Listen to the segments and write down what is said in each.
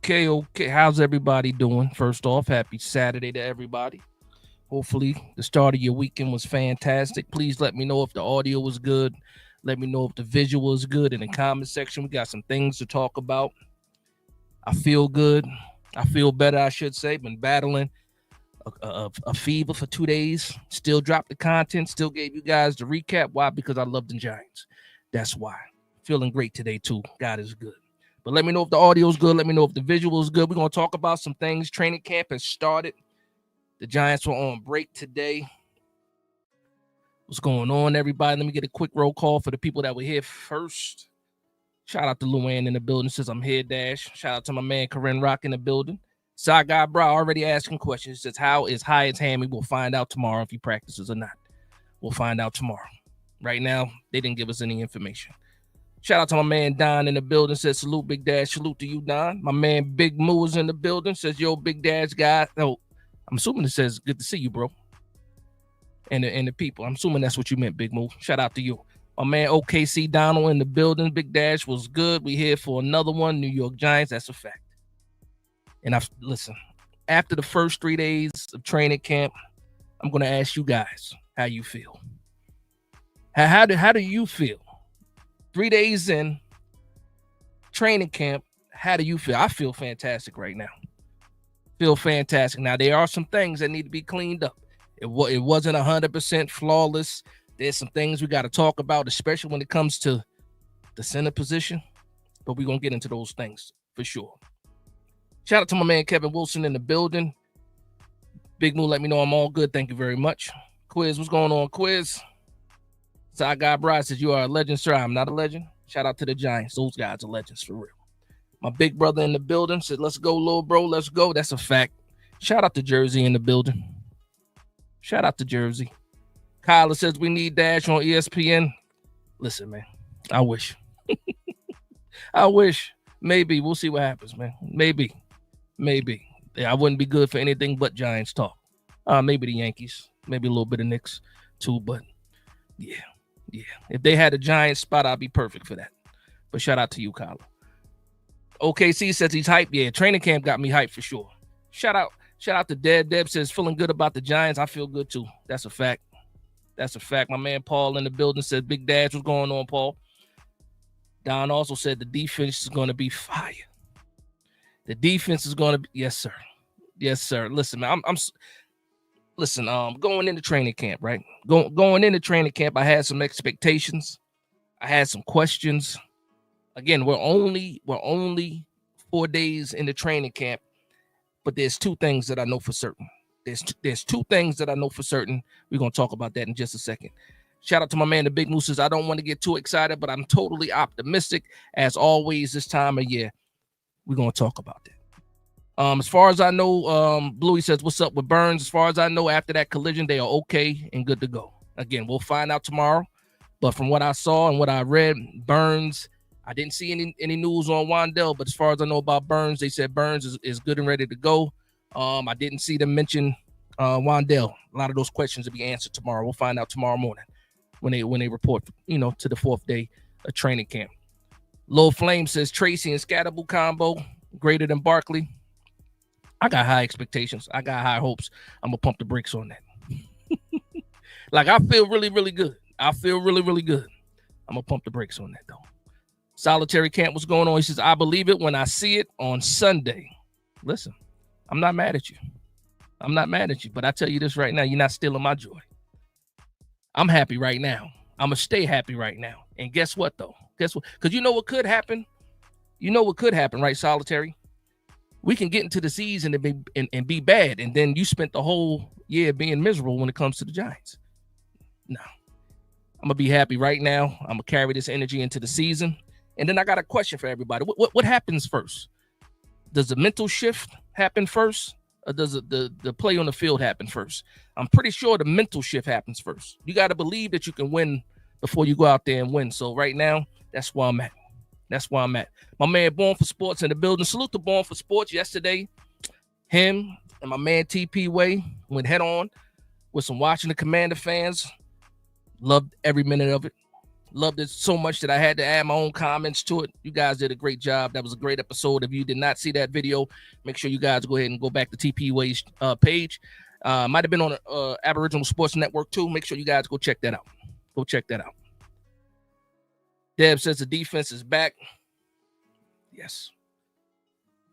Okay. How's everybody doing? First off, happy Saturday to everybody. Hopefully, the start of your weekend was fantastic. Please let me know if the audio was good. Let me know if the visual is good in the comment section. We got some things to talk about. I feel good. I feel better, I should say. Been battling a fever for 2 days. Still dropped the content. Still gave you guys the recap. Why? Because I love the Giants. That's why. Feeling great today, too. God is good. But let me know if the audio is good. Let me know if the visual is good. We're going to talk about some things. Training camp has started. The Giants were on break today. What's going on, everybody? Let me get a quick roll call for the people that were here first. Shout out to Luann in the building. Says I'm here, Dash. Shout out to my man, Corinne Rock in the building. Side guy, bro, already asking questions. Says, how is Hyatt's hammy? We'll find out tomorrow if he practices or not. We'll find out tomorrow. Right now, they didn't give us any information. Shout out to my man Don in the building. Says, salute, Big Dash. Salute to you, Don. My man Big Moo is in the building. Says, yo, Big Dash guy. Oh, I'm assuming it says, good to see you, bro. And the people. I'm assuming that's what you meant, Big Moo. Shout out to you. My man OKC Donald in the building. Big Dash was good. We here for another one. New York Giants. That's a fact. And listen, after the first 3 days of training camp, I'm going to ask you guys how you feel. How do you feel? 3 days in training camp, how do you feel? I feel fantastic right now. Feel fantastic. Now, there are some things that need to be cleaned up. It wasn't 100% flawless. There's some things we got to talk about, especially when it comes to the center position. But we're going to get into those things for sure. Shout out to my man Kevin Wilson in the building. Big Moo, let me know I'm all good. Thank you very much. Quiz, what's going on, Quiz? Side guy Bride says, you are a legend, sir. I'm not a legend. Shout out to the Giants. Those guys are legends for real. My big brother in the building said, let's go, little bro. Let's go. That's a fact. Shout out to Jersey in the building. Shout out to Jersey. Kyler says, we need Dash on ESPN. Listen, man, I wish. I wish. Maybe. We'll see what happens, man. Maybe. Yeah, I wouldn't be good for anything but Giants talk. Maybe the Yankees. Maybe a little bit of Knicks, too. But, yeah. If they had a Giants spot, I'd be perfect for that. But shout out to you, Kyler. OKC says he's hyped. Yeah, training camp got me hyped for sure. Shout out to Deb. Deb says, feeling good about the Giants. I feel good, too. That's a fact. My man Paul in the building says, Big Dash, what's going on, Paul? Don also said the defense is going to be fire. The defense is going to be, yes, sir. Listen, man, going into training camp, right? Going into training camp, I had some expectations. I had some questions. Again, we're only 4 days into training camp, but there's two things that I know for certain. There's two things that I know for certain. We're going to talk about that in just a second. Shout out to my man, the Big Mooses. I don't want to get too excited, but I'm totally optimistic. As always, this time of year, we're going to talk about that. As far as I know, Bluey says, what's up with Burns? As far as I know, after that collision, they are okay and good to go. Again, we'll find out tomorrow. But from what I saw and what I read, Burns, I didn't see any news on Wandell, but as far as I know about Burns, they said Burns is good and ready to go. I didn't see them mention Wandell. A lot of those questions will be answered tomorrow. We'll find out tomorrow morning when they report, to the fourth day of training camp. Low Flame says Tracy and Scatterable combo greater than Barkley. I got high expectations. I got high hopes. I'm gonna pump the brakes on that. Like, I feel really, really good. I feel really, really good. I'm gonna pump the brakes on that though. Solitary Camp, what's going on? He says, I believe it when I see it on Sunday. Listen, I'm not mad at you. But I tell you this right now, you're not stealing my joy. I'm happy right now. I'm going to stay happy right now. And guess what, though? Guess what? Because you know what could happen? Right, Solitary? We can get into the season and be bad, and then you spent the whole year being miserable when it comes to the Giants. No. I'm going to be happy right now. I'm going to carry this energy into the season. And then I got a question for everybody. What happens first? Does the mental shift happen first? Or does the play on the field happen first? I'm pretty sure the mental shift happens first. You got to believe that you can win before you go out there and win. So right now, that's where I'm at. My man Born for Sports in the building. Salute to Born for Sports. Yesterday, him and my man TP Way went head on with some Watching the Commander fans. Loved every minute of it. Loved it so much that I had to add my own comments to it. You guys did a great job. That was a great episode. If you did not see that video, make sure you guys go ahead and go back to TPUA's page. Might have been on Aboriginal Sports Network too. Make sure you guys go check that out. Go check that out. Deb says the defense is back. Yes.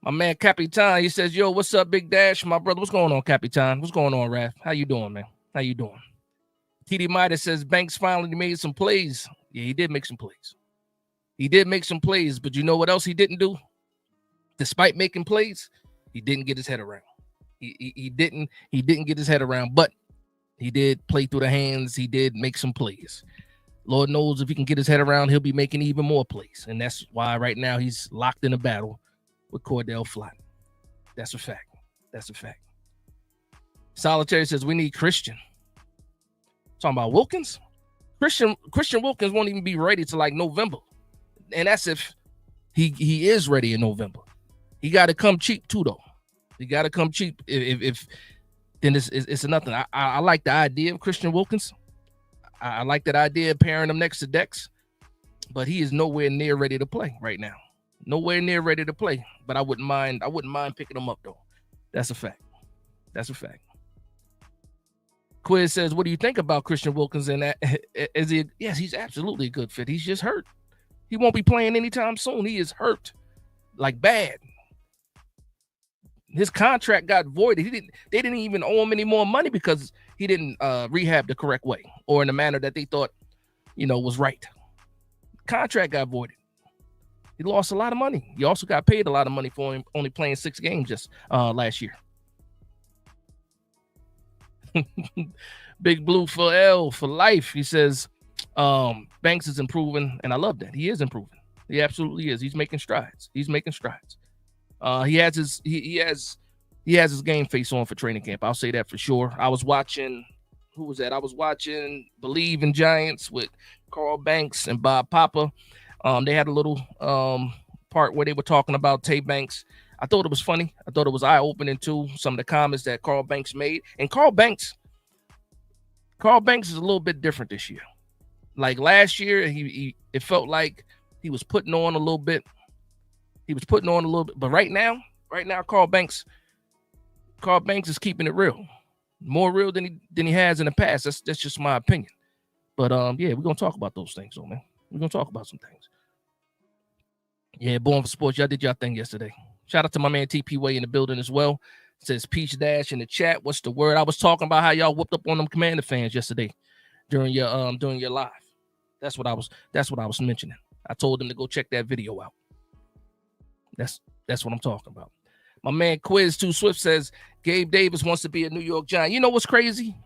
My man Capitan, he says, yo, what's up, Big Dash? My brother, what's going on, Capitan? What's going on, Raph? How you doing, man? How you doing? TD Midas says Banks finally made some plays. Yeah, he did make some plays. He did make some plays, but you know what else he didn't do? Despite making plays, he didn't get his head around. He didn't get his head around, but he did play through the hands. He did make some plays. Lord knows if he can get his head around, he'll be making even more plays. And that's why right now he's locked in a battle with Cordell Flott. That's a fact. That's a fact. Solitary says we need Christian. Talking about Wilkins? Christian Wilkins won't even be ready to like November. And that's if he is ready in November. He got to come cheap too, though. He got to come cheap. If then it's nothing. I like the idea of Christian Wilkins. I like that idea of pairing him next to Dex, but he is nowhere near ready to play right now. Nowhere near ready to play. But I wouldn't mind picking him up though. That's a fact. That's a fact. Quiz says, what do you think about Christian Wilkins and that? Is he? Yes, he's absolutely a good fit. He's just hurt. He won't be playing anytime soon. He is hurt. Like bad. His contract got voided. They didn't even owe him any more money because he didn't rehab the correct way or in the manner that they thought, was right. Contract got voided. He lost a lot of money. He also got paid a lot of money for him only playing 6 games just last year. Big Blue for L for life. He says Banks is improving, and I love that. He is improving. He absolutely is. He's making strides. He has his game face on for training camp. I'll say that for sure. I was watching, who was that? I was watching Believe in Giants with Carl Banks and Bob Papa. They had a little part where they were talking about Tay Banks. I thought it was funny. I thought it was eye-opening too, some of the comments that Carl Banks made. And Carl Banks is a little bit different this year. Like last year, it felt like he was putting on a little bit. But right now, Carl Banks is keeping it real. More real than he has in the past. That's just my opinion. But yeah, we're gonna talk about those things, though, man. We're gonna talk about some things. Yeah, Born for Sports, y'all did y'all thing yesterday. Shout out to my man TP in the building as well. It says Peach Dash in the chat. What's the word? I was talking about how y'all whooped up on them Commander fans yesterday during your live. That's what I was mentioning. I told them to go check that video out. That's what I'm talking about. My man Quiz 2 Swift says Gabe Davis wants to be a New York Giant. You know what's crazy?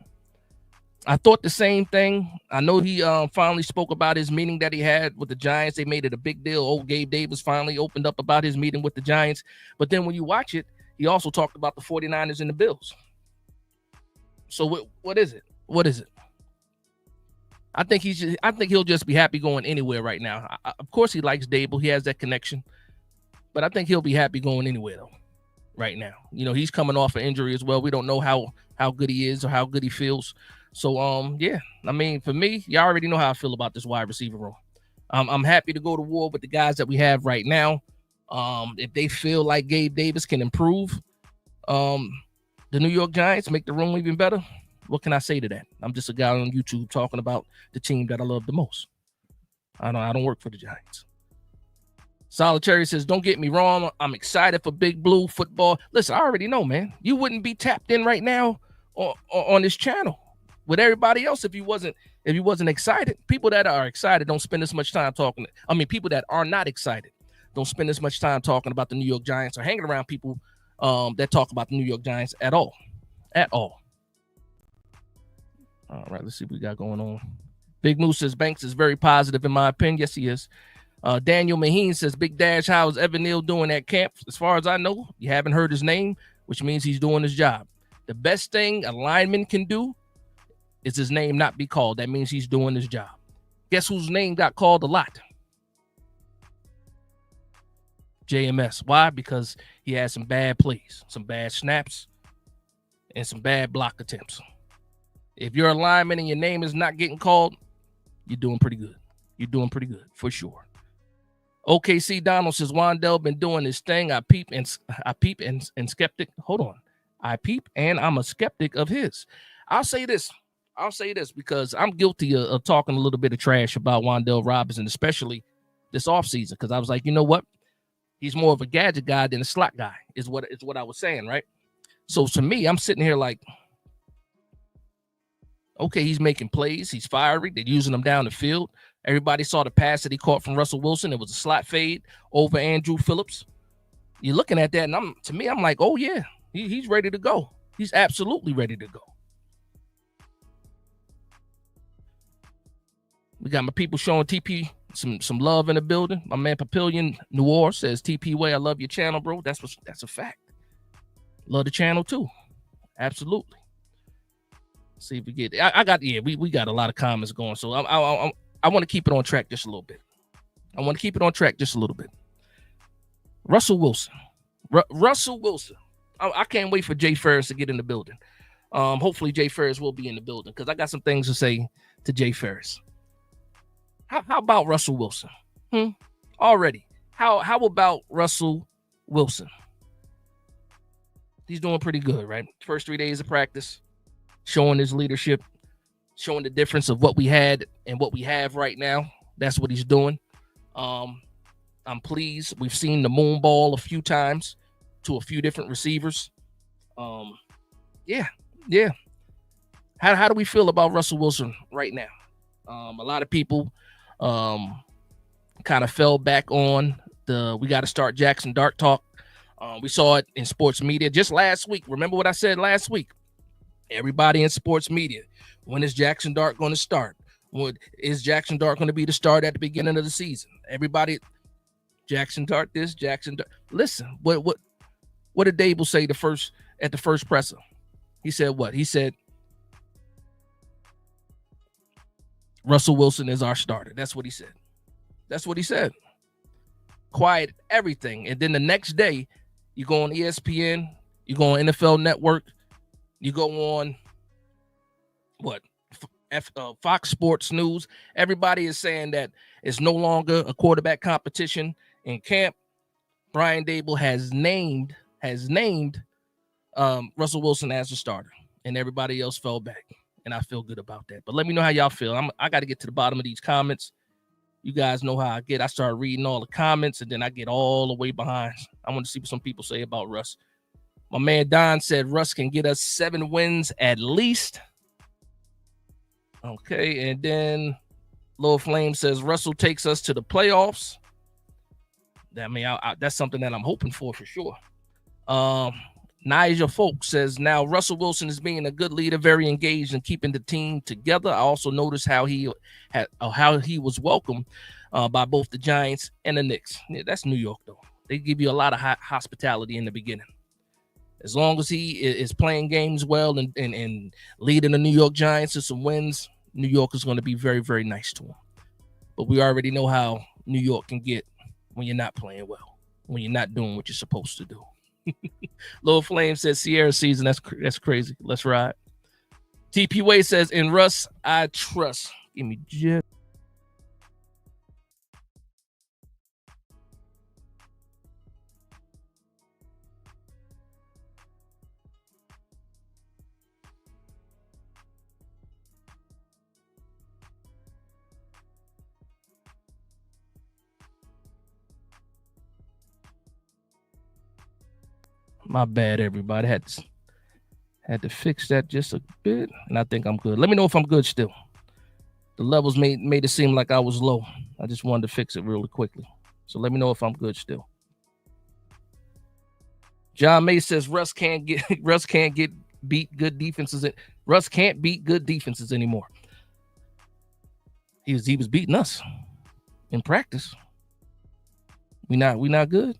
I thought the same thing. I know he finally spoke about his meeting that he had with the Giants. They made it a big deal. Oh, Gabe Davis finally opened up about his meeting with the Giants. But then when you watch it, he also talked about the 49ers and the Bills. So what is it? What is it? I think he'll just be happy going anywhere right now. Of course, he likes Dable. He has that connection. But I think he'll be happy going anywhere, though, right now. He's coming off an injury as well. We don't know how good he is or how good he feels. So, yeah, I mean, for me, y'all already know how I feel about this wide receiver room. I'm happy to go to war with the guys that we have right now. If they feel like Gabe Davis can improve the New York Giants, make the room even better, what can I say to that? I'm just a guy on YouTube talking about the team that I love the most. I don't work for the Giants. Solitary says, don't get me wrong. I'm excited for Big Blue football. Listen, I already know, man. You wouldn't be tapped in right now on this channel with everybody else if you wasn't excited. People that are excited don't spend as much time talking. I mean, people that are not excited don't spend as much time talking about the New York Giants or hanging around people that talk about the New York Giants at all. All right, let's see what we got going on. Big Moose says Banks is very positive in my opinion. Yes, he is. Daniel Maheen says, Big Dash, how is Evan Neal doing at camp? As far as I know, you haven't heard his name, which means he's doing his job. The best thing a lineman can do is his name not be called. That means he's doing his job. Guess whose name got called a lot? JMS. Why? Because he had some bad plays, some bad snaps, and some bad block attempts. If you're a lineman and your name is not getting called, you're doing pretty good. You're doing pretty good for sure. OKC Donald says Wandell been doing his thing. I peep and skeptic. Hold on. I peep and I'm a skeptic of his. I'll say this because I'm guilty of talking a little bit of trash about Wandell Robinson, especially this offseason, because I was like, you know what? He's more of a gadget guy than a slot guy, is what I was saying, right? So to me, I'm sitting here like, okay, he's making plays. He's fiery. They're using him down the field. Everybody saw the pass that he caught from Russell Wilson. It was a slot fade over Andrew Phillips. You're looking at that, and I'm like, oh, yeah, he's ready to go. He's absolutely ready to go. We got my people showing TP some love in the building. My man Papillion Noir says, TP Way, I love your channel, bro. That's a fact. Love the channel, too. Absolutely. See if we get. We got a lot of comments going, so I want to keep it on track just a little bit. Russell Wilson. Russell Wilson. I can't wait for Jay Ferris to get in the building. Hopefully Jay Ferris will be in the building because I got some things to say to Jay Ferris. How about Russell Wilson? Already. How about Russell Wilson? He's doing pretty good, right? First 3 days of practice, showing his leadership, showing the difference of what we had and what we have right now. That's what he's doing. I'm pleased. We've seen the moon ball a few times to a few different receivers. Yeah. How do we feel about Russell Wilson right now? A lot of people kind of fell back on we got to start Jackson Dart talk. We saw it in sports media just last week. Remember what I said last week? Everybody in sports media, when is Jackson Dart going to start? Is Jackson Dart going to be the start at the beginning of the season? Everybody, Jackson Dart this, Jackson Dart. Listen, what did Dable say at the first presser? He said what? He said Russell Wilson is our starter. That's what he said. Quiet everything. And then the next day, you go on ESPN, you go on NFL Network, you go on Fox Sports News. Everybody is saying that it's no longer a quarterback competition in camp. Brian Dable has named Russell Wilson as the starter, and everybody else fell back. And I feel good about that. But let me know how y'all feel. I got to get to the bottom of these comments. You guys know how I get. I start reading all the comments, and then I get all the way behind. I want to see what some people say about Russ. My man Don said Russ can get us 7 wins at least. Okay, and then Lil Flame says Russell takes us to the playoffs. That's something that I'm hoping for sure. Nigel Folk says, now Russell Wilson is being a good leader, very engaged in keeping the team together. I also noticed how he was welcomed by both the Giants and the Knicks. Yeah, that's New York, though. They give you a lot of hospitality in the beginning. As long as he is playing games well and leading the New York Giants to some wins, New York is going to be very, very nice to him. But we already know how New York can get when you're not playing well, when you're not doing what you're supposed to do. Lil Flame says Sierra season. That's crazy. Let's ride. TP Way says, in Russ, I trust. Give me just. My bad, everybody. Had to fix that just a bit, and I think I'm good. Let me know if I'm good still. The levels made it seem like I was low. I just wanted to fix it really quickly. So let me know if I'm good still. John May says Russ can't beat good defenses. Russ can't beat good defenses anymore. He was beating us in practice. We not good.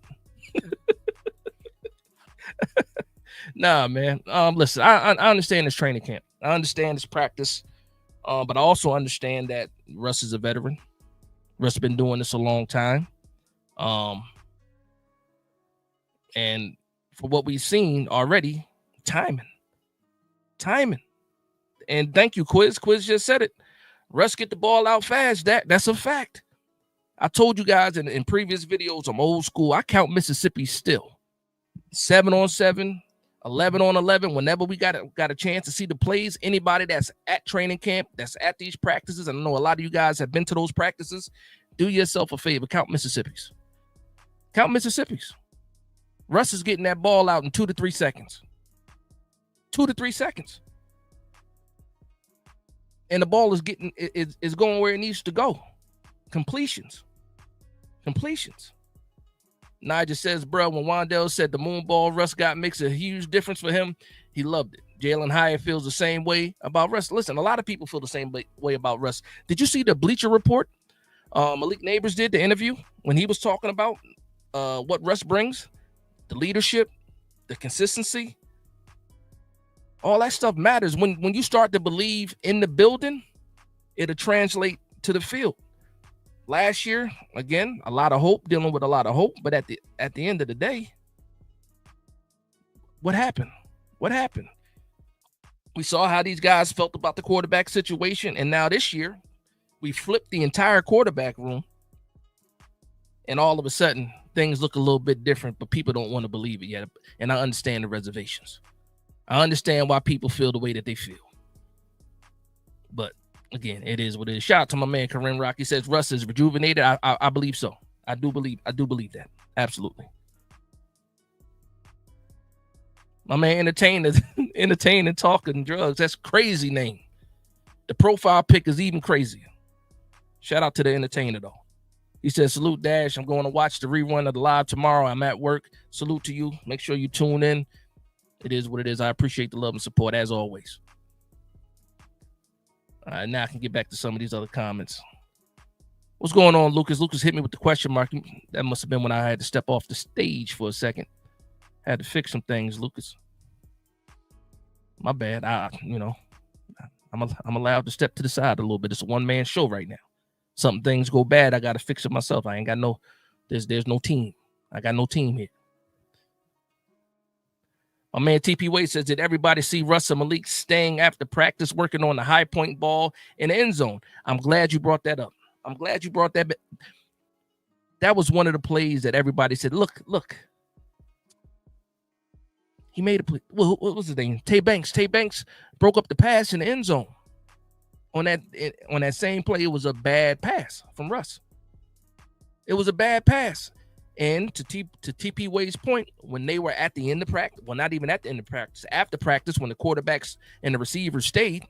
Nah, man. Listen, I understand this training camp. I understand this practice. But I also understand that Russ is a veteran. Russ has been doing this a long time. And for what we've seen already, timing. And thank you, Quiz. Quiz just said it. Russ get the ball out fast. That's a fact. I told you guys in previous videos, I'm old school. I count Mississippi still. 7-on-7, 11-on-11. Whenever we got a chance to see the plays, anybody that's at training camp, that's at these practices, and I know a lot of you guys have been to those practices, do yourself a favor. Count Mississippi's. Count Mississippi's. Russ is getting that ball out in 2 to 3 seconds. 2 to 3 seconds. And the ball is going where it needs to go. Completions. Nigel says, bro, when Wandell said the moon ball Russ got makes a huge difference for him, he loved it. Jalen Hyatt feels the same way about Russ. Listen, a lot of people feel the same way about Russ. Did you see the Bleacher Report? Malik Neighbors did the interview when he was talking about what Russ brings, the leadership, the consistency. All that stuff matters. When you start to believe in the building, it'll translate to the field. Last year, again, a lot of hope, dealing with a lot of hope. But at the end of the day, what happened? We saw how these guys felt about the quarterback situation. And now this year, we flipped the entire quarterback room. And all of a sudden, things look a little bit different, but people don't want to believe it yet. And I understand the reservations. I understand why people feel the way that they feel. But again, it is what it is. Shout out to my man Kareem Rock. He says Russ is rejuvenated. I believe so. I do believe that. Absolutely. My man entertaining talking drugs. That's crazy name. The profile pic is even crazier. Shout out to the entertainer though. He says, salute Dash. I'm going to watch the rerun of the live tomorrow. I'm at work. Salute to you. Make sure you tune in. It is what it is. I appreciate the love and support as always. All right, now I can get back to some of these other comments. What's going on, Lucas? Lucas hit me with the question mark. That must have been when I had to step off the stage for a second. Had to fix some things, Lucas. My bad. I'm allowed to step to the side a little bit. It's a one-man show right now. Some things go bad, I got to fix it myself. I ain't got there's no team. I got no team here. My man TP Wade says, did everybody see Russ and Malik staying after practice, working on the high point ball in the end zone? I'm glad you brought that up. I'm glad you brought that. That was one of the plays that everybody said, look. He made a play. What was his name? Tay Banks. Tay Banks broke up the pass in the end zone. On that same play, it was a bad pass from Russ. It was a bad pass. And to TP Wade's point, when they were at the end of practice, well, not even at the end of practice, after practice, when the quarterbacks and the receivers stayed,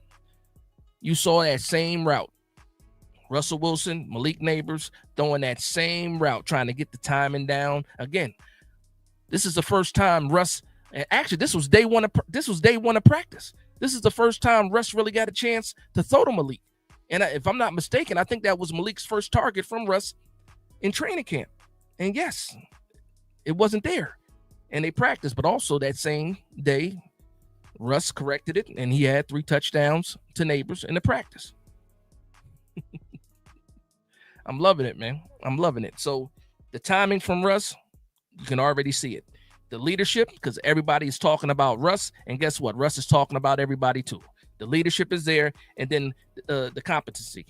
you saw that same route. Russell Wilson, Malik Neighbors throwing that same route, trying to get the timing down. Again, this is the first time Russ, actually, this was day one of practice. This is the first time Russ really got a chance to throw to Malik. And if I'm not mistaken, I think that was Malik's first target from Russ in training camp. And yes, it wasn't there. And they practiced, but also that same day, Russ corrected it, and he had 3 touchdowns to Neighbors in the practice. I'm loving it, man. I'm loving it. So the timing from Russ, you can already see it. The leadership, because everybody is talking about Russ, and guess what? Russ is talking about everybody too. The leadership is there, and then the competency.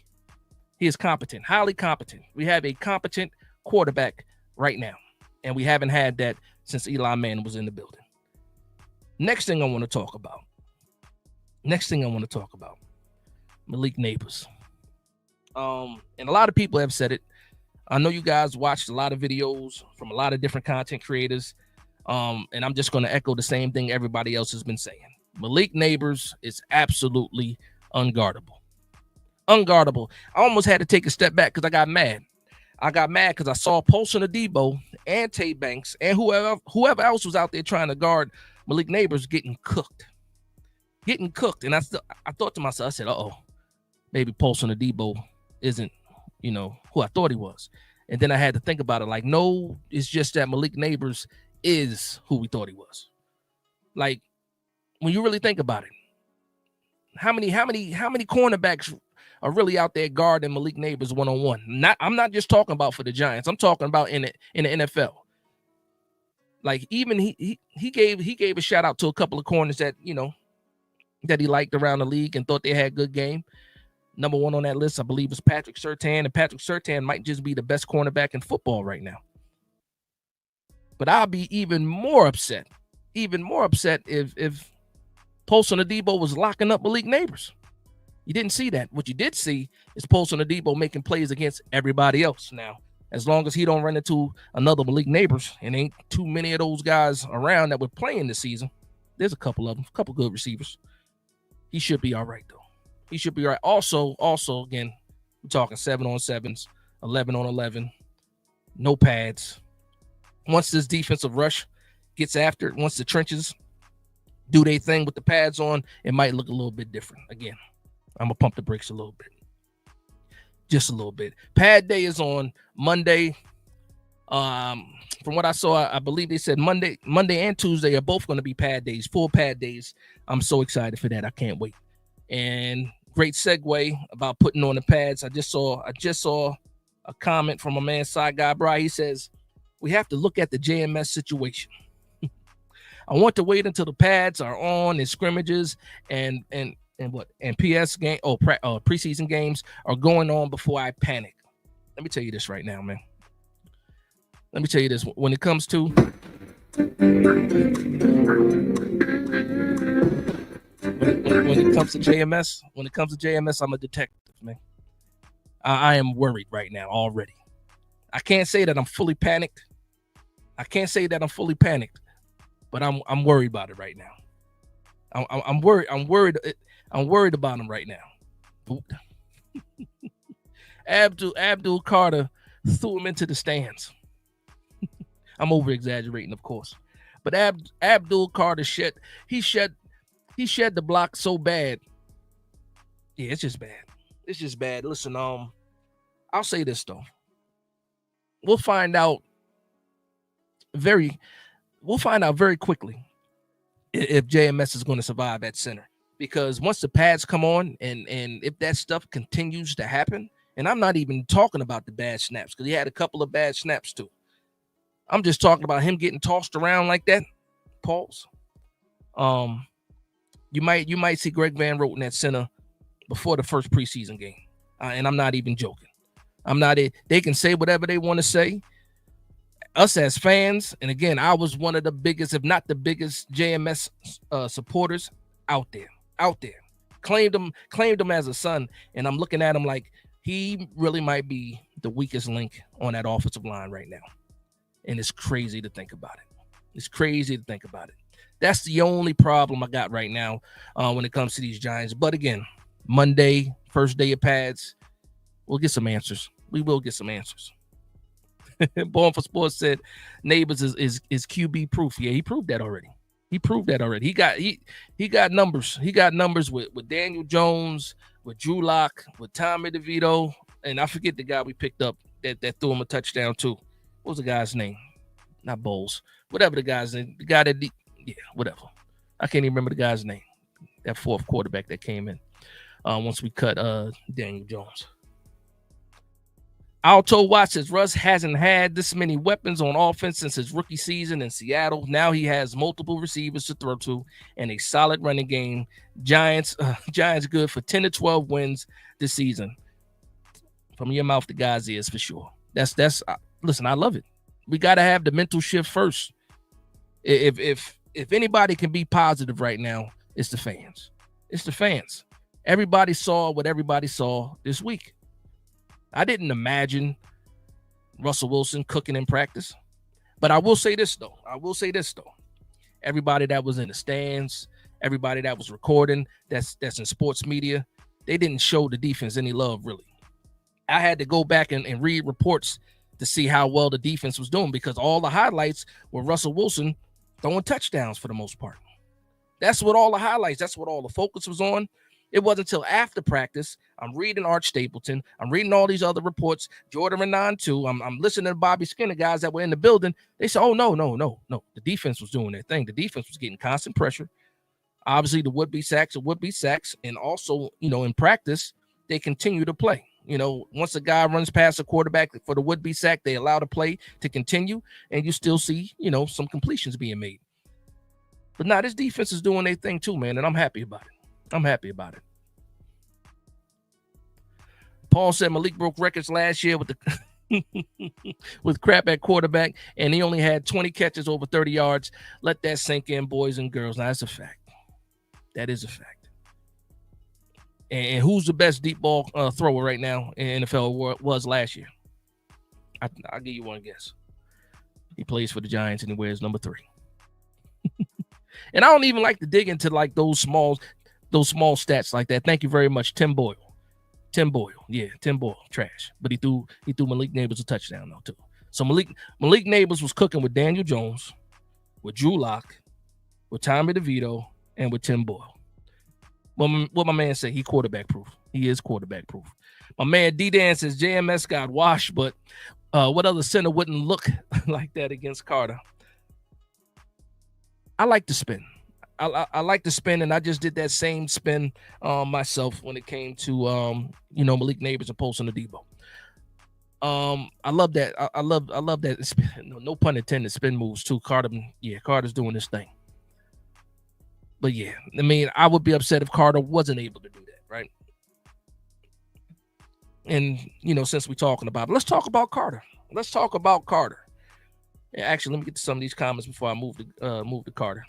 He is competent, highly competent. We have a competent quarterback right now, and we haven't had that since Eli Manning was in the building. Next thing I want to talk about. Malik Neighbors. And a lot of people have said it. I know you guys watched a lot of videos from a lot of different content creators. And I'm just going to echo the same thing everybody else has been saying. Malik Neighbors is absolutely unguardable. Unguardable. I almost had to take a step back because I got mad. Because I saw Paulson Adebo and Tay Banks and whoever else was out there trying to guard Malik Neighbors getting cooked. And I thought to myself, I said, maybe Paulson Adebo isn't, who I thought he was. And then I had to think about it like, no, it's just that Malik Neighbors is who we thought he was. Like, when you really think about it, how many cornerbacks are really out there guarding Malik Neighbors one-on-one? I'm not just talking about for the Giants. I'm talking about in the NFL. Like, even he gave a shout out to a couple of corners that that he liked around the league and thought they had good game. Number one on that list, I believe, is Patrick Surtain, and Patrick Surtain might just be the best cornerback in football right now. But I'll be even more upset if Paulson Adebo was locking up Malik Neighbors. You didn't see that. What you did see is Paulson Adebo making plays against everybody else. Now, as long as he don't run into another Malik Neighbors, and ain't too many of those guys around that were playing this season, there's a couple of them, a couple good receivers. He should be all right, though. He should be all right. Also, again, we're talking 7-on-7s, 11-on-11, no pads. Once this defensive rush gets after it, once the trenches do their thing with the pads on, it might look a little bit different. Again, I'm going to pump the brakes a little bit. Just a little bit. Pad day is on Monday. From what I saw, I believe they said Monday and Tuesday are both going to be pad days, full pad days. I'm so excited for that. I can't wait. And great segue about putting on the pads. I just saw a comment from a man, Side Guy Bry. He says, we have to look at the JMS situation. I want to wait until the pads are on and scrimmages and PS game preseason games are going on before I panic. Let me tell you this right now, man. Let me tell you this. When it comes to JMS, I'm a detective, man. I am worried right now already. I can't say that I'm fully panicked. But I'm worried about it right now. I'm worried. I'm worried about him right now. Abdul Carter threw him into the stands. I'm over exaggerating, of course, but Abdul Carter shed the block so bad. Yeah, it's just bad. It's just bad. Listen, I'll say this though. We'll find out very quickly if JMS is going to survive at center, because once the pads come on and if that stuff continues to happen, and I'm not even talking about the bad snaps, because he had a couple of bad snaps too. I'm just talking about him getting tossed around like that. Pause. You might see Greg Van Roten at center before the first preseason game, and I'm not even joking. They can say whatever they want to say. Us as fans, and again, I was one of the biggest, if not the biggest, JMS supporters out there. Claimed him as a son, and I'm looking at him like he really might be the weakest link on that offensive line right now. And it's crazy to think about it. That's the only problem I got right now when it comes to these Giants. But again, Monday, first day of pads, we'll get some answers. We will get some answers. Born for Sports said Neighbors is QB proof. Yeah, he proved that already. He got numbers. He got numbers with Daniel Jones, with Drew Lock, with Tommy DeVito, and I forget the guy we picked up that threw him a touchdown too. What was the guy's name? Not Bowles. Whatever the guy's name. The guy whatever. I can't even remember the guy's name. That fourth quarterback that came in once we cut Daniel Jones. Alto Watts says Russ hasn't had this many weapons on offense since his rookie season in Seattle. Now he has multiple receivers to throw to and a solid running game. Giants good for 10 to 12 wins this season. From your mouth to God's ears for sure. That's listen, I love it. We got to have the mental shift first. If anybody can be positive right now, it's the fans. It's the fans. Everybody saw what everybody saw this week. I didn't imagine Russell Wilson cooking in practice. But I will say this, though. Everybody that was in the stands, everybody that was recording, that's in sports media, they didn't show the defense any love, really. I had to go back and read reports to see how well the defense was doing, because all the highlights were Russell Wilson throwing touchdowns for the most part. That's what all the highlights, that's what all the focus was on. It wasn't until after practice. I'm reading Art Stapleton. I'm reading all these other reports. Jordan Renan too. I'm listening to Bobby Skinner, guys that were in the building. They said, "Oh no. The defense was doing their thing. The defense was getting constant pressure. Obviously, the would-be sacks are would-be sacks, and also, in practice, they continue to play. Once a guy runs past a quarterback for the would-be sack, they allow the play to continue, and you still see, some completions being made. But now this defense is doing their thing too, man, and I'm happy about it. Paul said Malik broke records last year with the with crap at quarterback, and he only had 20 catches over 30 yards. Let that sink in, boys and girls. Now, that's a fact. That is a fact. And who's the best deep ball thrower right now in NFL was last year? I'll give you one guess. He plays for the Giants and he wears number 3. And I don't even like to dig into like those small stats like that. Thank you very much, Tim Boyle. Tim Boyle, trash. But he threw Malik Neighbors a touchdown though too. So Malik Neighbors was cooking with Daniel Jones, with Drew Lock, with Tommy DeVito, and with Tim Boyle. What my man said, he quarterback proof. He is quarterback proof. My man D-Dan says JMS got washed, but what other center wouldn't look like that against Carter? I like to spin. I like to spin, and I just did that same spin myself when it came to Malik Neighbors and posting the Debo. I love that. I love that. No pun intended. Spin moves too. Carter's doing this thing. But yeah, I mean, I would be upset if Carter wasn't able to do that, right? And since we're talking about it, let's talk about Carter. Yeah, actually, let me get to some of these comments before I move to Carter.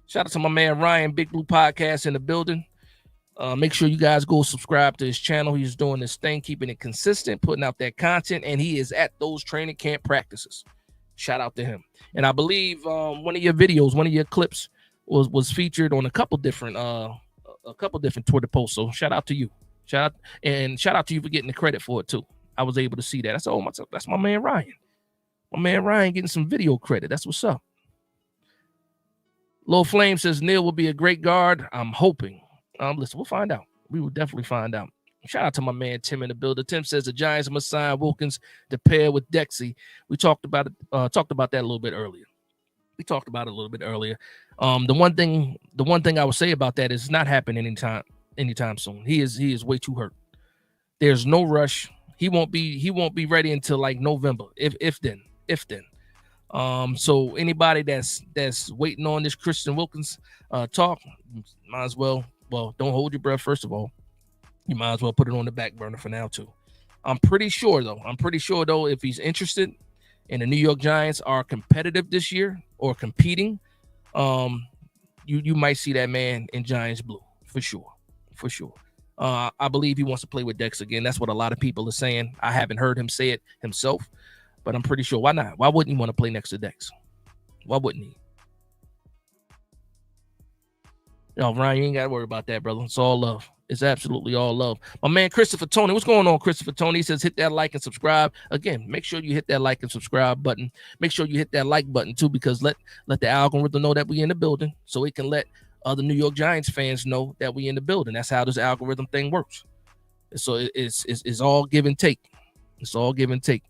Shout out to my man Ryan, Big Blue Podcast in the building. Make sure you guys go subscribe to his channel. He's doing this thing, keeping it consistent, putting out that content, and he is at those training camp practices. Shout out to him. And I believe one of your videos, one of your clips was featured on a couple different Twitter posts. So shout out to you. Shout out to you for getting the credit for it too. I was able to see that. I said, oh, that's my man Ryan. My man Ryan getting some video credit. That's what's up. Low Flame says Neil will be a great guard. I'm hoping. Listen, we'll find out. We will definitely find out. Shout out to my man Tim in the builder. Tim says the Giants must sign Wilkins to pair with Dexy. We talked about it. Talked about that a little bit earlier. The one thing I would say about that is it's not happening anytime soon. He is way too hurt. There's no rush. He won't be ready until like November, if then. So anybody that's waiting on this Christian Wilkins talk, might as well don't hold your breath. First of all, you might as well put it on the back burner for now too. I'm pretty sure though, if he's interested and the New York Giants are competitive this year or competing, you might see that man in Giants blue for sure. I believe he wants to play with Dex again. That's what a lot of people are saying. I haven't heard him say it himself, but I'm pretty sure. Why not? Why wouldn't he want to play next to Dex? Why wouldn't he? No, Ryan, you ain't got to worry about that, brother. It's all love. It's absolutely all love. My man, Christopher Tony. What's going on, Christopher Tony? He says, hit that like and subscribe. Again, make sure you hit that like and subscribe button. Make sure you hit that like button, too, because let the algorithm know that we in the building so it can let other New York Giants fans know that we in the building. That's how this algorithm thing works. So it's all give and take. It's all give and take.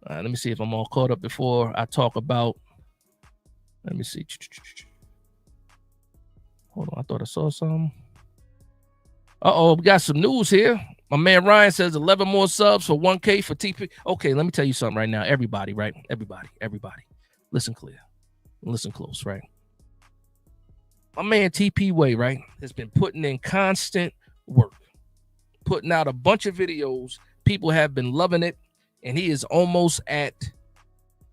Let me see if I'm all caught up before I talk about. Let me see. Hold on, I thought I saw something. We got some news here. My man Ryan says 11 more subs for 1K for TP. Okay, let me tell you something right now. Everybody, right? Everybody. Listen clear. Listen close, right? My man TP Way, right, has been putting in constant work, putting out a bunch of videos. People have been loving it, and he is almost at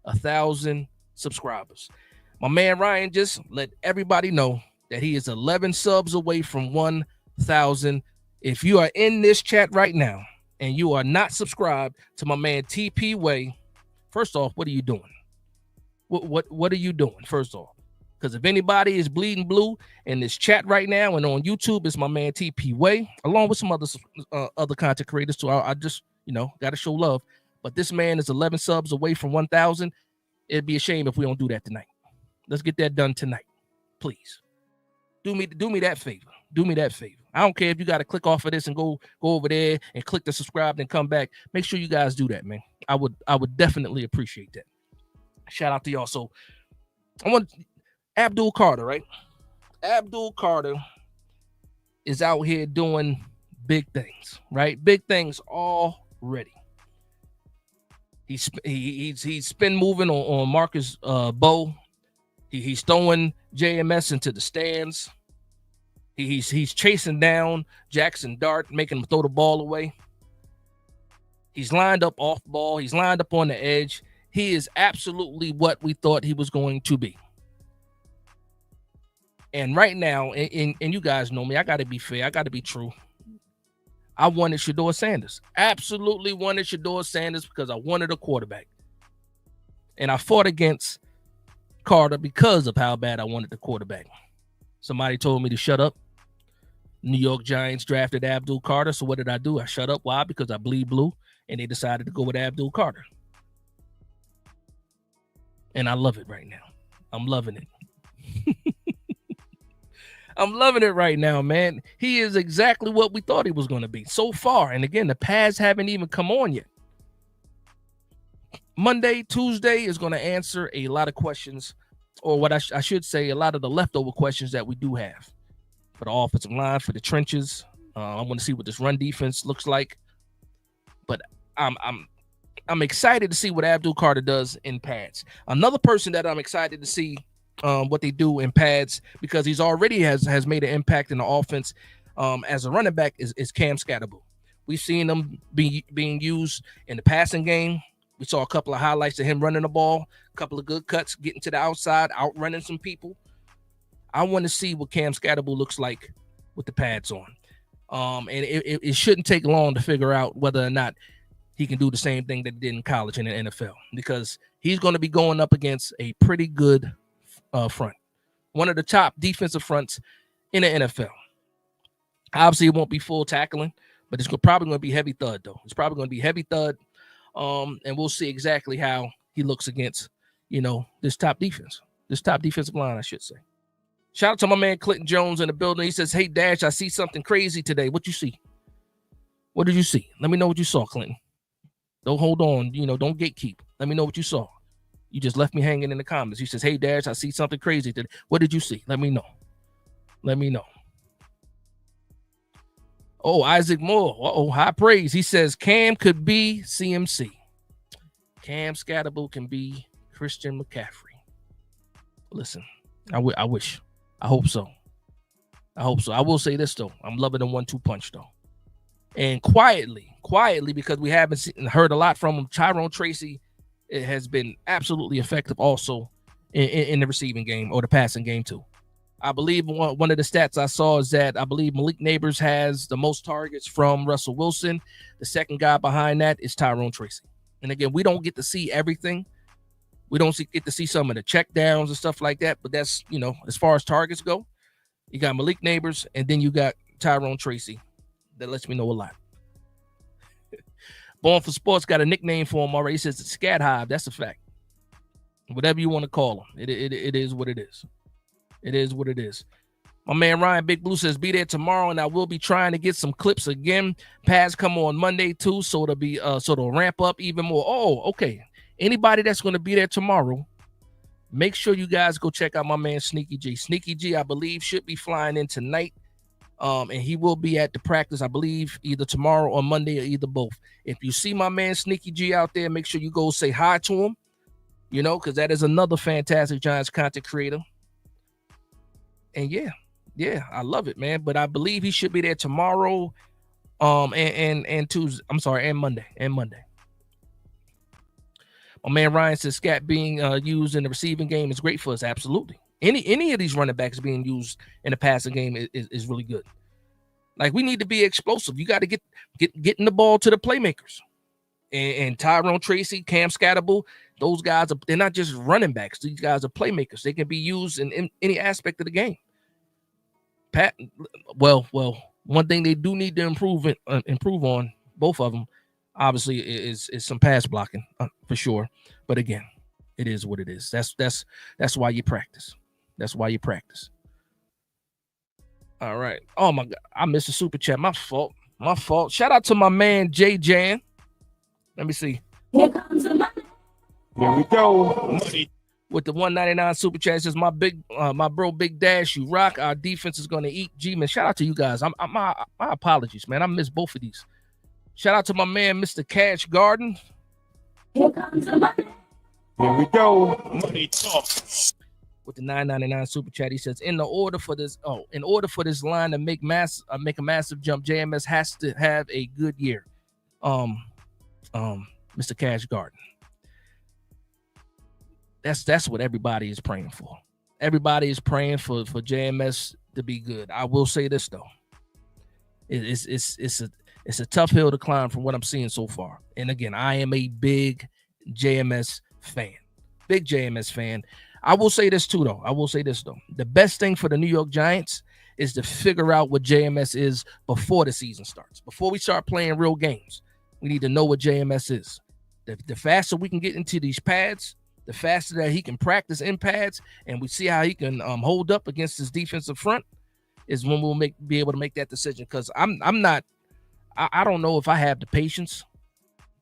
1,000 subscribers. My man Ryan just let everybody know that he is 11 subs away from 1,000. If you are in this chat right now and you are not subscribed to my man TP Way, first off, what are you doing? What are you doing? First off, because if anybody is bleeding blue in this chat right now and on YouTube, it's my man TP Way, along with some other content creators too. I just got to show love. But this man is 11 subs away from 1,000. It'd be a shame if we don't do that tonight. Let's get that done tonight, please. Do me that favor. Do me that favor. I don't care if you got to click off of this and go over there and click the subscribe and come back. Make sure you guys do that, man. I would definitely appreciate that. Shout out to y'all. So I want Abdul Carter, right? Abdul Carter is out here doing big things, right? Big things already. He's spin moving on Marcus Bow. He's throwing JMS into the stands. He's chasing down Jackson Dart, making him throw the ball away. He's lined up off ball. He's lined up on the edge. He is absolutely what we thought he was going to be. And right now, and you guys know me, I got to be fair. I got to be true. I wanted Shedeur Sanders. Absolutely wanted Shedeur Sanders because I wanted a quarterback. And I fought against Carter because of how bad I wanted the quarterback. Somebody told me to shut up. New York Giants drafted Abdul Carter. So what did I do? I shut up. Why? Because I bleed blue. And they decided to go with Abdul Carter. And I love it right now. I'm loving it. I'm loving it right now, man. He is exactly what we thought he was going to be so far. And again, the pads haven't even come on yet. Monday, Tuesday is going to answer a lot of questions, or what I should say, a lot of the leftover questions that we do have for the offensive line, for the trenches. I want to see what this run defense looks like. But I'm excited to see what Abdul Carter does in pads. Another person that I'm excited to see what they do in pads, because he's already has made an impact in the offense as a running back, is Cam Scatterbull. We've seen him being used in the passing game. We saw a couple of highlights of him running the ball, a couple of good cuts, getting to the outside, outrunning some people. I want to see what Cam Scatterbull looks like with the pads on. And it shouldn't take long to figure out whether or not he can do the same thing that he did in college in the NFL, because he's going to be going up against a pretty good front. One of the top defensive fronts in the NFL. Obviously, it won't be full tackling, but it's probably going to be heavy thud, though. It's probably going to be heavy thud, and we'll see exactly how he looks against, this top defensive line, I should say. Shout out to my man Clinton Jones in the building. He says, "Hey, Dash, I see something crazy today. What you see? What did you see? Let me know what you saw, Clinton. Don't hold on. Don't gatekeep. Let me know what you saw. You just left me hanging in the comments." He says, "Hey, Dash, I see something crazy today. What did you see? Let me know. Let me know." Oh, Isaac Moore. Uh-oh, high praise. He says, Cam could be CMC. Cam Scatterbull can be Christian McCaffrey. Listen, I wish. I hope so. I will say this, though. I'm loving the 1-2 punch, though. And quietly, because we haven't heard a lot from him, Tyrone Tracy, it has been absolutely effective also in the receiving game or the passing game, too. I believe one of the stats I saw is that I believe Malik Neighbors has the most targets from Russell Wilson. The second guy behind that is Tyrone Tracy. And again, we don't get to see everything. We don't get to see some of the check downs and stuff like that. But that's, as far as targets go, you got Malik Neighbors and then you got Tyrone Tracy. That lets me know a lot. Born for Sports got a nickname for him already. He says it's Scat Hive. That's a fact. Whatever you want to call him. It is what it is. It is what it is. My man Ryan Big Blue says, "Be there tomorrow, and I will be trying to get some clips again. Pads come on Monday too, so it'll ramp up even more." Oh, okay. Anybody that's going to be there tomorrow, make sure you guys go check out my man Sneaky G. Sneaky G, I believe, should be flying in tonight. And he will be at the practice, I believe, either tomorrow or Monday or either both. If you see my man Sneaky G out there, make sure you go say hi to him, because that is another fantastic Giants content creator. And yeah, I love it, man. But I believe he should be there tomorrow, and Tuesday. I'm sorry, and Monday. My man Ryan says Scat being used in the receiving game is great for us. Absolutely. Any of these running backs being used in the passing game is really good. Like, we need to be explosive. You got to getting the ball to the playmakers. And Tyrone Tracy, Cam Scatterbull, those guys they're not just running backs. These guys are playmakers. They can be used in any aspect of the game. Well, one thing they do need to improve on, both of them, obviously, is some pass blocking for sure. But again, it is what it is. That's why you practice. That's why you practice. All right. Oh my God, I missed a super chat. My fault. Shout out to my man Jay Jan. Let me see. Here comes the money. Here we go. With the 199 super chat, says my bro Big Dash, you rock. Our defense is gonna eat. G-man, shout out to you guys. My apologies, man. I missed both of these. Shout out to my man Mr. Cash Garden. Here comes the money. Here we go. Money talk. with the $9.99 super chat. He says, in order for this line to make a massive jump, JMS has to have a good year. Mr. Cash Garden. That's what everybody is praying for. Everybody is praying for JMS to be good. I will say this though. It's a tough hill to climb from what I'm seeing so far. And again, I am a big JMS fan. Big JMS fan. I will say this too though. The best thing for the New York Giants is to figure out what JMS is before the season starts. Before we start playing real games, we need to know what JMS is. The faster we can get into these pads, the faster that he can practice in pads, and we see how he can hold up against his defensive front, is when we'll be able to make that decision. Because I don't know if I have the patience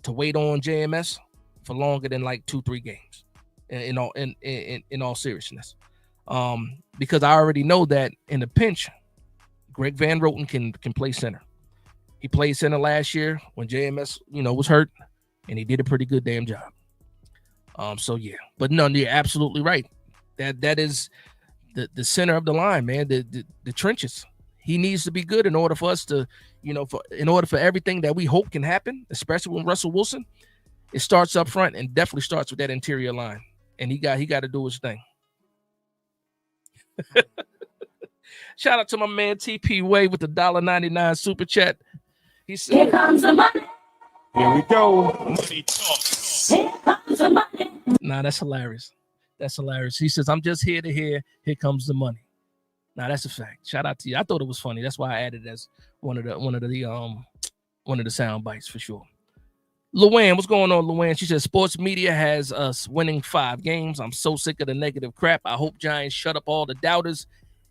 to wait on JMS for longer than like 2-3 games. In all seriousness, because I already know that in a pinch, Greg Van Roten can play center. He played center last year when JMS was hurt, and he did a pretty good damn job. So yeah, but no, you're absolutely right. That is the center of the line, man. The trenches. He needs to be good in order for us to, in order for everything that we hope can happen, especially with Russell Wilson. It starts up front and definitely starts with that interior line. And he got to do his thing. Shout out to my man TP Way with the $1.99 super chat. He said, "Here comes the money. Here we go. Money talk. Here comes the money." Nah, that's hilarious. That's hilarious. He says, "I'm just here to hear. Here comes the money." Nah, that's a fact. Shout out to you. I thought it was funny. That's why I added it as one of the sound bites for sure. Luann, what's going on, Luann? She says, sports media has us winning 5 games. I'm so sick of the negative crap. I hope Giants shut up all the doubters,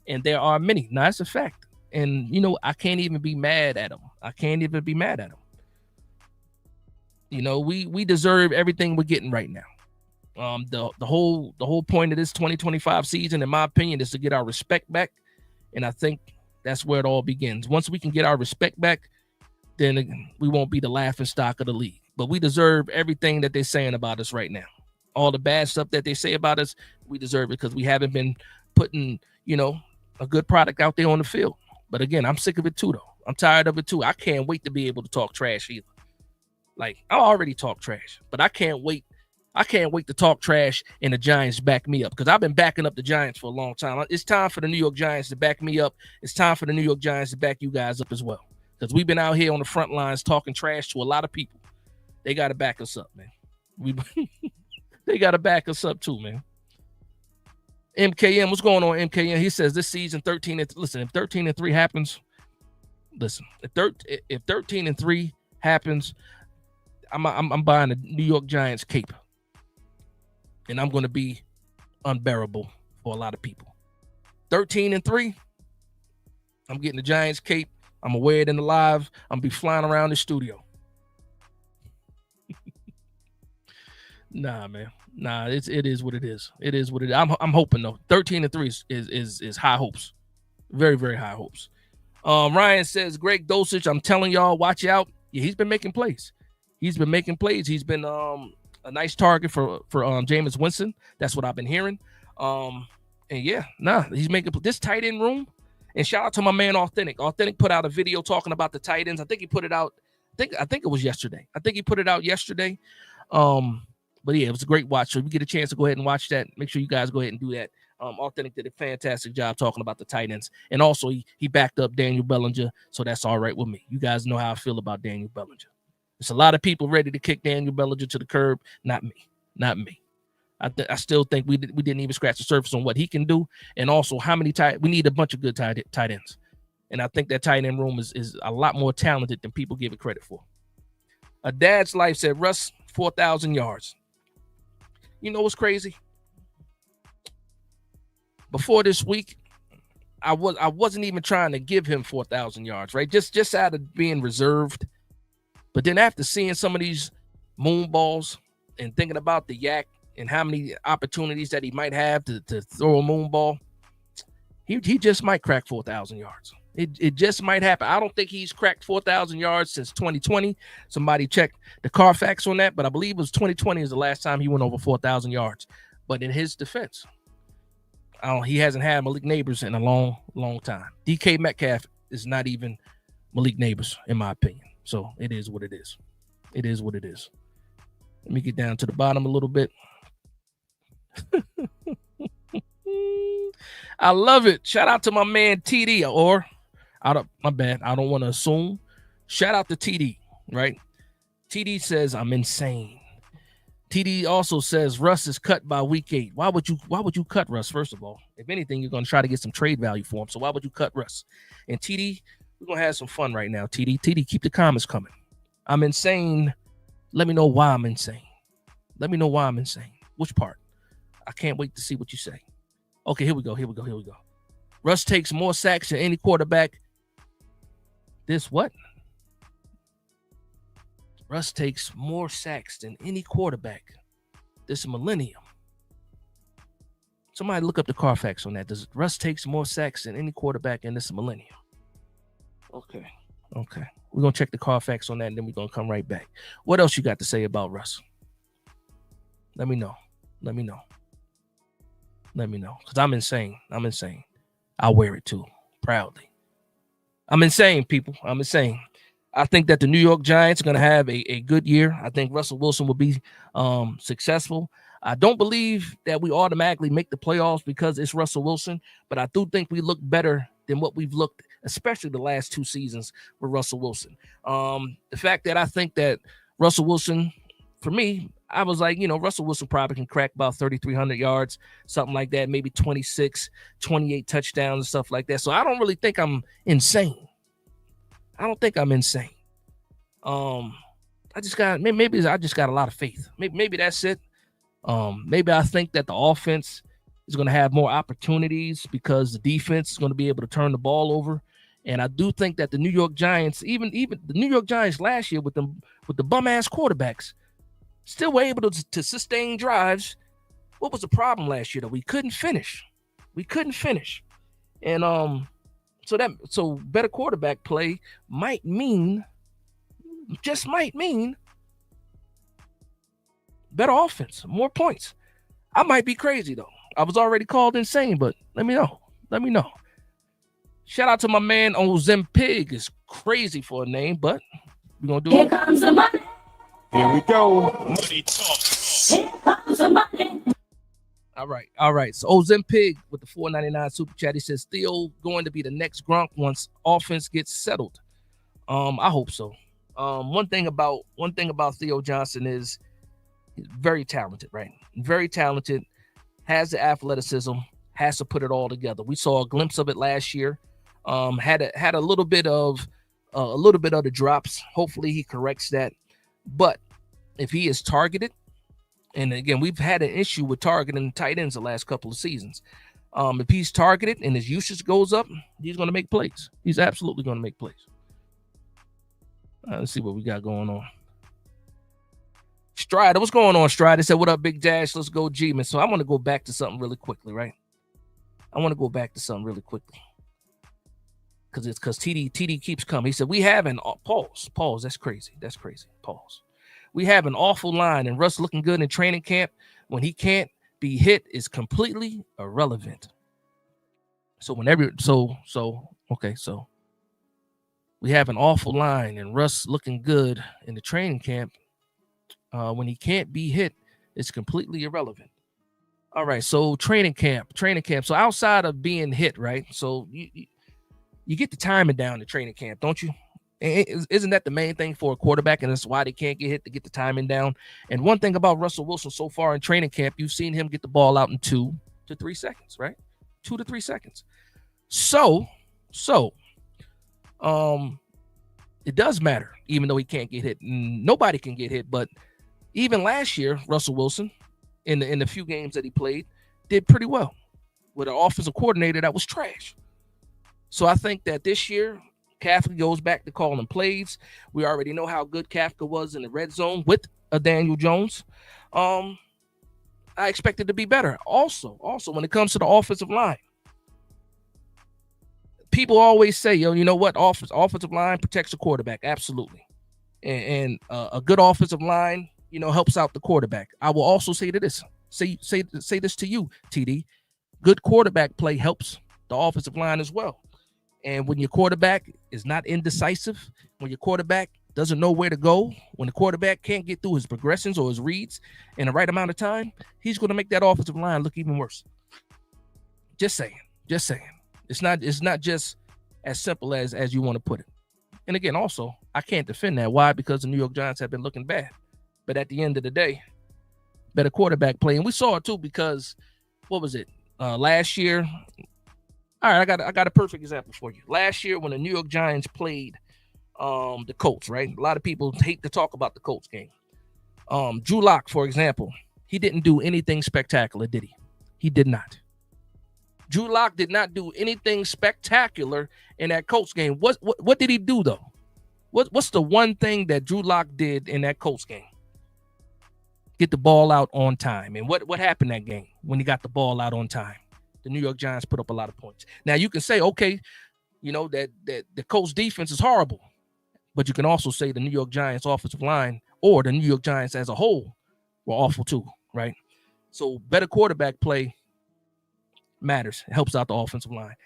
and there are many. Now, that's a fact. And, I can't even be mad at them. We deserve everything we're getting right now. The whole point of this 2025 season, in my opinion, is to get our respect back. And I think that's where it all begins. Once we can get our respect back, then we won't be the laughing stock of the league. But we deserve everything that they're saying about us right now. All the bad stuff that they say about us, we deserve it because we haven't been putting, a good product out there on the field. But again, I'm sick of it too, though. I'm tired of it too. I can't wait to be able to talk trash either. Like, I already talk trash, but I can't wait. I can't wait to talk trash and the Giants back me up because I've been backing up the Giants for a long time. It's time for the New York Giants to back me up. It's time for the New York Giants to back you guys up as well. Because we've been out here on the front lines talking trash to a lot of people. They got to back us up, man. They got to back us up too, man. MKM, what's going on, MKM? He says this season 13. Listen, if 13-3 happens, if 13-3 happens, I'm buying a New York Giants cape, and I'm going to be unbearable for a lot of people. 13-3, I'm getting the Giants cape. I'm going to wear it in the live. I'm going to be flying around the studio. Nah, man. Nah, it is what it is. It is what it is. I'm hoping though. 13-3 is high hopes. Very, very high hopes. Ryan says, Greg Dosich, I'm telling y'all, watch out. Yeah, he's been making plays. He's been a nice target for Jameis Winston. That's what I've been hearing. And yeah, he's making this tight end room. And shout out to my man Authentic. Authentic put out a video talking about the tight ends. I think he put it out. I think it was yesterday. I think he put it out yesterday. But yeah, it was a great watch. So if you get a chance to go ahead and watch that, make sure you guys go ahead and do that. Authentic did a fantastic job talking about the tight ends. And also he backed up Daniel Bellinger. So that's all right with me. You guys know how I feel about Daniel Bellinger. There's a lot of people ready to kick Daniel Bellinger to the curb. Not me. I still think we didn't even scratch the surface on what he can do. And also how many we need a bunch of good tight ends. And I think that tight end room is a lot more talented than people give it credit for. A Dad's Life said, Russ, 4,000 yards. You know what's crazy? Before this week, I wasn't even trying to give him 4,000 yards, right? Just out of being reserved. But then after seeing some of these moon balls and thinking about the yak and how many opportunities that he might have to throw a moon ball, he just might crack 4,000 yards. It just might happen. I don't think he's cracked 4,000 yards since 2020. Somebody checked the Carfax on that, but I believe it was 2020 is the last time he went over 4,000 yards. But in his defense, He hasn't had Malik Neighbors in a long time. DK Metcalf is not even Malik Neighbors, in my opinion. So it is what it is. It is what it is. Let me get down to the bottom a little bit. I love it. Shout out to my man TD, or my bad. I don't want to assume. Shout out to TD, right? TD says I'm insane. TD also says Russ is cut by week 8. Why would you cut Russ? First of all, if anything, you're going to try to get some trade value for him. So why would you cut Russ? And TD, we're going to have some fun right now. TD, keep the comments coming. I'm insane. Let me know why I'm insane. Let me know why I'm insane. Which part? I can't wait to see what you say. Okay, here we go. Russ takes more sacks than any quarterback. This what? Russ takes more sacks than any quarterback this millennium. Somebody look up the Carfax on that. Does Russ takes more sacks than any quarterback in this millennium? Okay. We're going to check the Carfax on that, and then we're going to come right back. What else you got to say about Russ? Let me know. Because I'm insane. I'll wear it too, proudly. I'm insane, people. I'm insane. I think that the New York Giants are going to have a good year. I think Russell Wilson will be successful. I don't believe that we automatically make the playoffs because it's Russell Wilson, but I do think we look better than what we've looked, especially the last 2 seasons with Russell Wilson. The fact that I think that Russell Wilson, for me, I was like, Russell Wilson probably can crack about 3,300 yards, something like that, maybe 26, 28 touchdowns and stuff like that. So I don't really think I'm insane. I just got a lot of faith. Maybe that's it. Maybe I think that the offense is going to have more opportunities because the defense is going to be able to turn the ball over. And I do think that the New York Giants, even the New York Giants last year with the bum ass quarterbacks, still were able to sustain drives. What was the problem last year though? We couldn't finish. And so better quarterback play might mean better offense, more points. I might be crazy though. I was already called insane, but let me know. Shout out to my man Ozempig. It's crazy for a name, but we're gonna do it. Here comes the money. Here we go. Money talk. Here comes the money. All right. So Ozempig with the $4.99 super chat. He says Theo going to be the next Gronk once offense gets settled. I hope so. One thing about Theo Johnson is he's very talented, right? Very talented, has the athleticism, has to put it all together. We saw a glimpse of it last year. Had a little bit of the drops. Hopefully he corrects that. But if he is targeted, and again, we've had an issue with targeting tight ends the last couple of seasons. If he's targeted and his usage goes up, he's going to make plays. He's absolutely going to make plays. Let's see what we got going on. Strider, what's going on, Strider? Said, what up, Big Dash? Let's go, G-Man. So I want to go back to something really quickly, right? Because TD keeps coming. He said, we have an pause. That's crazy. Pause. We have an awful line, and Russ looking good in training camp when he can't be hit is completely irrelevant. So we have an awful line, and Russ looking good in the training camp when he can't be hit is completely irrelevant. All right, so training camp. So outside of being hit, right? So you get the timing down in training camp, don't you? Isn't that the main thing for a quarterback? And that's why they can't get hit, to get the timing down. And one thing about Russell Wilson so far in training camp, you've seen him get the ball out in 2 to 3 seconds, right? 2 to 3 seconds. So it does matter, even though he can't get hit. Nobody can get hit, but even last year, Russell Wilson, in the few games that he played, did pretty well with an offensive coordinator that was trash. So I think that this year, Kafka goes back to calling plays. We already know how good Kafka was in the red zone with a Daniel Jones. I expect it to be better. Also, when it comes to the offensive line, people always say, you know what? Offensive line protects the quarterback. Absolutely. And a good offensive line, helps out the quarterback. I will also say this to you, TD. good quarterback play helps the offensive line as well. And when your quarterback is not indecisive, when your quarterback doesn't know where to go, when the quarterback can't get through his progressions or his reads in the right amount of time, he's going to make that offensive line look even worse. Just saying. Just saying. It's not just as simple as you want to put it. And again, also, I can't defend that. Why? Because the New York Giants have been looking bad. But at the end of the day, better quarterback play. And we saw it too because, what was it? Last year. All right, I got a perfect example for you. Last year when the New York Giants played the Colts, right? A lot of people hate to talk about the Colts game. Drew Lock, for example, he didn't do anything spectacular, did he? He did not. Drew Lock did not do anything spectacular in that Colts game. What did he do though? What's the one thing that Drew Lock did in that Colts game? Get the ball out on time. And what happened that game when he got the ball out on time? The New York Giants put up a lot of points. Now you can say, okay, that the Colts defense is horrible, but you can also say the New York Giants offensive line or the New York Giants as a whole were awful too, right? So better quarterback play matters. It helps out the offensive line.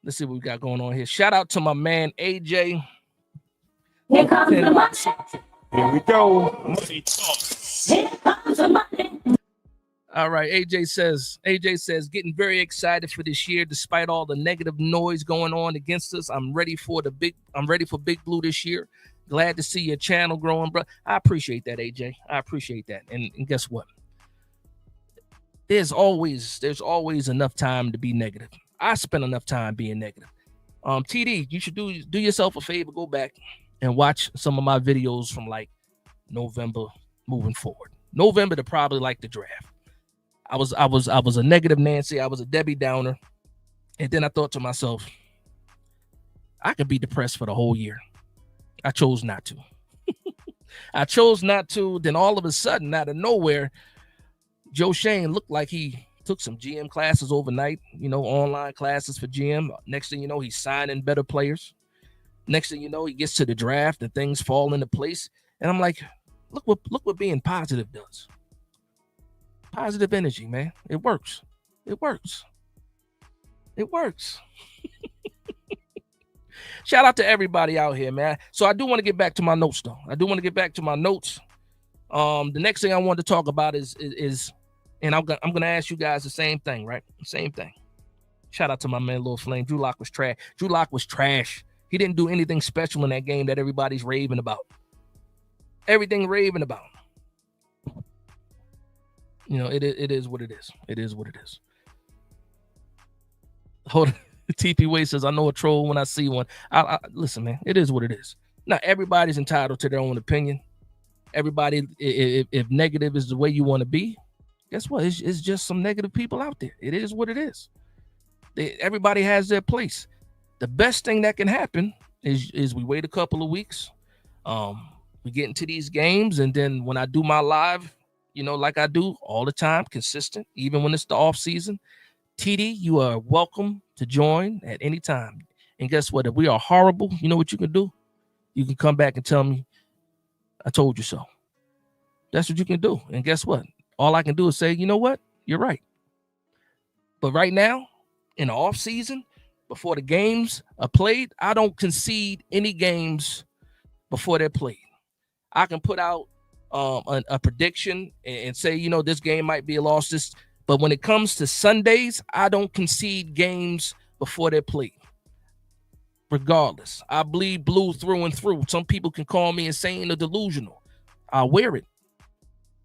Let's see what we got going on here. Shout out to my man AJ. Here comes the money. Here we go. Money talk. Here comes the money. All right, AJ says, getting very excited for this year despite all the negative noise going on against us. I'm ready for Big Blue this year. Glad to see your channel growing, bro. I appreciate that, AJ. I appreciate that. And guess what? There's always enough time to be negative. I spend enough time being negative. TD, you should do yourself a favor, go back and watch some of my videos from like November moving forward. November to probably like the draft. I was a negative Nancy. I was a Debbie Downer. And then I thought to myself, I could be depressed for the whole year. I chose not to. I chose not to. Then all of a sudden, out of nowhere, Joe Shane looked like he took some GM classes overnight, online classes for GM. Next thing you know, he's signing better players. Next thing you know, he gets to the draft and things fall into place. And I'm like, look what being positive does. Positive energy, man. It works. It works. It works. Shout out to everybody out here, man. So I do want to get back to my notes, though. The next thing I want to talk about is and I'm gonna ask you guys the same thing, right? Same thing. Shout out to my man, Lil Flame. Drew Lock was trash. He didn't do anything special in that game that everybody's raving about. Everything raving about. It is what it is. It is what it is. Hold on. TP Way says, I know a troll when I see one. Listen, man, it is what it is. Now, everybody's entitled to their own opinion. Everybody, if negative is the way you want to be, guess what? It's just some negative people out there. It is what it is. Everybody has their place. The best thing that can happen is we wait a couple of weeks. We get into these games, and then when I do my live, like I do all the time, consistent, even when it's the off season, TD, you are welcome to join at any time. And guess what? If we are horrible, you know what you can do? You can come back and tell me, I told you so. That's what you can do. And guess what? All I can do is say, you know what? You're right. But right now, in the off season, before the games are played, I don't concede any games before they're played. I can put out a prediction and say, this game might be a loss. But when it comes to Sundays, I don't concede games before they're played. Regardless, I bleed blue through and through. Some people can call me insane or delusional. I'll wear it.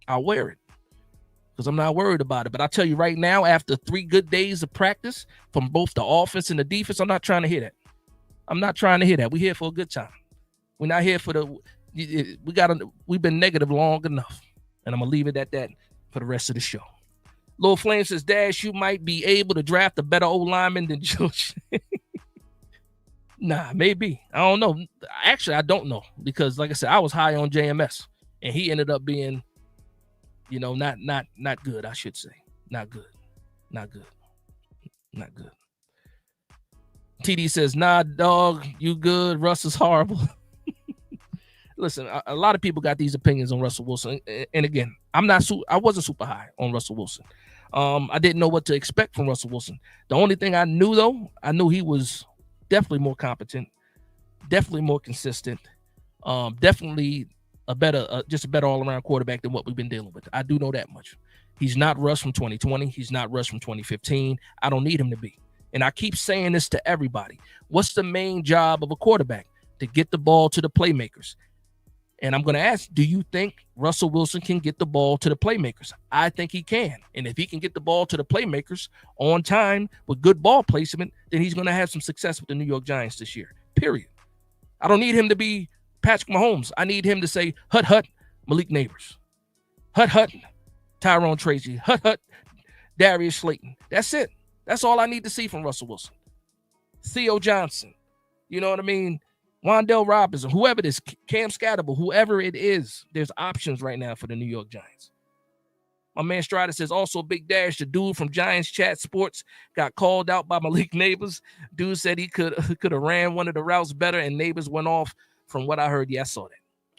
Because I'm not worried about it. But I'll tell you right now, after 3 good days of practice from both the offense and the defense, I'm not trying to hear that. We're here for a good time. We're not here for we've been negative long enough. And I'm going to leave it at that for the rest of the show. Lil Flame says, Dash, you might be able to draft a better old lineman than Joe Shane. Nah, maybe. I don't know. Actually, I don't know. Because like I said, I was high on JMS. And he ended up being, not good, I should say. Not good. TD says, nah, dog, you good. Russ is horrible. Listen, a lot of people got these opinions on Russell Wilson. And again, I wasn't super high on Russell Wilson. I didn't know what to expect from Russell Wilson. The only thing I knew, though, I knew he was definitely more competent, definitely more consistent, definitely just a better all around quarterback than what we've been dealing with. I do know that much. He's not Russ from 2020. He's not Russ from 2015. I don't need him to be. And I keep saying this to everybody. What's the main job of a quarterback? To get the ball to the playmakers. And I'm going to ask, do you think Russell Wilson can get the ball to the playmakers? I think he can. And if he can get the ball to the playmakers on time with good ball placement, then he's going to have some success with the New York Giants this year, period. I don't need him to be Patrick Mahomes. I need him to say, hut, hut, Malik Neighbors. Hut, hut, Tyrone Tracy. Hut, hut, Darius Slayton. That's it. That's all I need to see from Russell Wilson. Theo Johnson. You know what I mean? Wan'Dale Robinson, whoever it is, Cam Scatterable, whoever it is, there's options right now for the New York Giants. My man Strider says, also Big Dash, the dude from Giants Chat Sports got called out by Malik Neighbors. Dude said he could have ran one of the routes better, and Neighbors went off. From what I heard, yeah, I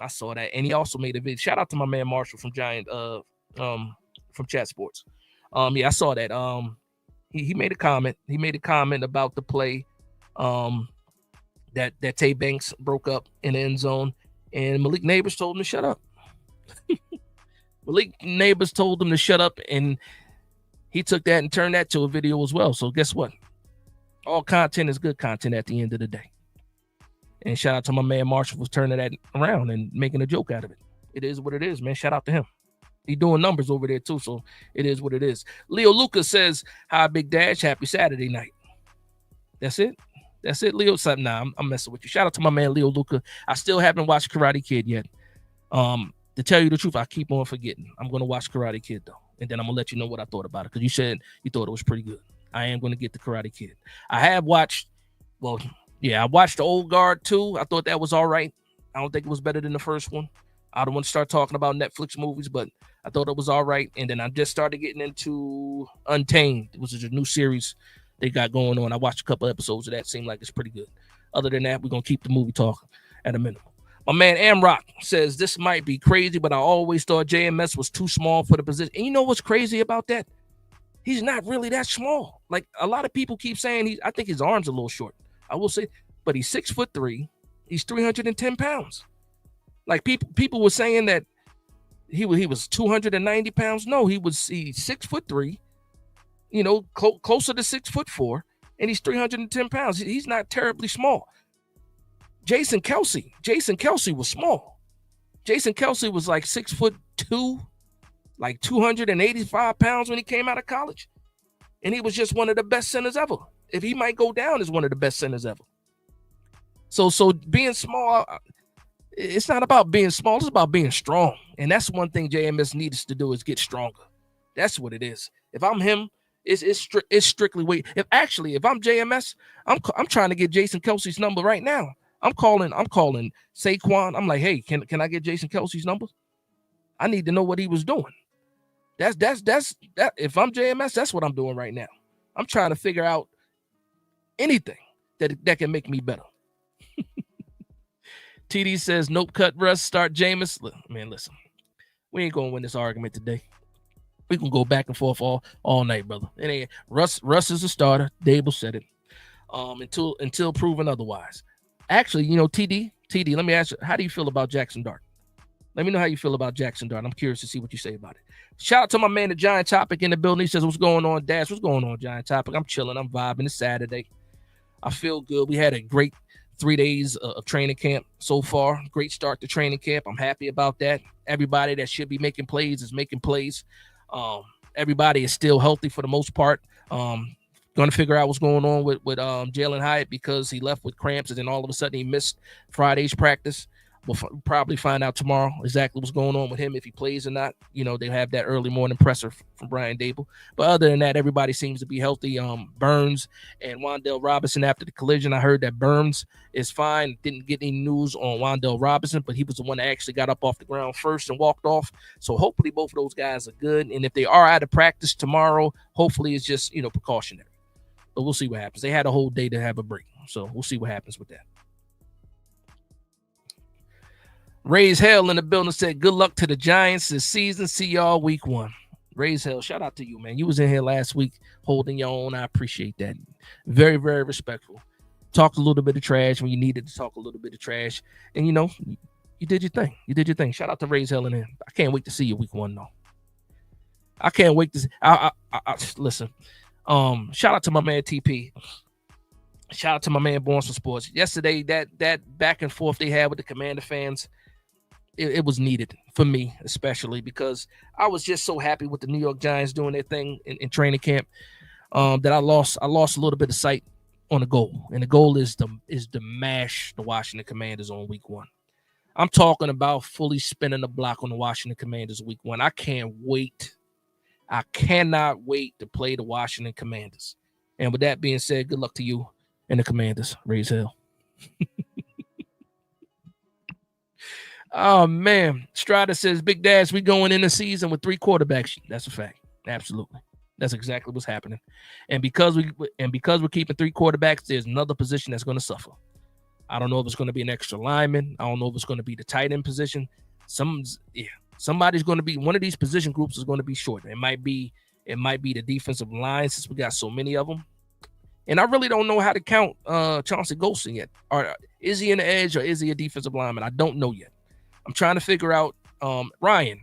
saw that. And he also made a video. Shout out to my man Marshall from from Chat Sports. Yeah, I saw that. He made a comment. He made a comment about the play. That Tay Banks broke up in the end zone, and Malik Neighbors told him to shut up. Malik Neighbors told him to shut up, and he took that and turned that to a video as well. So guess what? All content is good content at the end of the day. And shout out to my man Marshall for turning that around and making a joke out of it. It is what it is, man. Shout out to him. He's doing numbers over there too, so it is what it is. Leo Lucas says, hi, Big Dash. Happy Saturday night. That's it. That's it, Leo. Nah, I'm messing with you. Shout out to my man Leo Luca. I still haven't watched Karate Kid yet. To tell you the truth, I keep on forgetting. I'm going to watch Karate Kid, though. And then I'm going to let you know what I thought about it. Because you said you thought it was pretty good. I am going to get the Karate Kid. I have watched, I watched the Old Guard, too. I thought that was all right. I don't think it was better than the first one. I don't want to start talking about Netflix movies, but I thought it was all right. And then I just started getting into Untamed, which is a new series they got going on. I watched a couple episodes of that. Seemed like it's pretty good. Other than that, we're going to keep the movie talk at a minimum. My man Amrock says, this might be crazy, but I always thought JMS was too small for the position. And you know what's crazy about that? He's not really that small. Like, a lot of people keep saying I think his arm's a little short. I will say, but he's 6'3". He's 310 pounds. Like, people were saying that he was 290 pounds. No, he's 6'3". You know, closer to 6'4", and he's 310 pounds. He's not terribly small. Jason Kelsey was small. Jason Kelsey was like 6'2", like 285 pounds when he came out of college, and he was just one of the best centers ever. If he might go down as one of the best centers ever. So being small, it's not about being small. It's about being strong, and that's one thing JMS needs to do is get stronger. That's what it is. If I'm him. It's strictly weight. If I'm JMS, I'm trying to get Jason Kelsey's number right now. I'm calling Saquon. I'm like, hey, can I get Jason Kelsey's number? I need to know what he was doing. That's that. If I'm JMS, that's what I'm doing right now. I'm trying to figure out anything that can make me better. TD says, nope, cut Russ, start Jameis. Man, listen, we ain't gonna win this argument today. We can go back and forth all night, brother. It ain't Russ is a starter. Dable said it. Until proven otherwise. Actually, you know, TD, let me ask you, how do you feel about Jackson Dart? Let me know how you feel about Jackson Dart. I'm curious to see what you say about it. Shout out to my man, the Giant Topic in the building. He says, what's going on, Dash? What's going on, Giant Topic? I'm chilling. I'm vibing. It's Saturday. I feel good. We had a great 3 days of training camp so far. Great start to training camp. I'm happy about that. Everybody that should be making plays is making plays. Everybody is still healthy for the most part. Going to figure out what's going on with Jalen Hyatt because he left with cramps and then all of a sudden he missed Friday's practice. We'll probably find out tomorrow exactly what's going on with him, if he plays or not. You know, they have that early morning presser from Brian Dable. But other than that, everybody seems to be healthy. Burns and Wan'Dale Robinson after the collision. I heard that Burns is fine. Didn't get any news on Wan'Dale Robinson, but he was the one that actually got up off the ground first and walked off. So hopefully both of those guys are good. And if they are out of practice tomorrow, hopefully it's just, precautionary. But we'll see what happens. They had a whole day to have a break. So we'll see what happens with that. Raise Hell in the building said, good luck to the Giants this season. See y'all week 1. Raise hell. Shout out to you, man. You was in here last week holding your own. I appreciate that. Very, very respectful. Talked a little bit of trash when you needed to talk a little bit of trash. And, you did your thing. You did your thing. Shout out to Raise hell in there. I can't wait to see you week 1, though. I can't wait to see. Listen. Shout out to my man TP. Shout out to my man Born for Sports. Yesterday, that back and forth they had with the Commander fans, it was needed for me, especially because I was just so happy with the New York Giants doing their thing in training camp that I lost a little bit of sight on the goal. And the goal is to mash the Washington Commanders on week 1. I'm talking about fully spinning the block on the Washington Commanders week 1. I can't wait. I cannot wait to play the Washington Commanders. And with that being said, good luck to you and the Commanders. Raise hell. Oh, man. Strider says, Big Dash, we going in the season with 3 quarterbacks. That's a fact. Absolutely. That's exactly what's happening. And because we're keeping 3 quarterbacks, there's another position that's going to suffer. I don't know if it's going to be an extra lineman. I don't know if it's going to be the tight end position. Somebody's going to be, one of these position groups is going to be short. It might be the defensive line, since we got so many of them. And I really don't know how to count Chauncey Golston yet. Or is he an edge or is he a defensive lineman? I don't know yet. I'm trying to figure out. Ryan,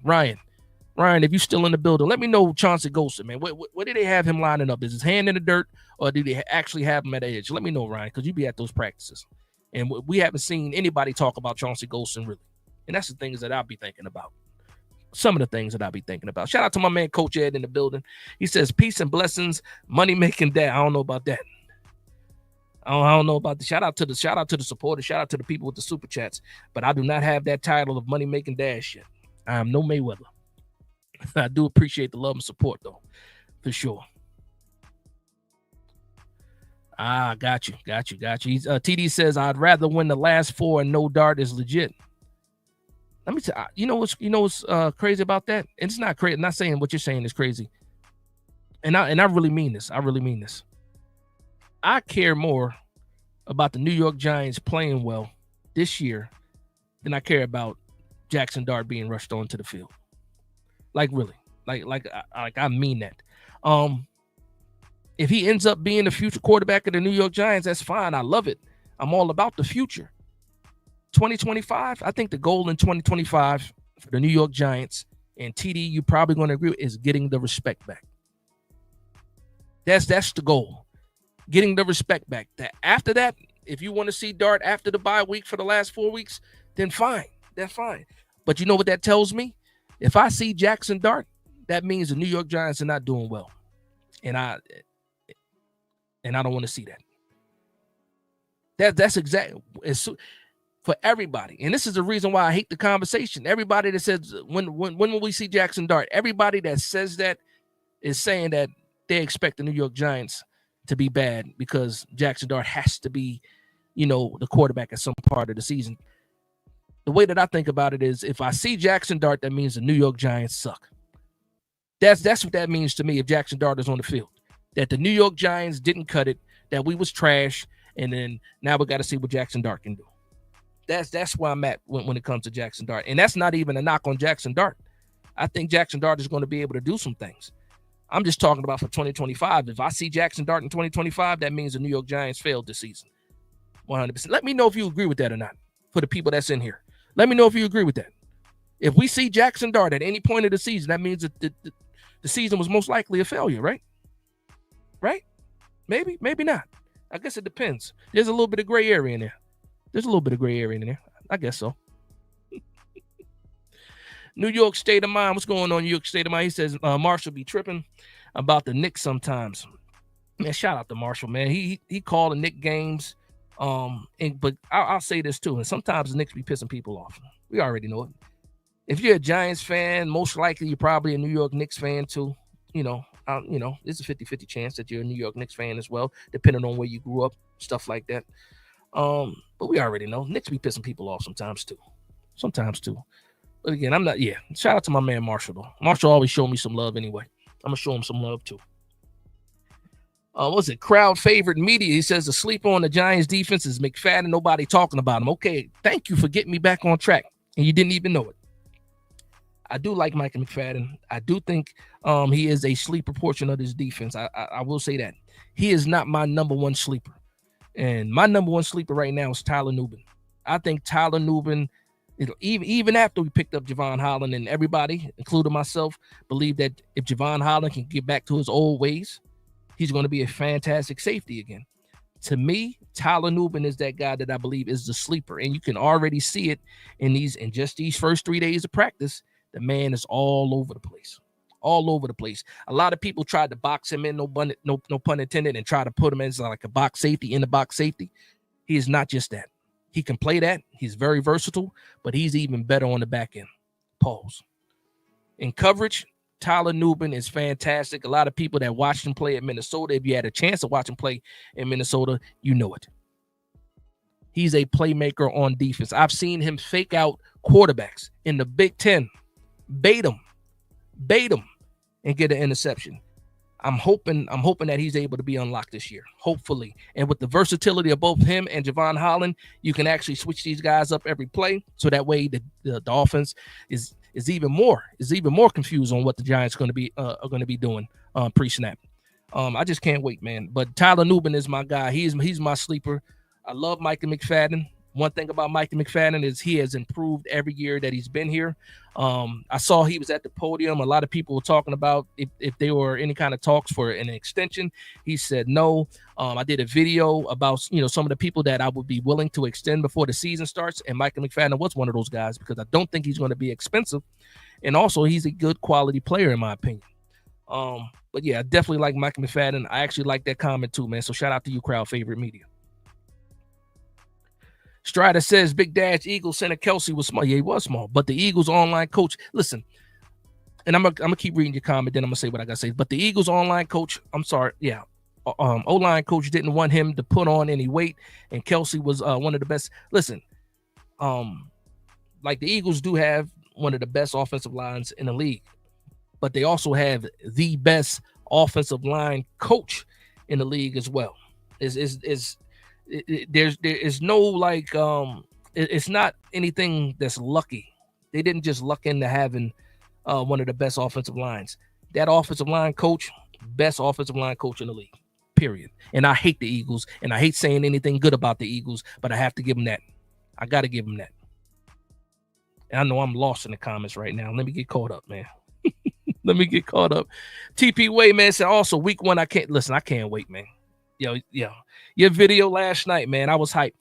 if you're still in the building, let me know Chauncey Golston, man. What did they have him lining up? Is his hand in the dirt or do they actually have him at the edge? Let me know, Ryan, because you be at those practices. And we haven't seen anybody talk about Chauncey Golston, really. And that's the things that I'll be thinking about. Some of the things that I'll be thinking about. Shout out to my man, Coach Ed, in the building. He says, peace and blessings, money-making dad. I don't know about that. I don't know about the shout out to the supporters, shout out to the people with the super chats. But I do not have that title of money-making dash yet. I am no Mayweather. I do appreciate the love and support, though, for sure. Got you. TD says, I'd rather win the last 4 and no dart is legit. Let me tell you, what's crazy about that? And it's not crazy. I'm not saying what you're saying is crazy. And I really mean this. I care more about the New York Giants playing well this year than I care about Jackson Dart being rushed onto the field. Like really, like I mean that. If he ends up being the future quarterback of the New York Giants, that's fine. I love it. I'm all about the future. 2025, I think the goal in 2025 for the New York Giants, and TD, you're probably going to agree with, is getting the respect back. That's the goal. Getting the respect back. After that, if you want to see Dart after the bye week for the last 4 weeks, then fine. That's fine. But you know what that tells me? If I see Jackson Dart, that means the New York Giants are not doing well. And I don't want to see that. That's exactly for everybody. And this is the reason why I hate the conversation. Everybody that says, when will we see Jackson Dart? Everybody that says that is saying that they expect the New York Giants to be bad because Jackson Dart has to be, the quarterback at some part of the season. The way that I think about it is, if I see Jackson Dart, that means the New York Giants suck. That's what that means to me if Jackson Dart is on the field. That the New York Giants didn't cut it, that we was trash, and then now we got to see what Jackson Dart can do. That's where I'm at when it comes to Jackson Dart. And that's not even a knock on Jackson Dart. I think Jackson Dart is going to be able to do some things. I'm just talking about for 2025. If I see Jackson Dart in 2025, that means the New York Giants failed this season. 100%. Let me know if you agree with that or not, for the people that's in here. Let me know if you agree with that. If we see Jackson Dart at any point of the season, that means that the season was most likely a failure, right? Right? Maybe not. I guess it depends. There's a little bit of gray area in there. I guess so. New York State of Mind. What's going on, New York State of Mind? He says Marshall be tripping about the Knicks sometimes. Man, shout out to Marshall, man. He called the Knicks games. But I'll say this too. And sometimes the Knicks be pissing people off. We already know it. If you're a Giants fan, most likely you're probably a New York Knicks fan too. There's a 50-50 chance that you're a New York Knicks fan as well, depending on where you grew up, stuff like that. But we already know Knicks be pissing people off sometimes too. But again, I'm not. Yeah, shout out to my man Marshall though. Marshall always show me some love anyway. I'm gonna show him some love too. What's it? Crowd favorite media. He says the sleeper on the Giants defense is McFadden. Nobody talking about him. Okay, thank you for getting me back on track, and you didn't even know it. I do like Micah McFadden. I do think he is a sleeper portion of this defense. I will say that. He is not my number one sleeper. And my number one sleeper right now is Tyler Nubin. I think Tyler Nubin, even after we picked up Javon Holland, and everybody, including myself, believe that if Javon Holland can get back to his old ways, he's going to be a fantastic safety again. To me, Tyler Nubin is that guy that I believe is the sleeper. And you can already see it in just these first 3 days of practice. The man is all over the place. All over the place. A lot of people tried to box him in, no pun intended, and try to put him as like a box safety, in the box safety. He is not just that. He can play that. He's very versatile, but he's even better on the back end. Pause. In coverage, Tyler Nubin is fantastic. A lot of people that watched him play at Minnesota, if you had a chance to watch him play in Minnesota, you know it. He's a playmaker on defense. I've seen him fake out quarterbacks in the Big Ten, bait them, and get an interception. I'm hoping that he's able to be unlocked this year, hopefully. And with the versatility of both him and Javon Holland, you can actually switch these guys up every play, so that way the offense is even more confused on what the Giants are going to be doing pre-snap. I just can't wait, man. But Tyler Nubin is my guy. He's my sleeper. I love Micah McFadden. One thing about Micah McFadden is he has improved every year that he's been here. I saw he was at the podium. A lot of people were talking about if there were any kind of talks for an extension. He said no. I did a video about some of the people that I would be willing to extend before the season starts, and Micah McFadden was one of those guys because I don't think he's going to be expensive, and also he's a good quality player in my opinion. But yeah, I definitely like Micah McFadden. I actually like that comment too, man. So shout out to you, crowd favorite media. Strider says Big Dash Eagles center Kelsey was small. Yeah, he was small. But the Eagles online coach, listen, and I'm gonna keep reading your comment, then I'm gonna say what I gotta say. But the Eagles online coach, I'm sorry, yeah, O-line coach didn't want him to put on any weight, and Kelsey was one of the best. Listen, like the Eagles do have one of the best offensive lines in the league, but they also have the best offensive line coach in the league as well. There is no like it's not anything that's lucky. They didn't just luck into having one of the best offensive lines. That offensive line coach, best offensive line coach in the league, period. And I hate the Eagles, and I hate saying anything good about the Eagles, but I have to give them that. I got to give them that. And I know I'm lost in the comments right now. Let me get caught up, man. Let me get caught up. TP Way, man, said also week one, I can't wait, man. Yo, your video last night, man, I was hyped.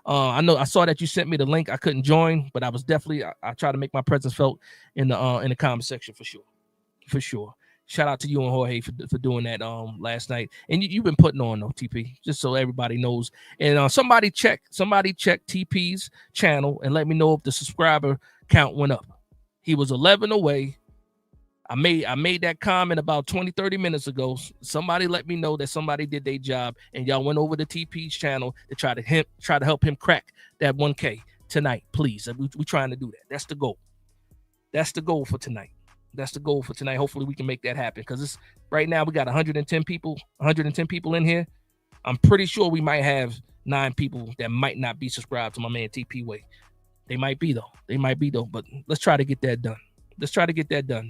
I know I saw that you sent me the link. I couldn't join, but I was definitely I try to make my presence felt in the comment section for sure. Shout out to you and Jorge for doing that last night. And you've been putting on though, TP, just so everybody knows. And somebody check TP's channel and let me know if the subscriber count went up. He was 11 away. I made that comment about 20-30 minutes ago. Somebody let me know that somebody did their job, and y'all went over to TP's channel to try to help him crack that 1K tonight. Please, we trying to do that. That's the goal. That's the goal for tonight. Hopefully we can make that happen, because right now we got 110 people in here. I'm pretty sure we might have 9 people that might not be subscribed to my man TP Way. They might be though, but let's try to get that done.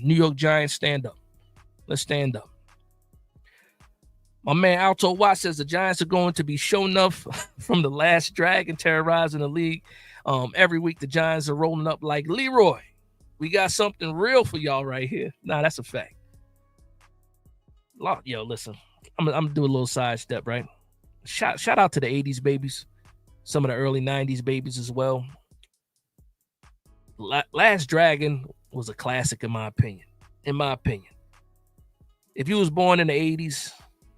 New York Giants, stand up. Let's stand up. My man Alto Watt says the Giants are going to be show enough from the last drag and terrorizing the league. Every week the Giants are rolling up like Leroy. We got something real for y'all right here. Nah, that's a fact. Yo, listen, I'm gonna do a little sidestep, right? Shout out to the 80s babies, some of the early 90s babies as well. Last Dragon was a classic in my opinion. If you was born in the 80s,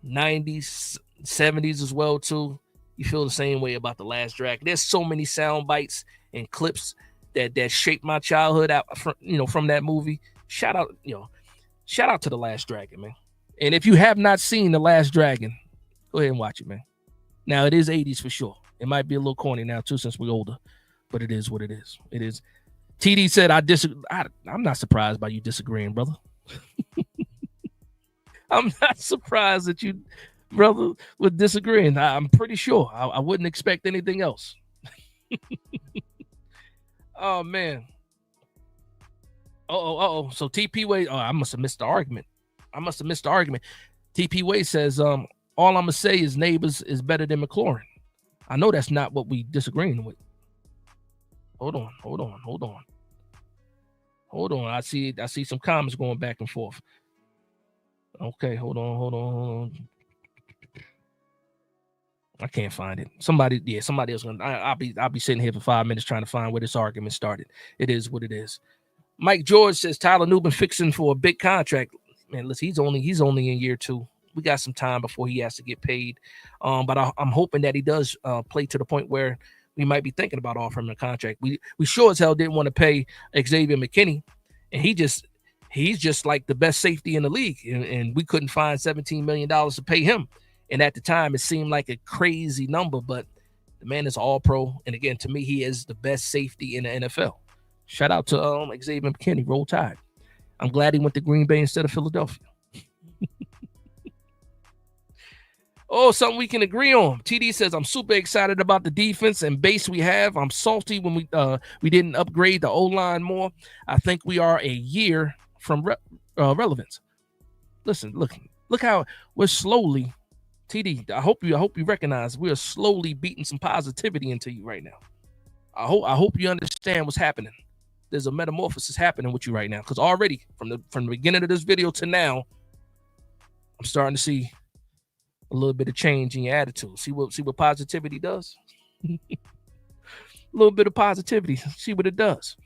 90s, 70s as well too, you feel the same way about The Last Dragon. There's so many sound bites and clips that shaped my childhood out from that movie. Shout out to The Last Dragon, man. And if you have not seen The Last Dragon, go ahead and watch it, man. Now it is 80s for sure. It might be a little corny now too since we're older, but it is what it is. It is. TD said, I disagree. I'm not surprised by you disagreeing, brother. I'm not surprised that you, brother, would disagreeing. I'm pretty sure. I wouldn't expect anything else. Oh, man. So TP Wade, I must have missed the argument. TP Wade says, all I'm gonna say is Neighbors is better than McLaurin. I know that's not what we disagreeing with. Hold on. I see some comments going back and forth. Okay, hold on. I can't find it. Somebody else gonna. I'll be sitting here for 5 minutes trying to find where this argument started. It is what it is. Mike George says Tyler Newman fixing for a big contract. Man, listen, he's only in year 2. We got some time before he has to get paid. But I'm hoping that he does play to the point where we might be thinking about offering him a contract. We sure as hell didn't want to pay Xavier McKinney, and he's just like the best safety in the league, and we couldn't find $17 million to pay him. And at the time, it seemed like a crazy number, but the man is all pro. And again, to me, he is the best safety in the NFL. Shout out to Xavier McKinney. Roll Tide. I'm glad he went to Green Bay instead of Philadelphia. Something we can agree on. TD says, I'm super excited about the defense and base we have. I'm salty when we didn't upgrade the O-line more. I think we are a year from relevance. Listen, look how we're slowly, TD, I hope you recognize we are slowly beating some positivity into you right now. I hope you understand what's happening. There's a metamorphosis happening with you right now, because already from the beginning of this video to now, I'm starting to see a little bit of change in your attitude. See what positivity does? A little bit of positivity. See what it does.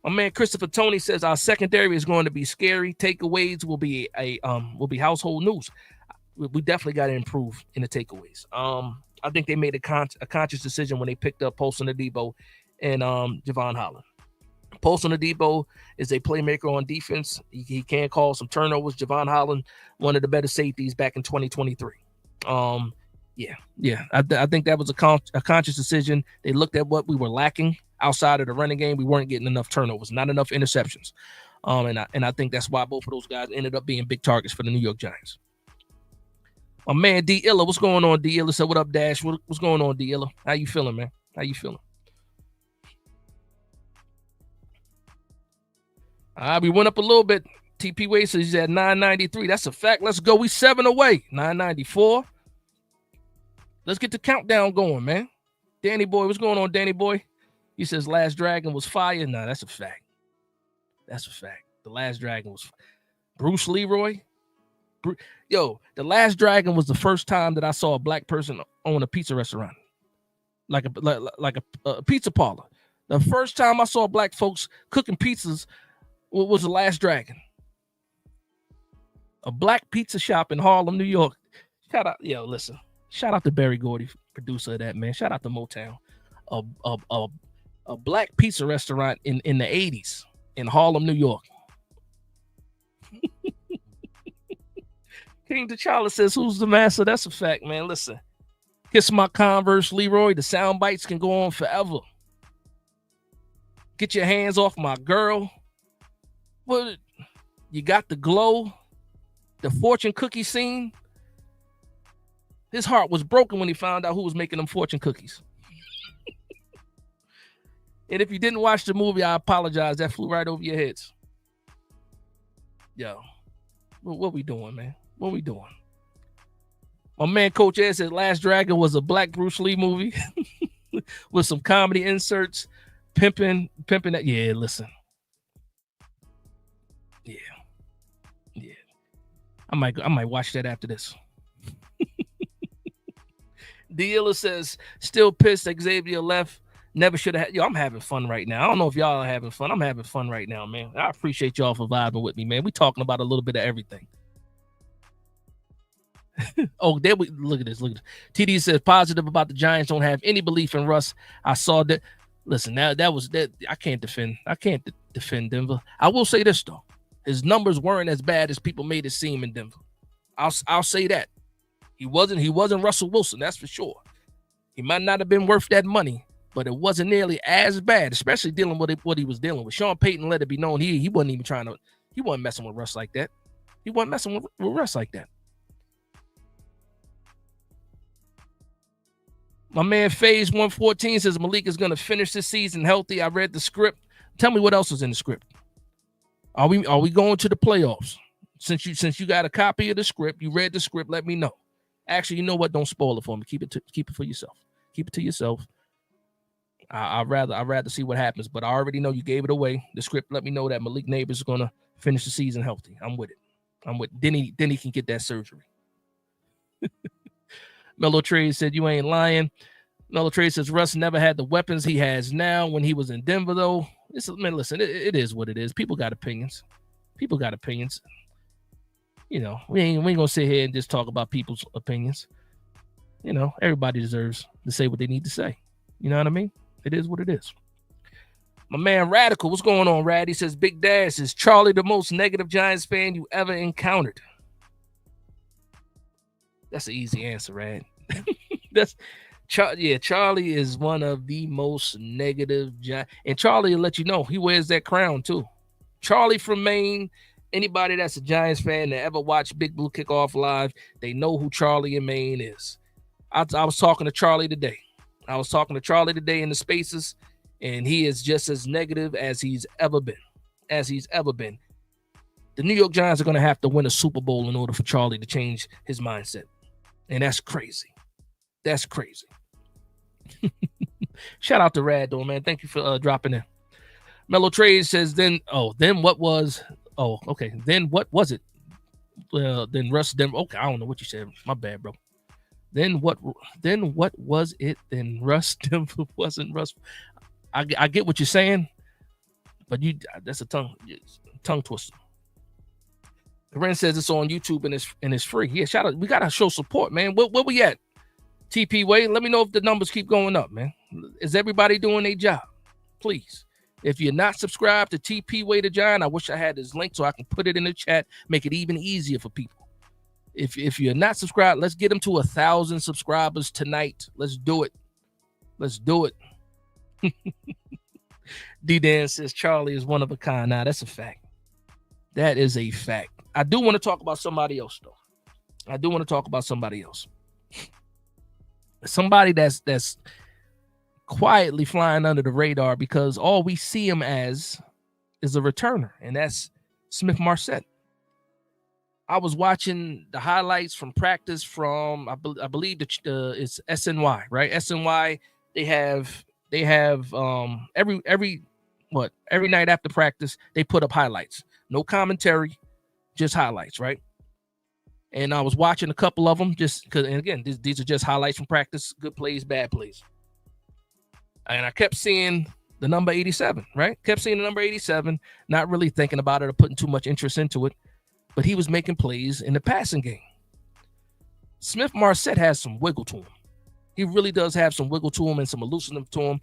My man Christopher Tony says our secondary is going to be scary. Takeaways will be household news. We definitely got to improve in the takeaways. I think they made a conscious decision when they picked up Paulson Adebo and Javon Holland. Paulson Adebo is a playmaker on defense. He can call some turnovers. Javon Holland, one of the better safeties back in 2023. Yeah. I think that was a conscious decision. They looked at what we were lacking outside of the running game. We weren't getting enough turnovers, not enough interceptions. And I think that's why both of those guys ended up being big targets for the New York Giants. My man D Illa, what's going on? D Illa said, "What up, Dash? What's going on, D Illa? How you feeling, man? How you feeling?" We went up a little bit. TP Wade says he's at 993. That's a fact. Let's go. We 7 away. 994. Let's get the countdown going, man. Danny Boy, what's going on, Danny Boy? He says Last Dragon was fire. Nah, that's a fact. That's a fact. The Last Dragon was Bruce Leroy. The Last Dragon was the first time that I saw a black person own a pizza restaurant, like a pizza parlor. The first time I saw black folks cooking pizzas was the Last Dragon, a black pizza shop in Harlem, New York. Shout out to Barry Gordy, producer of that, man. Shout out to Motown. A black pizza restaurant in the 80s in Harlem, New York. King T'Challa says, "Who's the master?" That's a fact, man. Listen, kiss my Converse, Leroy. The sound bites can go on forever. Get your hands off my girl. What? You got the glow. The fortune cookie scene. His heart was broken when he found out who was making them fortune cookies. And if you didn't watch the movie, I apologize. That flew right over your heads. Yo, what we doing, man? What we doing? My man Coach Ed said Last Dragon was a black Bruce Lee movie with some comedy inserts, pimping that. Yeah, listen. Yeah. I might watch that after this. Dealer says, still pissed Xavier left. Never should have. I'm having fun right now. I don't know if y'all are having fun. I'm having fun right now, man. I appreciate y'all for vibing with me, man. We talking about a little bit of everything. There we look at this. TD says positive about the Giants don't have any belief in Russ. I saw that. Listen, that was that. I can't defend Denver. I will say this though. His numbers weren't as bad as people made it seem in Denver. I'll say that. He wasn't Russell Wilson, that's for sure. He might not have been worth that money, but it wasn't nearly as bad, especially dealing with what he was dealing with. Sean Payton let it be known he wasn't even he wasn't messing with Russ like that. He wasn't messing with Russ like that. My man Phase 114 says Malik is going to finish this season healthy. I read the script. Tell me what else was in the script. Are we going to the playoffs? Since you got a copy of the script, you read the script, let me know. Actually, you know what? Don't spoil it for me. Keep it for yourself. Keep it to yourself. I'd rather see what happens, but I already know you gave it away. The script let me know that Malik Neighbors is gonna finish the season healthy. I'm with it. Then he can get that surgery. Mellow Trade said you ain't lying. Mellow Trade says Russ never had the weapons he has now when he was in Denver, though. Listen, it is what it is. People got opinions. You know, we ain't gonna sit here and just talk about people's opinions. You know, everybody deserves to say what they need to say. You know what I mean? It is what it is. My man Radical, what's going on, Rad? He says, Big Dash, is Charlie the most negative Giants fan you ever encountered? That's an easy answer, Rad. Charlie is one of the most negative Giants. And Charlie will let you know he wears that crown too. Charlie from Maine, anybody that's a Giants fan that ever watched Big Blue Kickoff Live, they know who Charlie in Maine is. I was talking to Charlie today. In the spaces, and he is just as negative as he's ever been. The New York Giants are going to have to win a Super Bowl in order for Charlie to change his mindset. And that's crazy. Shout out to Rad, though, man. Thank you for dropping in. Mellow Trade says, then what was it? Well, then Russ Denver. Okay, I don't know what you said. My bad, bro. Then what was it? Then Russ Denver wasn't Russ. I get what you're saying, but that's a tongue twister. Corinne says it's on YouTube and it's free. Yeah, shout out. We gotta show support, man. Where we at? TP Way. Let me know if the numbers keep going up, man. Is everybody doing their job? Please. If you're not subscribed to TP Way to Giant, I wish I had this link so I can put it in the chat, make it even easier for people. If you're not subscribed, let's get them to 1,000 subscribers tonight. Let's do it. D-Dan says Charlie is one of a kind. Now, that's a fact. That is a fact. I do want to talk about somebody else, though. Somebody that's quietly flying under the radar because all we see him as is a returner, and that's Smith Marset. I was watching the highlights from practice from I believe it's SNY, right? SNY, they have every night after practice they put up highlights, no commentary, just highlights, right? And I was watching a couple of them just because, and again, these are just highlights from practice, good plays, bad plays. And I kept seeing the number 87, right? Not really thinking about it or putting too much interest into it, but he was making plays in the passing game. Smith Marset has some wiggle to him. He really does have some wiggle to him and some elusiveness to him.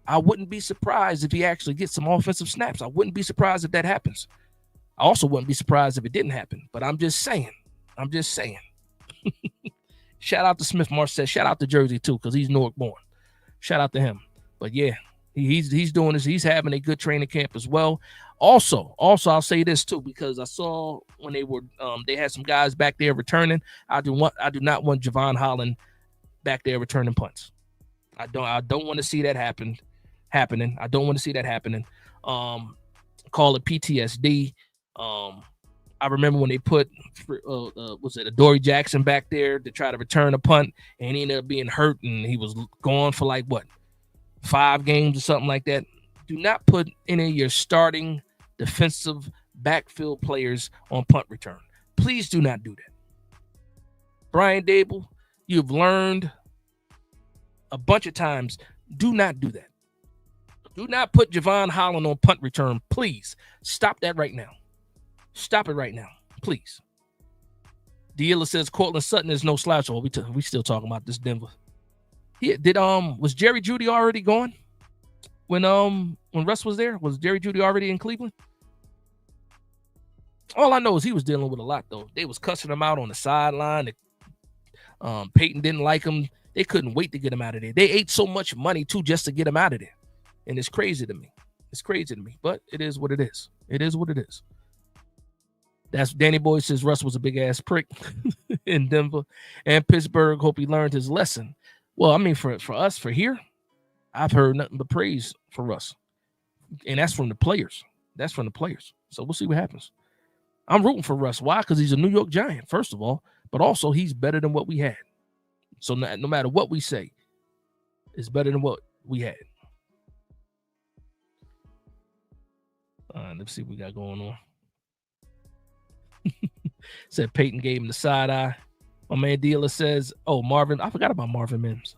I wouldn't be surprised if he actually gets some offensive snaps. I wouldn't be surprised if that happens. I also wouldn't be surprised if it didn't happen, but I'm just saying. Shout out to Smith Marset. Shout out to Jersey, too, because he's Newark born. Shout out to him. But, yeah, he's doing this. He's having a good training camp as well. Also, I'll say this, too, because I saw when they had some guys back there returning. I do not want Javon Holland back there returning punts. I don't want to see that happening. I don't want to see that happening. Call it PTSD. I remember when they put Adoree Jackson back there to try to return a punt, and he ended up being hurt, and he was gone for 5 games or something like that. Do not put any of your starting defensive backfield players on punt return. Please do not do that. Brian Dable, you've learned a bunch of times, do not do that. Do not put Javon Holland on punt return. Please stop that right now. Stop it right now, please. Dealer says Cortland Sutton is no slouch. Oh, we still talking about this Denver. Was Jerry Jeudy already gone when Russ was there? Was Jerry Jeudy already in Cleveland? All I know is he was dealing with a lot, though. They was cussing him out on the sideline. Peyton didn't like him. They couldn't wait to get him out of there. They ate so much money too just to get him out of there, and it's crazy to me. But it is what it is. That's Danny Boy says Russ was a big ass prick in Denver and Pittsburgh. Hope he learned his lesson. Well, I mean, for us, for here, I've heard nothing but praise for Russ. And that's from the players. So we'll see what happens. I'm rooting for Russ. Why? Because he's a New York Giant, first of all, but also he's better than what we had. So no matter what we say, it's better than what we had. Let's see what we got going on. Said Peyton gave him the side eye. My man Dealer says, oh, Marvin. I forgot about Marvin Mims.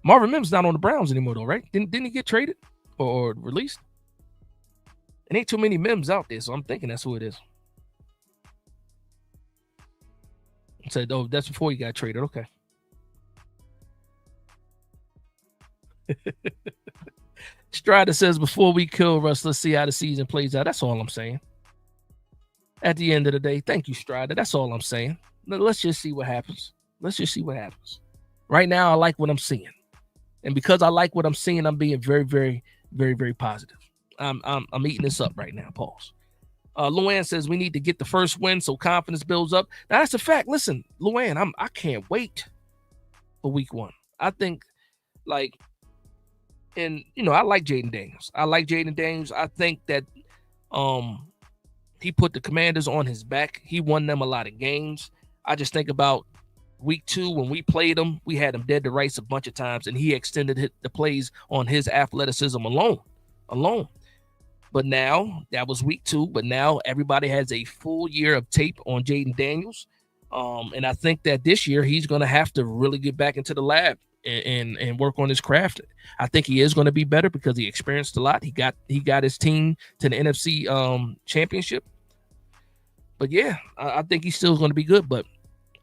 Marvin Mims not on the Browns anymore, though, right? Didn't he get traded or released? It ain't too many Mims out there, so I'm thinking that's who it is. Said, oh, that's before he got traded. Okay. Strider says, before we kill Russ, let's see how the season plays out. That's all I'm saying. At the end of the day, thank you, Strider. That's all I'm saying. Let's just see what happens. Right now, I like what I'm seeing. And because I like what I'm seeing, I'm being very, very, very, very positive. I'm eating this up right now. Pause. Luann says we need to get the first win so confidence builds up. Now, that's a fact. Listen, Luann, I can't wait for week 1. I think, I like Jaden Daniels. I think that he put the Commanders on his back. He won them a lot of games. I just think about week 2 when we played them, we had him dead to rights a bunch of times, and he extended the plays on his athleticism alone. But now, that was week 2, but now everybody has a full year of tape on Jaden Daniels. And I think that this year he's going to have to really get back into the lab and work on his craft. I think he is going to be better because he experienced a lot. He got his team to the NFC championship. But yeah, I think he's still going to be good, but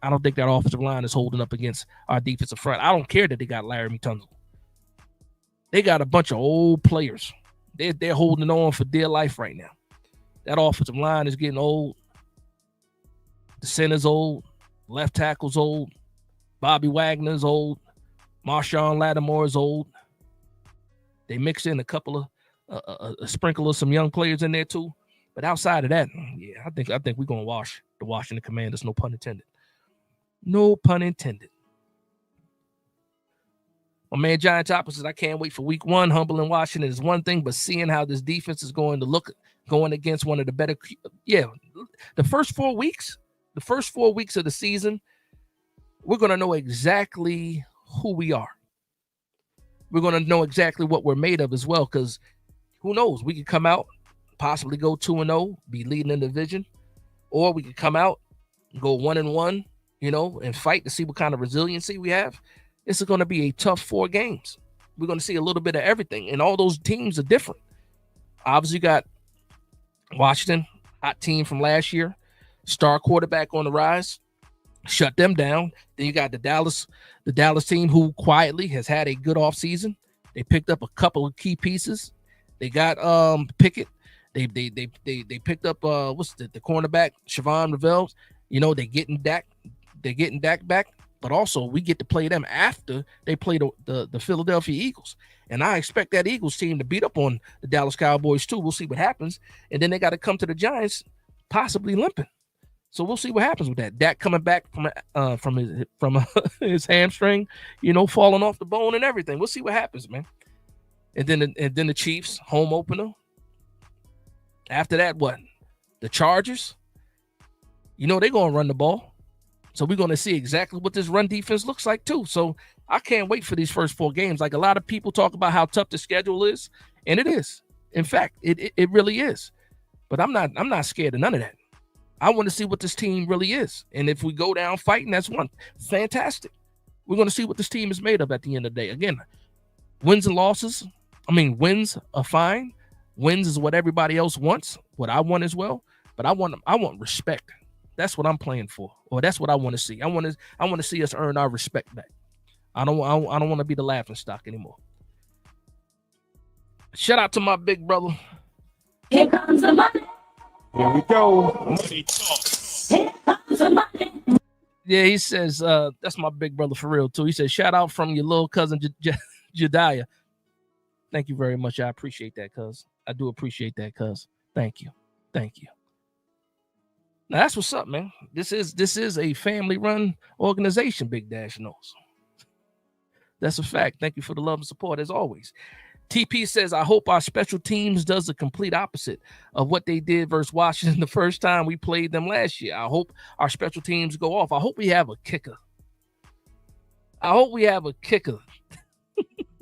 I don't think that offensive line is holding up against our defensive front. I don't care that they got Laramie Tunsil. They got a bunch of old players. They're holding on for dear life right now. That offensive line is getting old. The center's old. Left tackle's old. Bobby Wagner's old. Marshawn Lattimore's old. They mix in a couple of a sprinkle of some young players in there too. But outside of that, yeah, I think we're gonna wash the Washington Commanders. No pun intended. No pun intended. My man Giant Topper says, I can't wait for week 1. Humble in Washington is one thing, but seeing how this defense is going to look going against one of the better. Yeah, the first 4 weeks of the season, we're going to know exactly who we are. We're going to know exactly what we're made of as well, because who knows? We could come out, possibly go 2-0, be leading in the division, or we could come out, go 1-1, and fight to see what kind of resiliency we have. This is going to be a tough 4 games. We're going to see a little bit of everything, and all those teams are different. Obviously, you got Washington, hot team from last year, star quarterback on the rise, shut them down. Then you got the Dallas team who quietly has had a good offseason. They picked up a couple of key pieces. They got Pickett. They picked up the cornerback Siobhan Revels. They're getting Dak back. But also, we get to play them after they play the Philadelphia Eagles. And I expect that Eagles team to beat up on the Dallas Cowboys, too. We'll see what happens. And then they got to come to the Giants, possibly limping. So we'll see what happens with that. Dak coming back from his hamstring, falling off the bone and everything. We'll see what happens, man. And then the Chiefs, home opener. After that, what? The Chargers. They're going to run the ball. So we're going to see exactly what this run defense looks like too. So I can't wait for these first 4 games. Like a lot of people talk about how tough the schedule is, and it is. In fact, it really is. But I'm not scared of none of that. I want to see what this team really is. And if we go down fighting, that's one. Fantastic. We're going to see what this team is made of at the end of the day. Again, wins and losses. Wins are fine. Wins is what everybody else wants, what I want as well. But I want respect. That's what I'm playing for, or that's what I want to see. I want to see us earn our respect back. I don't want to be the laughing stock anymore. Shout out to my big brother. Here comes the money. Here we go. Money talk. Here comes the money. Yeah, he says that's my big brother for real too. He says shout out from your little cousin Jediah. Thank you very much. I appreciate that, cuz. I do appreciate that, cuz. Thank you. Now that's what's up, man. This is a family-run organization, Big Dash knows. That's a fact. Thank you for the love and support as always. TP says, I hope our special teams does the complete opposite of what they did versus Washington the first time we played them last year. I hope our special teams go off. I hope we have a kicker.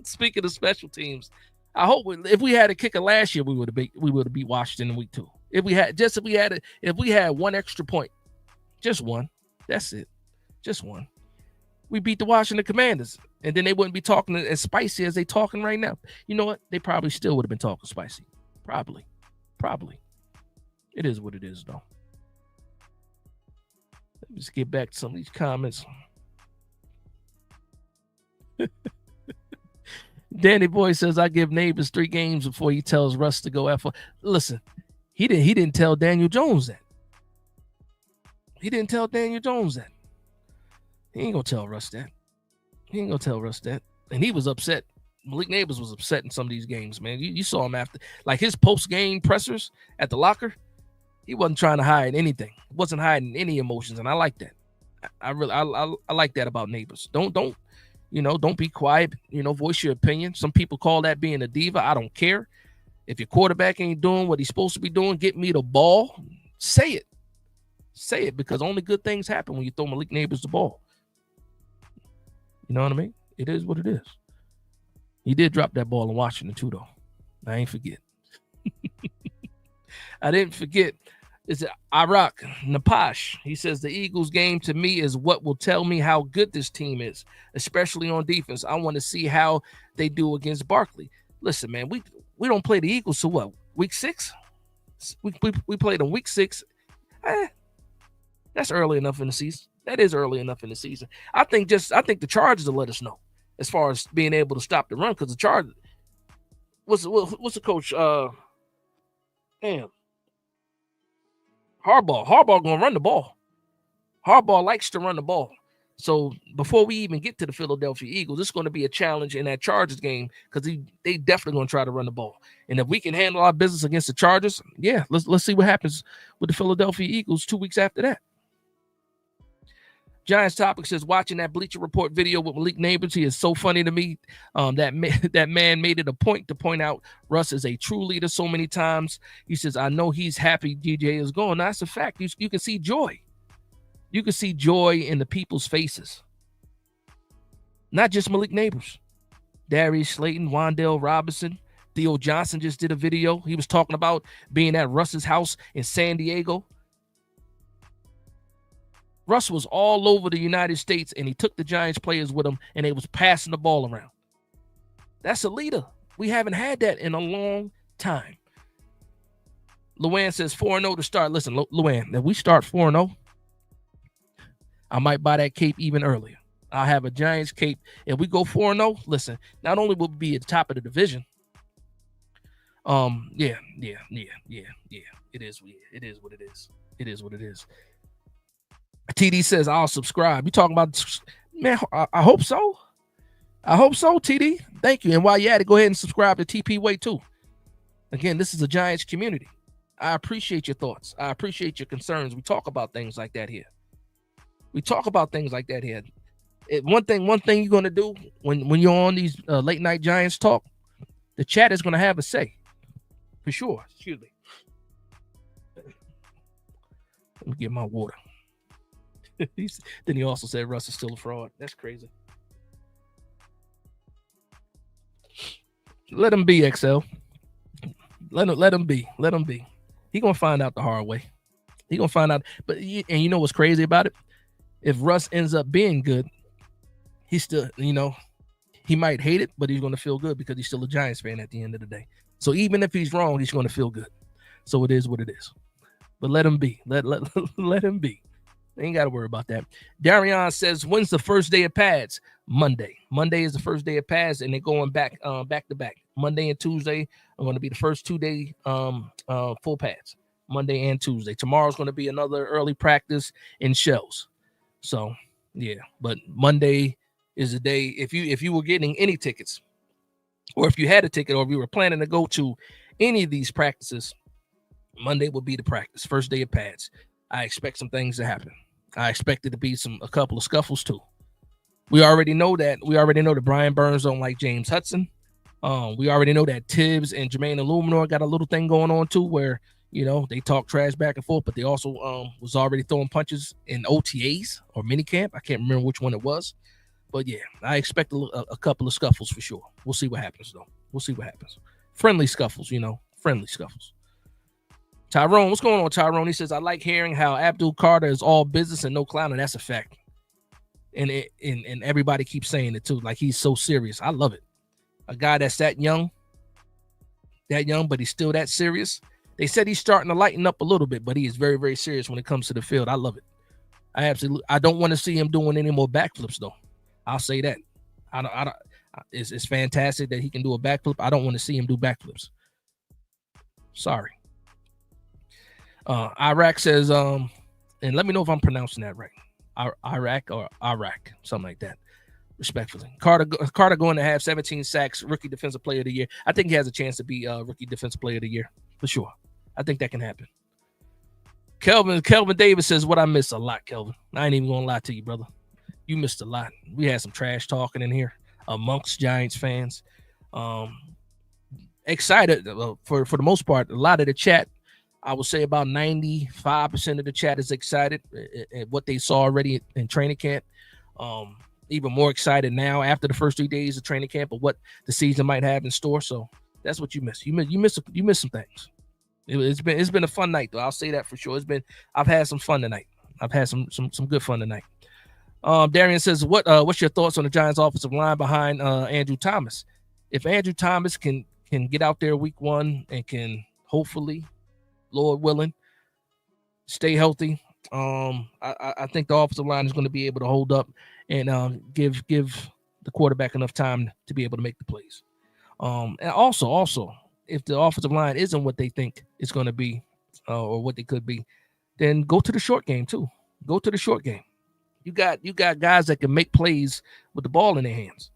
Speaking of special teams, I hope if we had a kicker last year, we would have beat Washington in week 2. If we had one extra point, just one, that's it, just one, we beat the Washington Commanders, and then they wouldn't be talking as spicy as they talking right now. You know what? They probably still would have been talking spicy. Probably. It is what it is, though. Let's get back to some of these comments. Danny Boy says, I give Neighbors 3 games before he tells Russ to go F. Listen, he didn't tell Daniel Jones that. He ain't gonna tell Russ that. And he was upset. Malik Neighbors was upset in some of these games, man. You saw him after, like his post-game pressers at the locker. He wasn't trying to hide anything. He wasn't hiding any emotions, and I like that. I like that about Neighbors. Don't be quiet. Voice your opinion. Some people call that being a diva. I don't care. If your quarterback ain't doing what he's supposed to be doing, get me the ball. Say it. Because only good things happen when you throw Malik Neighbors the ball. You know what I mean? It is what it is. He did drop that ball in Washington too, though. I ain't forget. I didn't forget. It's Iraq Napash. He says the Eagles game to me is what will tell me how good this team is, especially on defense. I want to see how they do against Barkley. Listen, man, we don't play the Eagles so what? Week 6? We played them week 6. That's early enough in the season. That is early enough in the season. I think the Chargers will let us know as far as being able to stop the run, because the Chargers. What's the coach? Harbaugh gonna run the ball. Harbaugh likes to run the ball. So before we even get to the Philadelphia Eagles, it's going to be a challenge in that Chargers game, because they definitely going to try to run the ball. And if we can handle our business against the Chargers, yeah, let's see what happens with the Philadelphia Eagles 2 weeks after that. Giants Topic says, watching that Bleacher Report video with Malik Neighbors, he is so funny to me. That man made it a point to point out Russ is a true leader so many times. He says, I know he's happy DJ is gone. That's a fact. You can see joy. You can see joy in the people's faces. Not just Malik Neighbors. Darius Slayton, Wan'Dale Robinson, Theo Johnson just did a video. He was talking about being at Russ's house in San Diego. Russ was all over the United States, and he took the Giants players with him, and they was passing the ball around. That's a leader. We haven't had that in a long time. Luann says 4-0 to start. Listen, Luann, if we start 4-0, I might buy that cape even earlier. I'll have a Giants cape. If we go 4-0, listen, not only will we be at the top of the division, yeah. It is what it is. TD says, I'll subscribe. You talking about, man, I hope so. TD. Thank you. And while you're at it, go ahead and subscribe to TP Way too. Again, this is a Giants community. I appreciate your thoughts. I appreciate your concerns. We talk about things like that here. One thing you're going to do when you're on these late night Giants talk, the chat is going to have a say. For sure. Excuse me. Let me get my water. Then he also said Russ is still a fraud. That's crazy. Let him be, XL. Let him be. He gonna find out the hard way. He gonna find out. And you know what's crazy about it? If Russ ends up being good, he still, he might hate it, but he's gonna feel good because he's still a Giants fan at the end of the day. So even if he's wrong, he's gonna feel good. So it is what it is. But let him be. Let him be. Ain't got to worry about that. Darion says, when's the first day of pads? Monday. Monday is the first day of pads, and they're going back to back. Monday and Tuesday are going to be the first 2-day full pads. Monday and Tuesday. Tomorrow's going to be another early practice in shells. So, yeah. But Monday is the day. If you were getting any tickets, or if you had a ticket, or if you were planning to go to any of these practices, Monday will be the practice. First day of pads. I expect some things to happen. I expect it to be a couple of scuffles too. We already know that. Brian Burns don't like James Hudson. We already know that Tibbs and Jermaine Illuminor got a little thing going on too, where they talk trash back and forth, but they also was already throwing punches in OTAs or minicamp. I can't remember which one it was, but yeah, I expect a couple of scuffles for sure. We'll see what happens though. We'll see what happens. Friendly scuffles, friendly scuffles. Tyrone, what's going on, Tyrone? He says, I like hearing how Abdul Carter is all business and no clowning. That's a fact. And everybody keeps saying it too. Like, he's so serious. I love it. A guy that's that young, but he's still that serious. They said he's starting to lighten up a little bit, but he is very, very serious when it comes to the field. I love it. I don't want to see him doing any more backflips though. I'll say that. I don't. It's fantastic that he can do a backflip. I don't want to see him do backflips. Sorry. Iraq says, and let me know if I'm pronouncing that right. Iraq or Iraq, something like that. Respectfully, Carter going to have 17 sacks, rookie defensive player of the year. I think he has a chance to be rookie defensive player of the year for sure. I think that can happen. Kelvin Davis says, what I miss a lot, Kelvin. I ain't even gonna lie to you, brother. You missed a lot. We had some trash talking in here amongst Giants fans. Excited for the most part. A lot of the chat, I would say about 95% of the chat is excited at what they saw already in training camp. Even more excited now after the first 3 days of training camp of what the season might have in store. So that's what you missed. You missed some things. It's been a fun night though. I'll say that for sure. I've had some fun tonight. I've had some good fun tonight. Darian says, what's your thoughts on the Giants offensive line behind Andrew Thomas? If Andrew Thomas can get out there week one and can hopefully, Lord willing, stay healthy, I think the offensive line is going to be able to hold up and give the quarterback enough time to be able to make the plays. And also, if the offensive line isn't what they think it's going to be or what they could be, then go to the short game too. Go to the short game. You got guys that can make plays with the ball in their hands.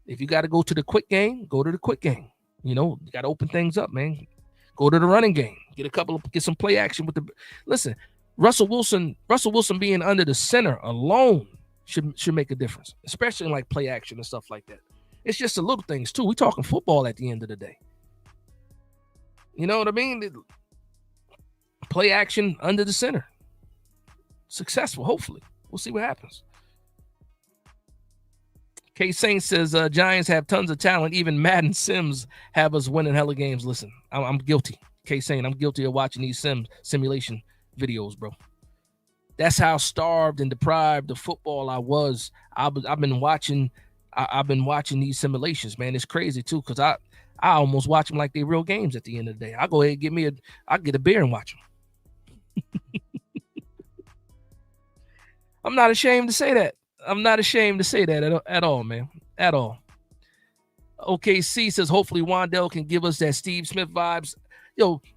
If you got to go to the quick game, go to the quick game. You got to open things up, man. Go to the running game. Get some play action with the. Listen, Russell Wilson being under the center alone should make a difference, especially in like play action and stuff like that. It's just the little things too. We talking football at the end of the day. You know what I mean? Play action under the center. Successful, hopefully. We'll see what happens. K Saint says Giants have tons of talent. Even Madden Sims have us winning hella games. Listen, I'm guilty. K Saint, I'm guilty of watching these simulation videos, bro. That's how starved and deprived of football I was. I've been watching these simulations, man. It's crazy too, because I almost watch them like they real games at the end of the day. I go ahead and I'll get a beer and watch them. I'm not ashamed to say that. At all, man. At all. OKC says, hopefully Wandell can give us that Steve Smith vibes.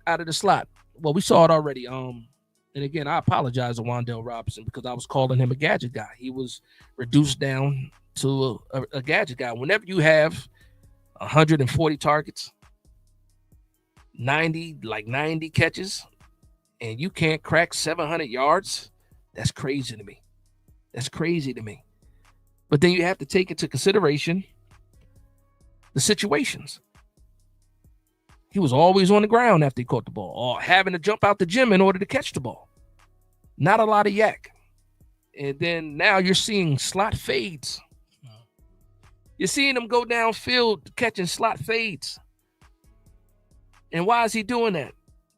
Out of the slot. Well, we saw it already. And again, I apologize to Wandell Robinson because I was calling him a gadget guy. He was reduced down to a gadget guy. Whenever you have 140 targets, 90 catches, and you can't crack 700 yards, that's crazy to me. But then you have to take into consideration the situations. He was always on the ground after he caught the ball, or having to jump out the gym in order to catch the ball. Not a lot of yak. And then now you're seeing slot fades. You're seeing him go downfield catching slot fades. And why is he doing that?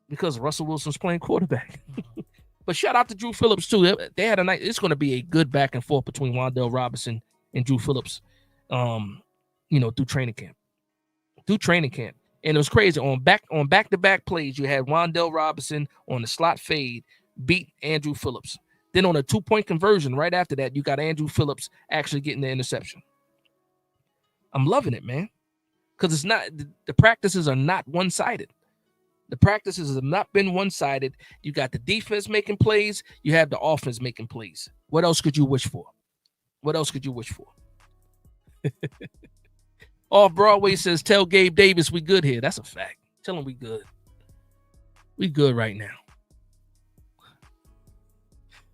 Because Russell Wilson's playing quarterback. But shout out to Drew Phillips too. They had a night. It's going to be a good back and forth between Wandell Robinson and Drew Phillips, through training camp. And it was crazy. On back-to-back plays, you had Wandell Robinson on the slot fade beat Andrew Phillips. Then on a 2-point conversion right after that, you got Andrew Phillips actually getting the interception. I'm loving it, man, because it's not the practices are not one-sided. The practices have not been one-sided. You got the defense making plays. You have the offense making plays. What else could you wish for? Off Broadway says, tell Gabe Davis we good here. That's a fact. Tell him we good. We good right now.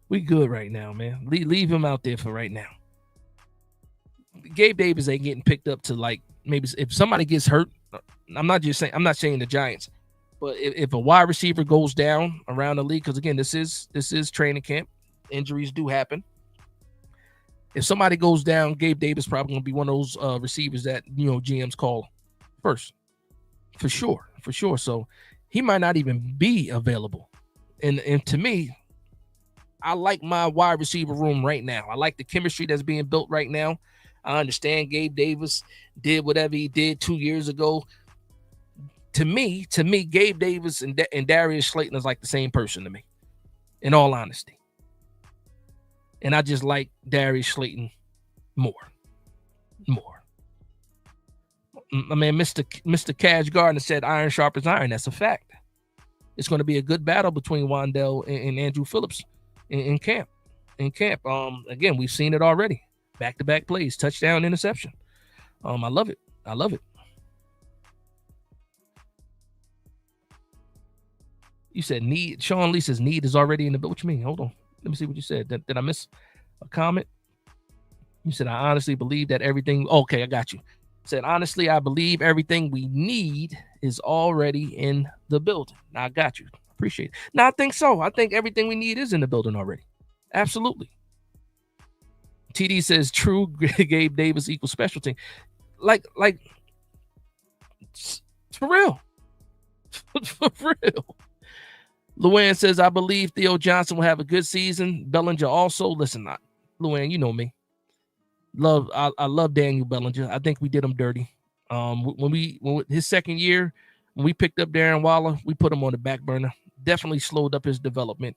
We good right now, man. Leave him out there for right now. Gabe Davis ain't getting picked up to like maybe if somebody gets hurt, I'm not saying the Giants, but if a wide receiver goes down around the league, because again, this is training camp, injuries do happen. If somebody goes down, Gabe Davis probably gonna be one of those receivers that GMs call first, for sure. So he might not even be available. And to me, I like my wide receiver room right now. I like the chemistry that's being built right now. I understand Gabe Davis did whatever he did 2 years ago. To me, Gabe Davis and Darius Slayton is like the same person to me, in all honesty. And I just like Darius Slayton more. I mean, Mr. Cash Gardner said iron sharpens iron. That's a fact. It's going to be a good battle between Wan'Dale and Andrew Phillips in camp. Again, we've seen it already. Back-to-back plays, touchdown, interception. I love it. You said need. Sean Lee says need is already in the. What you mean? Hold on. Let me see what you said. Did I miss a comment? You said, I honestly believe that everything. Okay, I got you. Said, honestly, I believe everything we need is already in the building. Now, I got you. Appreciate it. Now, I think so. I think everything we need is in the building already. Absolutely. TD says, true, Gabe Davis equals special team. Like, for real. For real. Luann says, I believe Theo Johnson will have a good season. Bellinger also. Listen, Luann, you know me. I love Daniel Bellinger. I think we did him dirty. When his second year, when we picked up Darren Waller, we put him on the back burner. Definitely slowed up his development.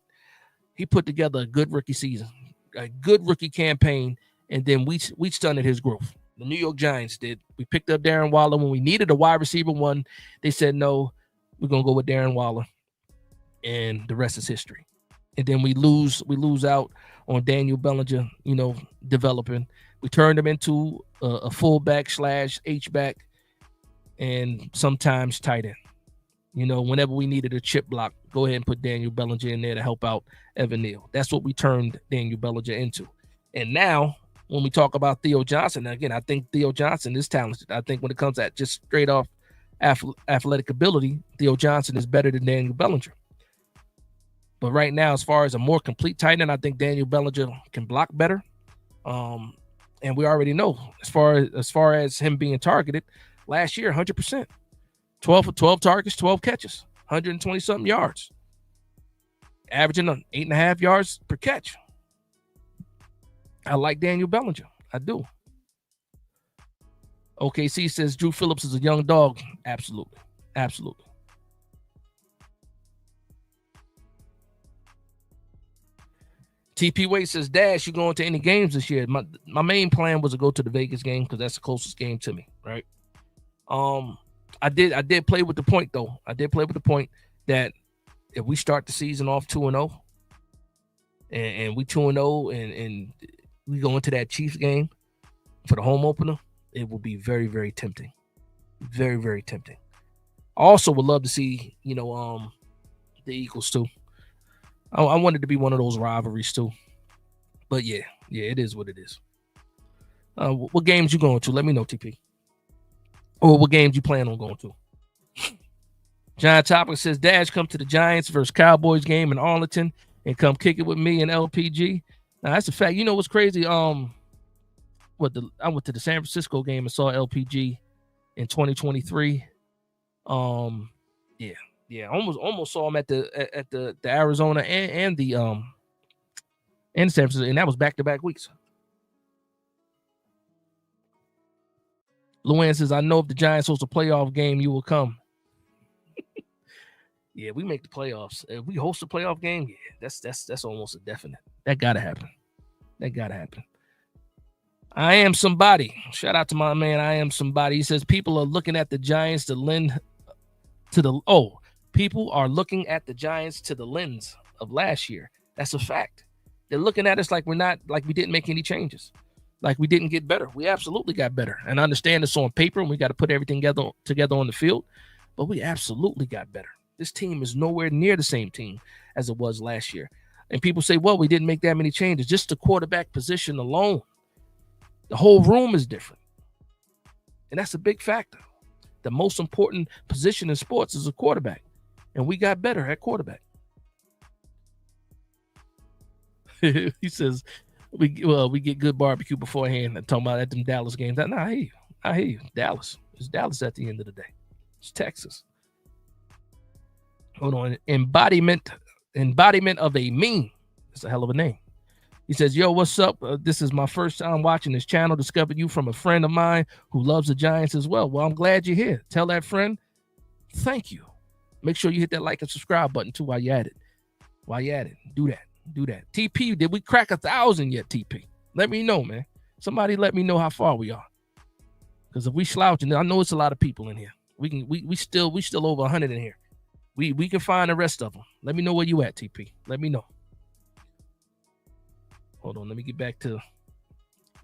He put together a good rookie season, a good rookie campaign, and then we stunted his growth. The New York Giants did. We picked up Darren Waller when we needed a wide receiver one. They said no, we're gonna go with Darren Waller, and the rest is history. And then we lose out on Daniel Bellinger, developing. We turned him into a fullback / H-back and sometimes tight end. Whenever we needed a chip block, go ahead and put Daniel Bellinger in there to help out Evan Neal. That's what we turned Daniel Bellinger into. And now, when we talk about Theo Johnson, again, I think Theo Johnson is talented. I think when it comes at just straight off athletic ability, Theo Johnson is better than Daniel Bellinger. But right now, as far as a more complete tight end, I think Daniel Bellinger can block better. And we already know as far as him being targeted, last year, 100%. 12 targets, 12 catches, 120-something yards. Averaging 8.5 yards per catch. I like Daniel Bellinger. I do. OKC says Drew Phillips is a young dog. Absolutely. TP Wade says, Dash, you going to any games this year? My main plan was to go to the Vegas game because that's the closest game to me, right? I did play with the point, though. I did play with the point that if we start the season off 2-0 and we 2-0 and we go into that Chiefs game for the home opener, it will be very, very tempting. Very, very tempting. I also would love to see, the Eagles too. I wanted to be one of those rivalries too. But yeah, it is what it is. What games you going to? Let me know, TP. Or what games you plan on going to? John Topic says, Dash, come to the Giants versus Cowboys game in Arlington and come kick it with me and LPG. Now, that's a fact. You know what's crazy? I went to the San Francisco game and saw LPG in 2023. Yeah, almost saw him at the Arizona and the San Francisco, and that was back-to-back weeks. Luann says, I know if the Giants host a playoff game, you will come. Yeah, we make the playoffs. If we host a playoff game, yeah, that's almost a definite. That gotta happen. I am somebody. Shout out to my man. I am somebody. He says people are looking at the Giants to lend to the. Oh, people are looking at the Giants to the lens of last year. That's a fact. They're looking at us like we didn't make any changes, like we didn't get better. We absolutely got better. And I understand it's on paper and we got to put everything together on the field, but we absolutely got better. This team is nowhere near the same team as it was last year. And people say, well, we didn't make that many changes. Just the quarterback position alone. The whole room is different. And that's a big factor. The most important position in sports is a quarterback. And we got better at quarterback. He says, we get good barbecue beforehand. I'm talking about at them Dallas games. Nah, I hear you. I hear you. Dallas. It's Dallas at the end of the day. It's Texas. Hold on. Embodiment of a meme. It's a hell of a name. He says, yo, what's up? This is my first time watching this channel. Discovered you from a friend of mine who loves the Giants as well. Well, I'm glad you're here. Tell that friend, thank you. Make sure you hit that like and subscribe button too while you're at it. Do that. TP, did we crack 1,000 yet, TP? Let me know, man. Somebody let me know how far we are. Because if we slouching, I know it's a lot of people in here. We still over 100 in here. We can find the rest of them. Let me know where you at, TP. Let me know. Hold on, let me get back to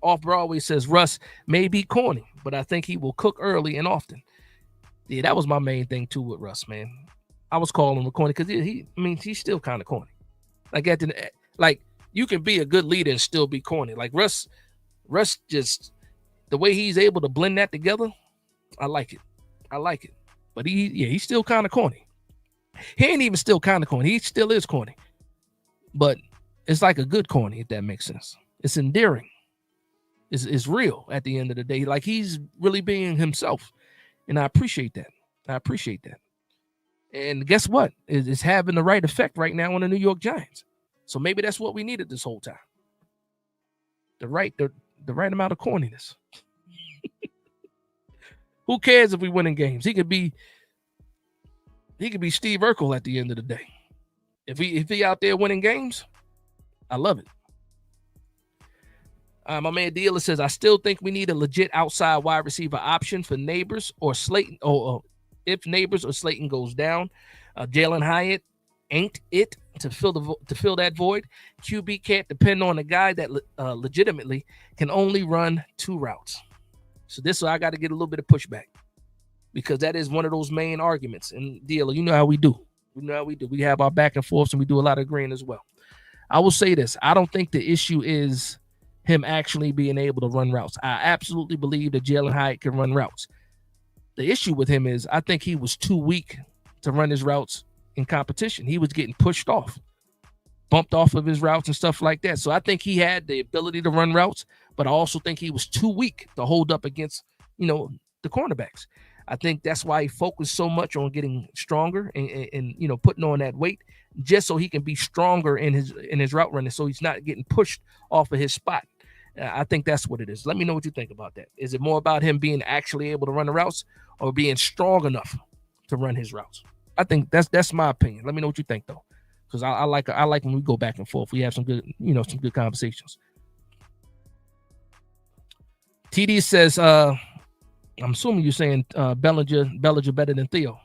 Off Broadway. Says Russ may be corny, but I think he will cook early and often. Yeah, that was my main thing too with Russ, man. I was calling him corny because he's still kind of corny. Like you can be a good leader and still be corny. Like Russ just the way he's able to blend that together, I like it. But he's still kind of corny. He ain't even still kind of corny. He still is corny. But it's like a good corny, if that makes sense. It's endearing. It's real at the end of the day. Like he's really being himself. And I appreciate that. And guess what? It's having the right effect right now on the New York Giants. So maybe that's what we needed this whole time. The right amount of corniness. Who cares if we win in games? He could be Steve Urkel at the end of the day. If he out there winning games, I love it. My man Dealer says, I still think we need a legit outside wide receiver option for Neighbors or Slayton. If Neighbors or Slayton goes down, Jalen Hyatt ain't it to fill that void. QB can't depend on a guy that legitimately can only run 2 routes. So this I got to get a little bit of pushback because that is one of those main arguments. And Dealer, you know how we do. We have our back and forths and we do a lot of agreeing as well. I will say this. I don't think the issue is him actually being able to run routes. I absolutely believe that Jalen Hyatt can run routes. The issue with him is I think he was too weak to run his routes in competition. He was getting pushed off, bumped off of his routes and stuff like that. So I think he had the ability to run routes, but I also think he was too weak to hold up against, the cornerbacks. I think that's why he focused so much on getting stronger and putting on that weight just so he can be stronger in his route running, so he's not getting pushed off of his spot. I think that's what it is. Let me know what you think about that. Is it more about him being actually able to run the routes or being strong enough to run his routes? I think that's my opinion. Let me know what you think though, because I like when we go back and forth. We have some good conversations. TD says, I'm assuming you're saying Bellinger better than Theo.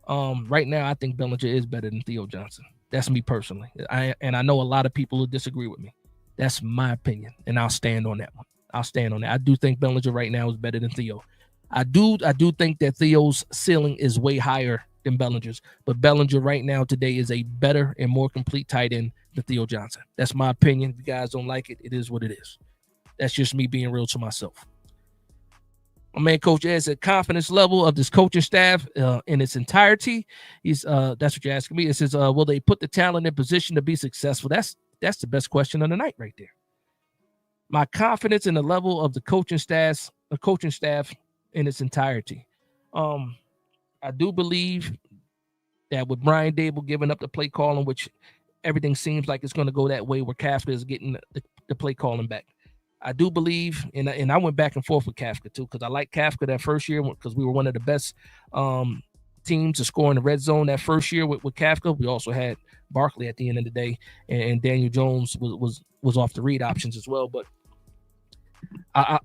Right now, I think Bellinger is better than Theo Johnson. That's me personally. I know a lot of people who disagree with me. That's my opinion, and I'll stand on that one. I do think Bellinger right now is better than Theo. I do think that Theo's ceiling is way higher than Bellinger's, but Bellinger right now today is a better and more complete tight end than Theo Johnson. That's my opinion. If you guys don't like it, it is what it is. That's just me being real to myself. My man, Coach Ed said confidence level of this coaching staff in its entirety. That's what you're asking me. It says, will they put the talent in position to be successful? That's the best question of the night right there. My confidence in the level of the coaching staff in its entirety. I do believe that with Brian Dable giving up the play calling, which everything seems like it's going to go that way, where Kafka is getting the play calling back. I do believe, and I went back and forth with Kafka too, because I like Kafka that first year because we were one of the best teams to score in the red zone that first year with Kafka. We also had Barkley at the end of the day, and Daniel Jones was off the read options as well. But I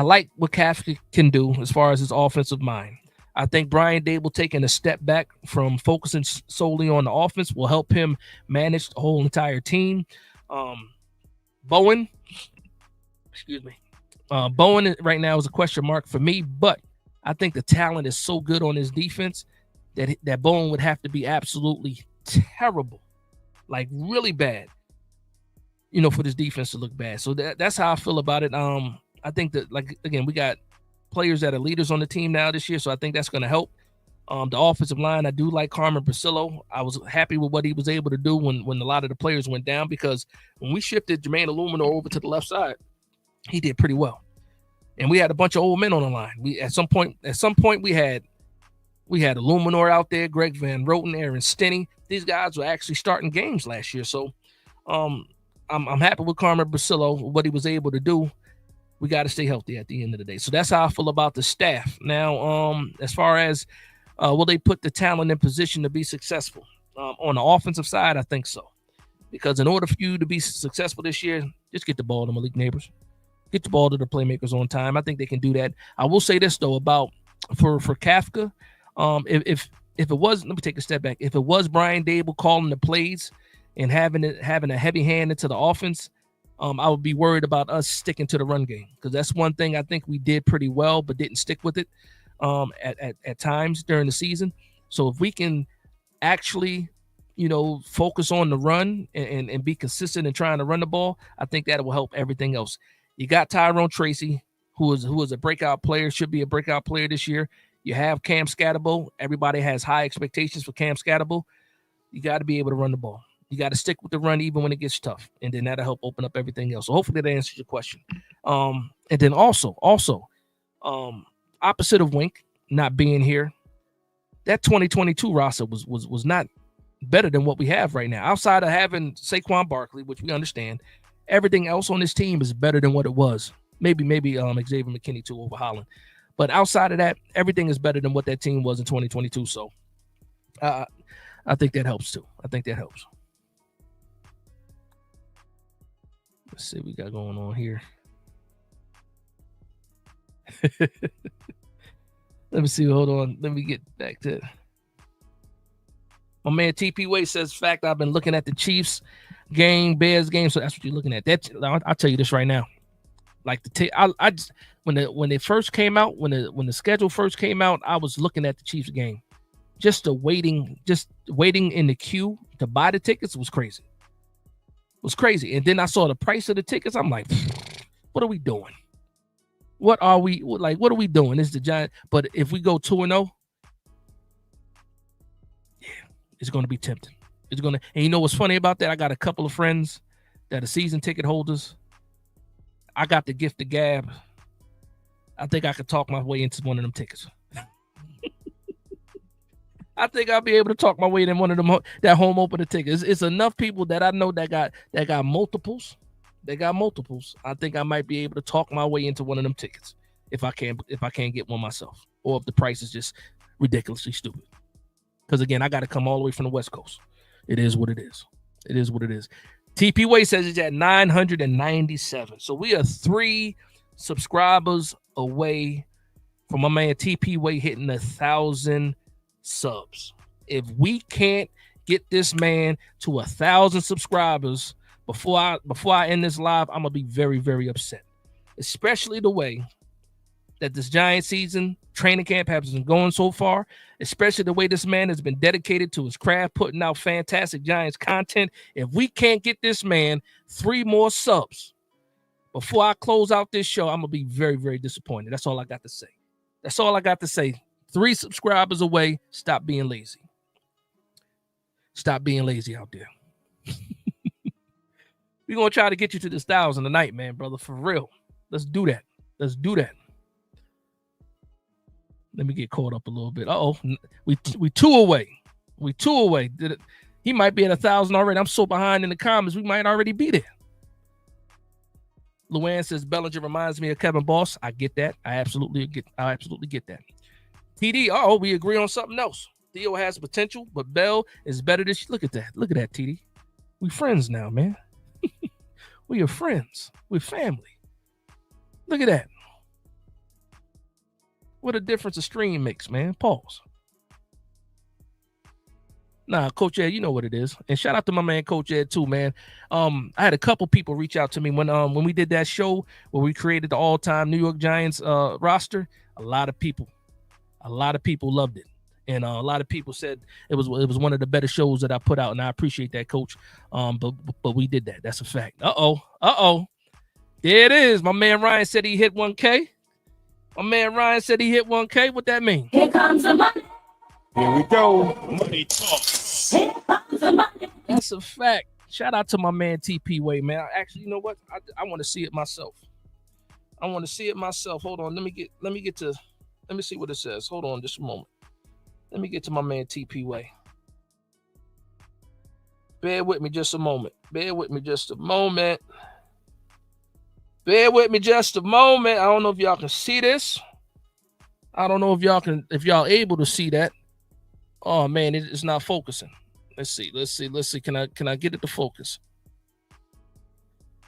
like what Kafka can do as far as his offensive mind. I think Brian Dable taking a step back from focusing solely on the offense will help him manage the whole entire team. Bowen right now is a question mark for me, but I think the talent is so good on his defense that Bowen would have to be absolutely terrible, like really bad, for this defense to look bad. So that's how I feel about it. I think that, like, again, we got players that are leaders on the team now this year, so I think that's going to help. The offensive line, I do like Carmen Brasillo. I was happy with what he was able to do when a lot of the players went down, because when we shifted Jermaine Illuminor over to the left side, he did pretty well. And we had a bunch of old men on the line. We at some point we had Illuminor out there, Greg Van Roten, Aaron Stinney. These guys were actually starting games last year. So I'm happy with Carmen Brasillo, what he was able to do. We got to stay healthy at the end of the day. So that's how I feel about the staff. Now, as far as will they put the talent in position to be successful? On the offensive side, I think so. Because in order for you to be successful this year, just get the ball to Malik Neighbors. Get the ball to the playmakers on time. I think they can do that. I will say this, though, about for Kafka. If it was, let me take a step back. If it was Brian Dable calling the plays and having a heavy hand into the offense, I would be worried about us sticking to the run game, because that's one thing I think we did pretty well, but didn't stick with it at times during the season. So if we can actually, focus on the run and be consistent in trying to run the ball, I think that will help everything else. You got Tyrone Tracy, who is a breakout player, should be a breakout player this year. You have Cam Scatterbo. Everybody has high expectations for Cam Scatterbo. You got to be able to run the ball. You got to stick with the run even when it gets tough, and then that'll help open up everything else. So hopefully that answers your question. And then also, opposite of Wink not being here, that 2022 roster was not better than what we have right now. Outside of having Saquon Barkley, which we understand, everything else on this team is better than what it was. Maybe Xavier McKinney too over Holland. But outside of that, everything is better than what that team was in 2022. So I think that helps too. I think that helps. Let's see what we got going on here. Let me see. Hold on. Let me get back to it. My man TP Wade says, fact, I've been looking at the Chiefs game, Bears game. So that's what you're looking at. I'll tell you this right now. Like when they first came out, when the schedule first came out, I was looking at the Chiefs game. Just waiting in the queue to buy the tickets was crazy. It was crazy. And then I saw the price of the tickets. I'm like, what are we doing? What are we doing? This is the Giant. But if we go 2-0, yeah, it's going to be tempting. It's going to, and you know what's funny about that? I got a couple of friends that are season ticket holders. I got the gift of gab. I think I could talk my way into one of them tickets. I think I'll be able to talk my way in one of them that home opener tickets. It's enough people that I know that got multiples. They got multiples. I think I might be able to talk my way into one of them tickets if I can't get one myself, or if the price is just ridiculously stupid. Because again, I got to come all the way from the West Coast. It is what it is. It is what it is. TP Way says it's at 997. So we are 3 subscribers away from my man TP Way hitting 1,000 subs. If we can't get this man to 1,000 subscribers before I end this live, I'm gonna be very, very upset. Especially the way that this Giant season training camp has been going so far, especially the way this man has been dedicated to his craft, putting out fantastic Giants content. If we can't get this man 3 more subs before I close out this show, I'm gonna be very, very disappointed. That's all I got to say. That's all I got to say. 3 subscribers away. Stop being lazy. Stop being lazy out there. We're going to try to get you to this 1,000 tonight, man, brother, for real. Let's do that. Let's do that. Let me get caught up a little bit. Uh-oh. We 2 away. We 2 away. He might be at 1,000 already. I'm so behind in the comments. We might already be there. Luann says Bellinger reminds me of Kevin Boss. I get that. I absolutely get that. TD, we agree on something else. Theo has potential, but Bell is better than Look at that. Look at that, TD. We friends now, man. We are friends. We're family. Look at that. What a difference a stream makes, man. Pause. Nah, Coach Ed, you know what it is. And shout out to my man Coach Ed too, man. I had a couple people reach out to me when we did that show where we created the all-time New York Giants roster. A lot of people loved it. And a lot of people said it was one of the better shows that I put out, and I appreciate that, Coach. But we did that. That's a fact. Uh-oh. There it is. My man Ryan said he hit 1K. My man Ryan said he hit 1K. What that mean? Here comes the money. Here we go. Money talk. Here comes the money. That's a fact. Shout out to my man TP Way, man. Actually, you know what? I want to see it myself. I want to see it myself. Hold on. Let me see what it says. Hold on just a moment. Let me get to my man TP Way. Bear with me just a moment. Bear with me just a moment. Bear with me just a moment. I don't know if y'all can see this. I don't know if y'all able to see that. Oh man, it's not focusing. Let's see. Can I get it to focus?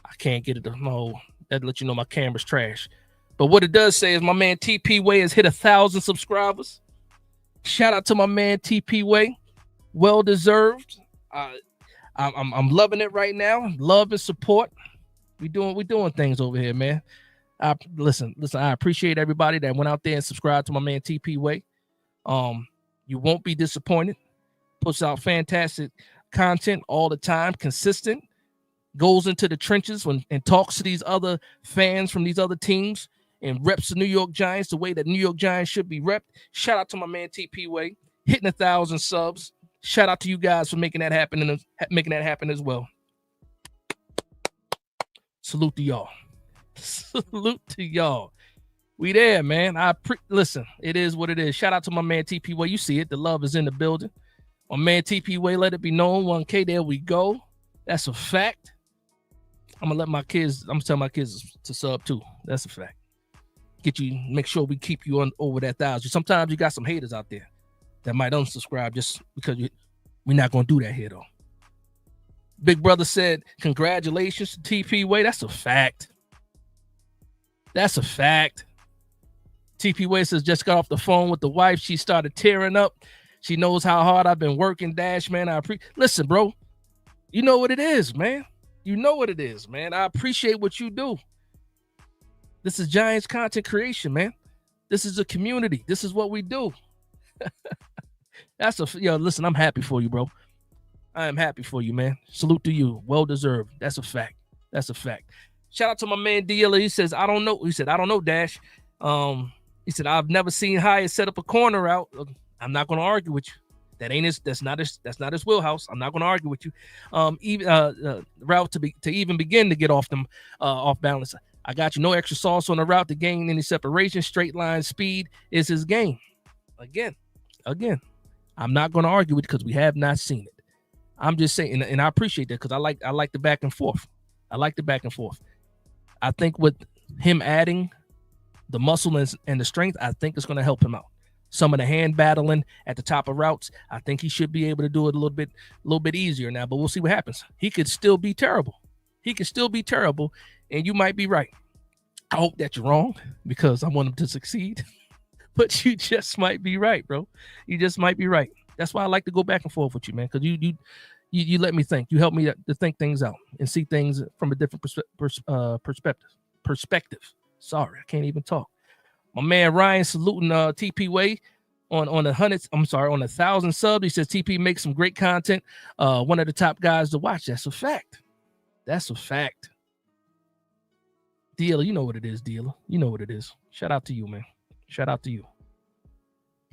I can't get it to no. That let you know my camera's trash. But what it does say is my man TP Way has hit 1,000 subscribers. Shout out to my man TP Way. Well deserved. I'm loving it right now. Love and support. We doing things over here, man. Listen. I appreciate everybody that went out there and subscribed to my man TP Way. You won't be disappointed. Puts out fantastic content all the time, consistent. Goes into the trenches and talks to these other fans from these other teams and reps the New York Giants the way that New York Giants should be repped. Shout out to my man TP Way, hitting 1,000 subs. Shout out to you guys for making that happen and making that happen as well. Salute to y'all. Salute to y'all. We there, man. Listen, it is what it is. Shout out to my man TP Way. You see it. The love is in the building. My man TP Way, let it be known. 1K, there we go. That's a fact. I'm gonna tell my kids to sub too. That's a fact. Make sure we keep you on over that 1,000. Sometimes you got some haters out there that might unsubscribe just because we're not gonna do that here though. Big brother said, congratulations to TP Way. That's a fact. That's a fact. TP Way says, just got off the phone with the wife. She started tearing up. She knows how hard I've been working, Dash, man. Listen, bro. You know what it is, man. You know what it is, man. I appreciate what you do. This is Giants content creation, man. This is a community. This is what we do. Listen, I'm happy for you, bro. I am happy for you, man. Salute to you. Well deserved. That's a fact. That's a fact. Shout out to my man Dilla. He says, I don't know. He said, I don't know, Dash. He said, I've never seen Hyatt set up a corner out. I'm not going to argue with you. That's not his wheelhouse. I'm not going to argue with you. Route to even begin to get off balance. I got you. No extra sauce on the route to gain any separation. Straight line speed is his game. Again, I'm not going to argue with it because we have not seen it. I'm just saying, and I appreciate that because I like the back and forth. I like the back and forth. I think with him adding the muscle and the strength, I think it's going to help him out. Some of the hand battling at the top of routes, I think he should be able to do it a little bit easier now, but we'll see what happens. He could still be terrible. And you might be right. I hope that you're wrong because I want him to succeed. But you just might be right, bro. You just might be right. That's why I like to go back and forth with you, man, because you let me think. You help me to think things out and see things from a different perspective. Sorry, I can't even talk. My man Ryan saluting TP Way on 1,000 subs. He says TP makes some great content. One of the top guys to watch. That's a fact. Dealer, you know what it is, dealer. You know what it is. Shout out to you, man. Shout out to you.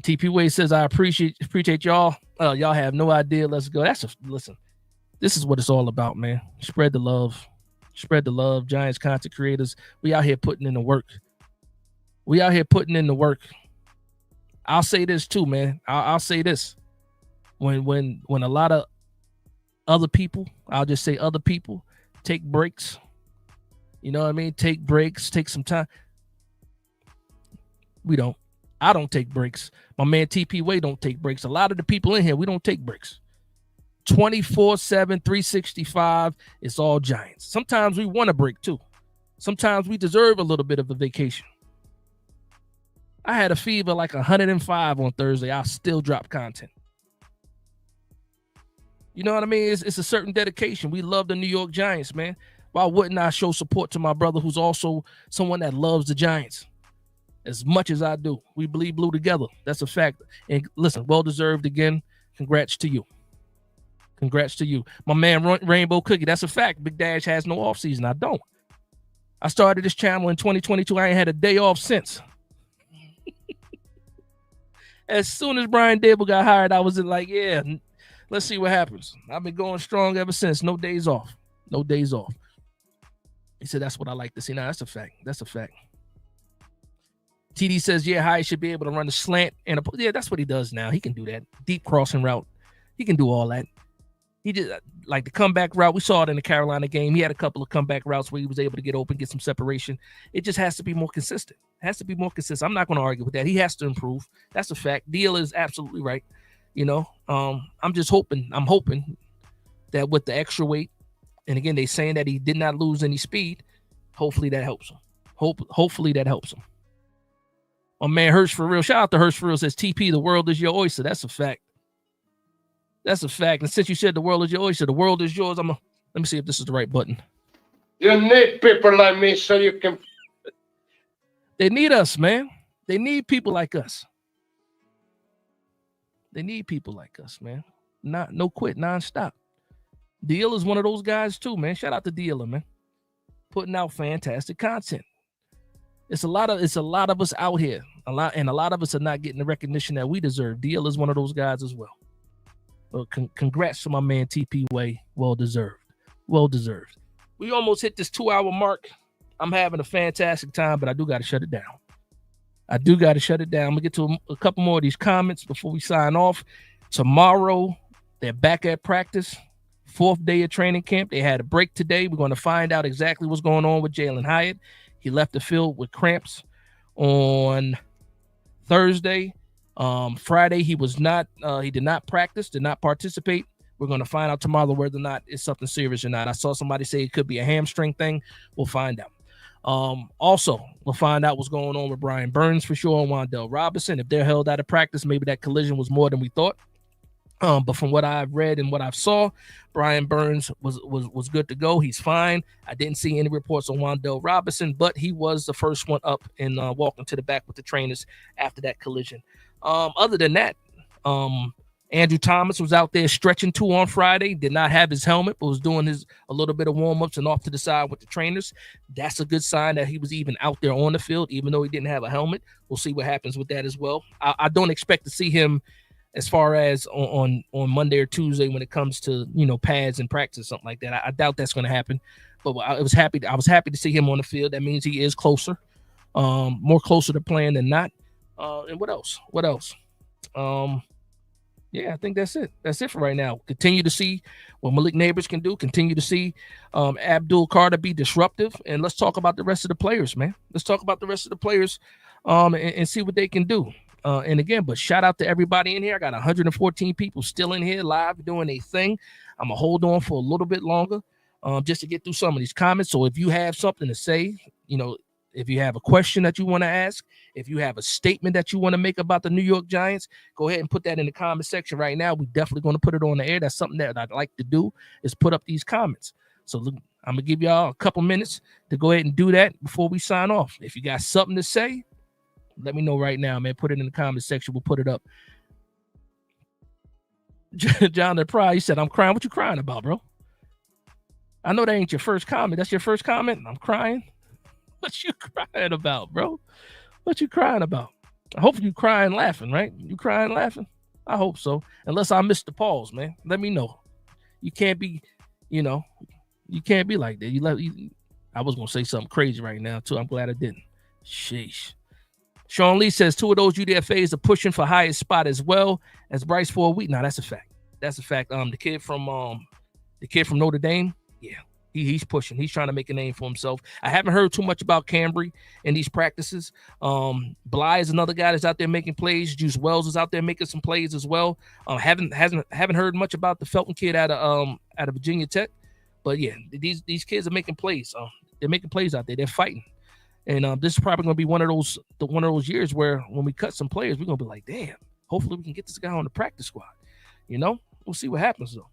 TP Way says, I appreciate y'all. Y'all have no idea. Let's go. Listen. This is what it's all about, man. Spread the love. Giants content creators. We out here putting in the work. I'll say this too, man. I'll say this. When a lot of other people, I'll just say other people, take breaks. You know what I mean? Take breaks, take some time. I don't take breaks. My man TP Way don't take breaks. A lot of the people in here, we don't take breaks. 24/7, 365, it's all Giants. Sometimes we want a break too. Sometimes we deserve a little bit of a vacation. I had a fever like 105 on Thursday. I still drop content. You know what I mean? It's a certain dedication. We love the New York Giants, man. Why wouldn't I show support to my brother who's also someone that loves the Giants as much as I do? We bleed blue together. That's a fact. And listen, well-deserved again. Congrats to you. My man Rainbow Cookie, that's a fact. Big Dash has no offseason. I don't. I started this channel in 2022. I ain't had a day off since. As soon as Brian Dable got hired, I was like, yeah, let's see what happens. I've been going strong ever since. No days off. No days off. He said, that's what I like to see. Now, that's a fact. That's a fact. TD says, yeah, Hyatt should be able to run a slant. Yeah, that's what he does now. He can do that. Deep crossing route. He can do all that. He just, like the comeback route. We saw it in the Carolina game. He had a couple of comeback routes where he was able to get open, get some separation. It just has to be more consistent. It has to be more consistent. I'm not going to argue with that. He has to improve. That's a fact. Deal is absolutely right. You know, I'm just hoping. I'm hoping that with the extra weight, and again, they saying that he did not lose any speed. Hopefully that helps him. Hopefully that helps him. Oh man, Hirsch for real. Shout out to Hirsch for real. Says TP, the world is your oyster. That's a fact. That's a fact. And since you said the world is your oyster, the world is yours. Let me see if this is the right button. You need people like me so you can. They need us, man. They need people like us. They need people like us, man. No quit, nonstop. Deal is one of those guys too, man. Shout out to Dealer, man. Putting out fantastic content. It's a lot of us out here. A lot of us are not getting the recognition that we deserve. Deal is one of those guys as well. Congrats to my man TP Way. Well deserved. Well deserved. We almost hit this 2-hour mark. I'm having a fantastic time, but I do got to shut it down. I'm gonna get to a couple more of these comments before we sign off. Tomorrow, they're back at practice. 4th day of training camp. They had a break today. We're going to find out exactly what's going on with Jalen Hyatt. He left the field with cramps on Thursday. Friday, he did not practice, did not participate. We're going to find out tomorrow whether or not it's something serious or not. I saw somebody say it could be a hamstring thing. We'll find out. Also, we'll find out what's going on with Brian Burns for sure and Wan'Dale Robinson. If they're held out of practice, maybe that collision was more than we thought. But from what I've read and what I've saw, Brian Burns was good to go. He's fine. I didn't see any reports on Wan'Dale Robinson, but he was the first one up and walking to the back with the trainers after that collision. Other than that, Andrew Thomas was out there stretching too on Friday. Did not have his helmet, but was doing a little bit of warm-ups and off to the side with the trainers. That's a good sign that he was even out there on the field, even though he didn't have a helmet. We'll see what happens with that as well. I don't expect to see him as far as on Monday or Tuesday when it comes to, pads and practice, something like that. I doubt that's going to happen. But I was happy to see him on the field. That means he is closer, more closer to playing than not. And what else? Yeah, I think that's it. That's it for right now. Continue to see what Malik Neighbors can do. Continue to see Abdul Carter be disruptive. And let's talk about the rest of the players, man. Let's talk about the rest of the players and see what they can do. And again, but shout out to everybody in here. I got 114 people still in here live doing a thing. I'm going to hold on for a little bit longer just to get through some of these comments. So if you have something to say, if you have a question that you want to ask, if you have a statement that you want to make about the New York Giants, go ahead and put that in the comment section right now. We're definitely going to put it on the air. That's something that I'd like to do, is put up these comments. So look, I'm going to give y'all a couple minutes to go ahead and do that before we sign off. If you got something to say, let me know right now, man. Put it in the comment section. We'll put it up. John the Pride, he said, I'm crying. What you crying about, bro? I know that ain't your first comment. That's your first comment. I'm crying. What you crying about, bro? What you crying about? I hope you crying laughing, right? You crying laughing? I hope so. Unless I missed the pause, man. Let me know. You can't be, you can't be like that. I was going to say something crazy right now, too. I'm glad I didn't. Sheesh. Sean Lee says 2 of those UDFAs are pushing for highest spot as well as Bryce for a week. Now, that's a fact. That's a fact. The kid from Notre Dame, yeah. He's pushing. He's trying to make a name for himself. I haven't heard too much about Cambry in these practices. Bly is another guy that's out there making plays. Juice Wells is out there making some plays as well. Haven't heard much about the Felton kid out of Virginia Tech, but yeah, these kids are making plays. They're making plays out there. They're fighting, and this is probably going to be one of those years where when we cut some players, we're going to be like, damn. Hopefully, we can get this guy on the practice squad. We'll see what happens though.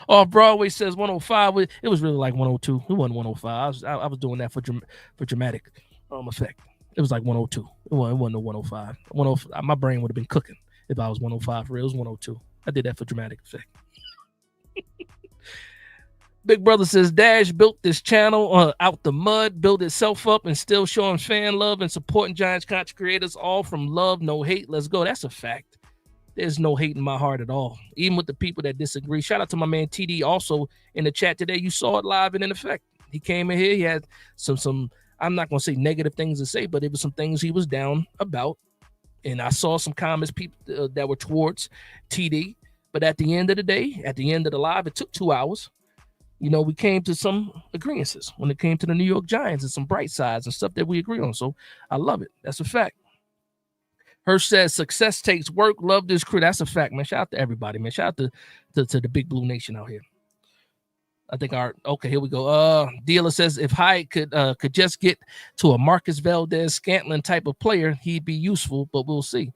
Oh, Broadway says 105. It was really like 102. It wasn't 105. I was doing that for dramatic effect. It was like 102. It wasn't no 105. 105. My brain would have been cooking if I was 105 for real. It was 102. I did that for dramatic effect. Big Brother says Dash built this channel out the mud, built itself up, and still showing fan love and supporting Giants content creators, all from love, no hate. Let's go. That's a fact. There's no hate in my heart at all, even with the people that disagree. Shout out to my man TD also in the chat today. You saw it live and in effect. He came in here. He had some. I'm not gonna say negative things to say, but it was some things he was down about, and I saw some comments people that were towards TD. But at the end of the day, at the end of the live, it took 2 hours. We came to some agreements when it came to the New York Giants and some bright sides and stuff that we agree on. So I love it. That's a fact. Hirsch says success takes work. Love this crew. That's a fact, man. Shout out to everybody, man. Shout out to the Big Blue Nation out here. I think here we go. Dealer says if Hyatt could just get to a Marcus Valdez Scantling type of player, he'd be useful, but we'll see.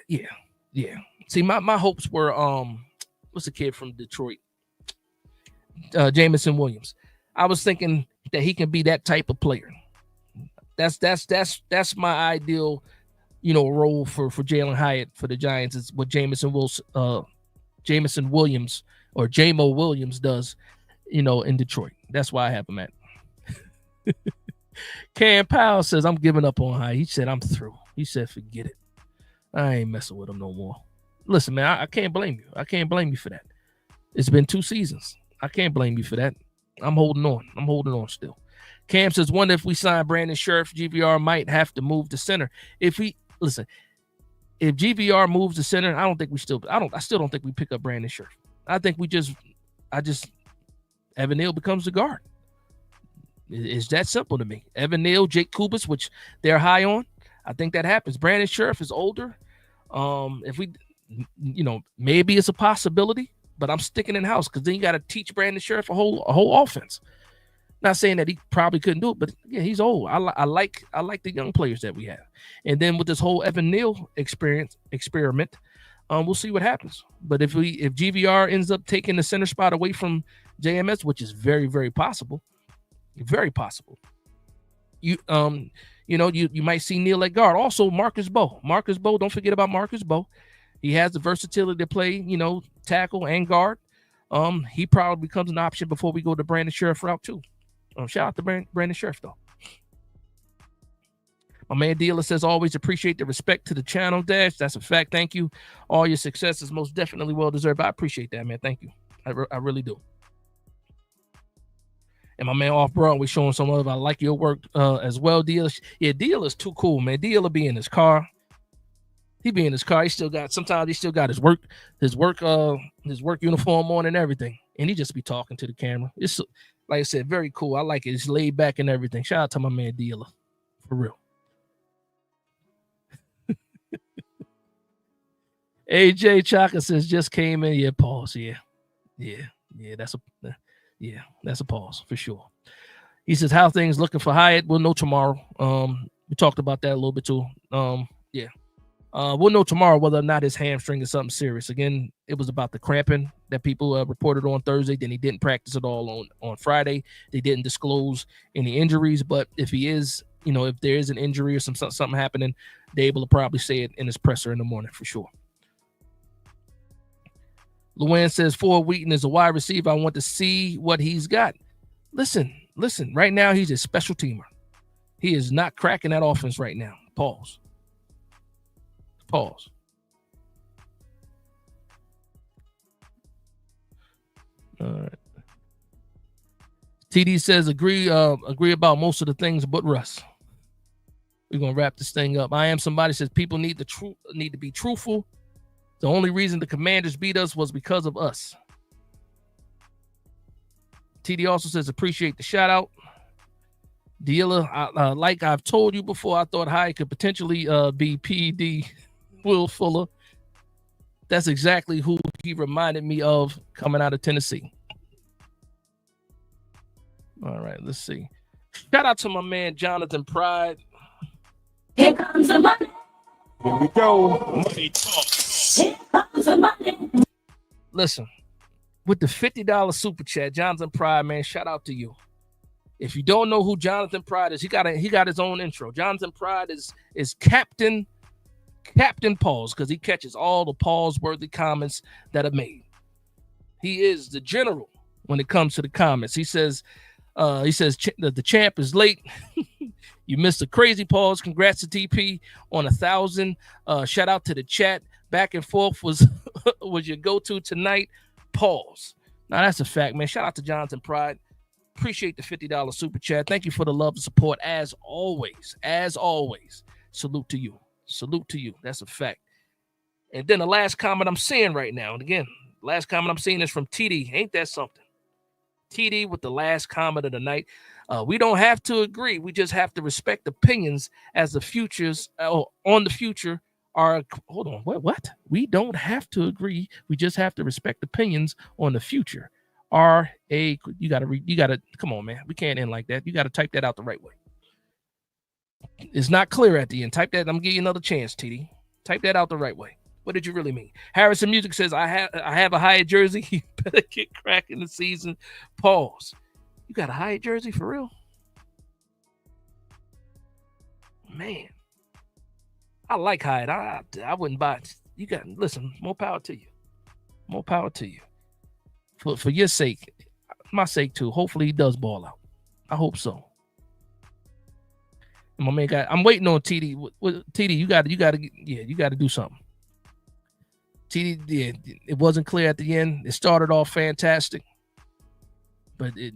Yeah. See, my hopes were what's the kid from Detroit? Jamison Williams. I was thinking that he can be that type of player. That's my ideal, role for Jalen Hyatt for the Giants is what Jamison Williams or Jamo Williams does, in Detroit. That's why I have him at. Cam Powell says I'm giving up on Hyatt. He said I'm through. He said forget it. I ain't messing with him no more. Listen, man, I can't blame you. I can't blame you for that. It's been 2 seasons. I can't blame you for that. I'm holding on still. Cam says, wonder if we sign Brandon Sheriff, GVR might have to move to center. If GVR moves to center, I still don't think we pick up Brandon Sheriff. I think Evan Neal becomes the guard. It's that simple to me. Evan Neal, Jake Kubas, which they're high on. I think that happens. Brandon Sheriff is older. If we, maybe it's a possibility. But I'm sticking in house because then you got to teach Brandon Sheriff a whole offense. Not saying that he probably couldn't do it, but yeah, he's old. I like the young players that we have. And then with this whole Evan Neal experiment, we'll see what happens. But if GVR ends up taking the center spot away from JMS, which is very, very possible, you might see Neal at guard. Also, Marcus Bowe. Don't forget about Marcus Bowe. He has the versatility to play, tackle and guard. He probably becomes an option before we go to Brandon Sheriff route too. Shout out to Brandon Sheriff though. My man Dealer says always appreciate the respect to the channel, Dash. That's a fact. Thank you. All your success is most definitely well deserved. I appreciate that, man. Thank you. I really do. And my man Off Broadway showing some love. I like your work as well, Dealer. Yeah, Dealer's too cool, man. Dealer be in his car. He be in his car. He still got his work uniform on and everything. And he just be talking to the camera. It's like I said, very cool. I like it. It's laid back and everything. Shout out to my man Dealer. For real. AJ Chaka says just came in. Yeah, pause. Yeah. That's a pause for sure. He says how things looking for Hyatt. We'll know tomorrow. We talked about that a little bit too. Yeah. We'll know tomorrow whether or not his hamstring is something serious. Again, it was about the cramping that people reported on Thursday. Then he didn't practice at all on Friday. They didn't disclose any injuries, but if he is, if there is an injury or something happening, they're able to probably say it in his presser in the morning for sure. Luann says Ford Wheaton is a wide receiver. I want to see what he's got. Listen. Right now, he's a special teamer. He is not cracking that offense right now. Pause. All right. TD says agree about most of the things but Russ. We're gonna wrap this thing up. I am somebody says people need to be truthful. The only reason the Commanders beat us was because of us. TD also says appreciate the shout out. Dealer, like I've told you before, I thought Hyatt could potentially be PD Will Fuller. That's exactly who he reminded me of coming out of Tennessee. All right, let's see. Shout out to my man Jonathan Pride. Here comes the money. Here we go. Money talk. Here comes the money. Listen, with the $50 super chat, Jonathan Pride, man, shout out to you. If you don't know who Jonathan Pride is, he got his own intro. Jonathan Pride is Captain Pause because he catches all the pause-worthy comments that are made. He is the general when it comes to the comments. He says the champ is late. You missed a crazy pause. Congrats to TP on 1,000. Shout out to the chat. Back and forth was was your go-to tonight. Pause. Now that's a fact, man. Shout out to Jonathan Pride. Appreciate the $50 super chat. Thank you for the love and support as always. As always. Salute to you. Salute to you. That's a fact. And then the last comment I'm seeing right now, and again, last comment I'm seeing is from TD. Ain't that something? TD with the last comment of the night. We don't have to agree. We just have to respect opinions as the futures on the future are. Hold on. What? We don't have to agree. We just have to respect opinions on the future. You gotta come on, man. We can't end like that. You gotta type that out the right way. It's not clear at the end. Type that. I'm gonna give you another chance, TD. Type that out the right way. What did you really mean? Harrison Music says, I have a Hyatt jersey. You better get cracking the season. Pause. You got a Hyatt jersey for real? Man. I like Hyatt. I wouldn't buy it. You got, listen, more power to you. More power to you. For your sake, my sake too. Hopefully he does ball out. I hope so. And my man I'm waiting on TD. TD, you got to do something. TD, yeah, it wasn't clear at the end. It started off fantastic, but I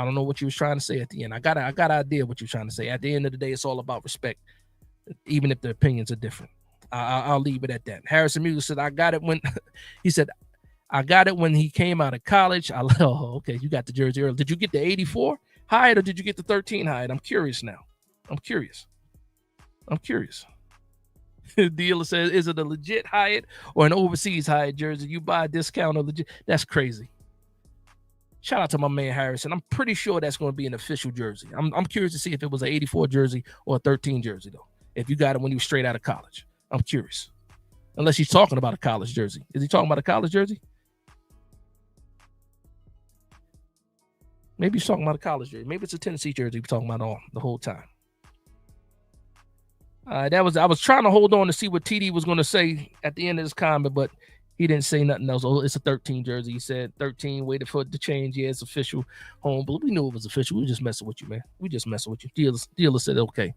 don't know what you was trying to say at the end. I got an idea what you're trying to say. At the end of the day, it's all about respect, even if the opinions are different. I'll leave it at that. Harrison Music said, "I got it when," he said, "I got it when he came out of college." Okay, you got the jersey early. Did you get the 84 Hyatt or did you get the 13 Hyatt? I'm curious now. I'm curious. Dealer says, is it a legit Hyatt or an overseas Hyatt jersey? You buy a discount or legit? That's crazy. Shout out to my man Harrison. I'm pretty sure that's going to be an official jersey. I'm curious to see if it was an 84 jersey or a 13 jersey, though. If you got it when you were straight out of college. I'm curious. Unless he's talking about a college jersey. Is he talking about a college jersey? Maybe he's talking about a college jersey. Maybe it's a Tennessee jersey we're talking about the whole time. I was trying to hold on to see what TD was going to say at the end of his comment, but he didn't say nothing else. Oh, it's a 13 jersey. He said 13, waited for it to change. Yeah, it's official home, but we knew it was official. We were just messing with you, man. We just messing with you. Dealer said, okay.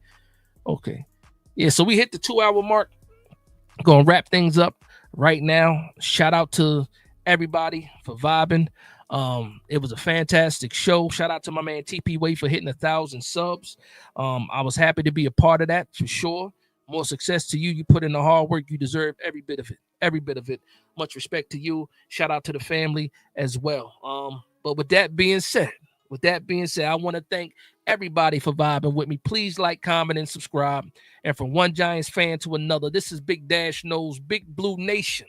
Yeah, so we hit the 2-hour mark. Going to wrap things up right now. Shout out to everybody for vibing. It was a fantastic show. Shout out to my man TP Way for hitting 1,000 subs. I was happy to be a part of that for sure. More success to you. You put in the hard work. You deserve every bit of it. Much respect to you. Shout out to the family as well. But with that being said, I want to thank everybody for vibing with me. Please like, comment, and subscribe. And from one Giants fan to another, this is Big Dash Knows Big Blue Nation.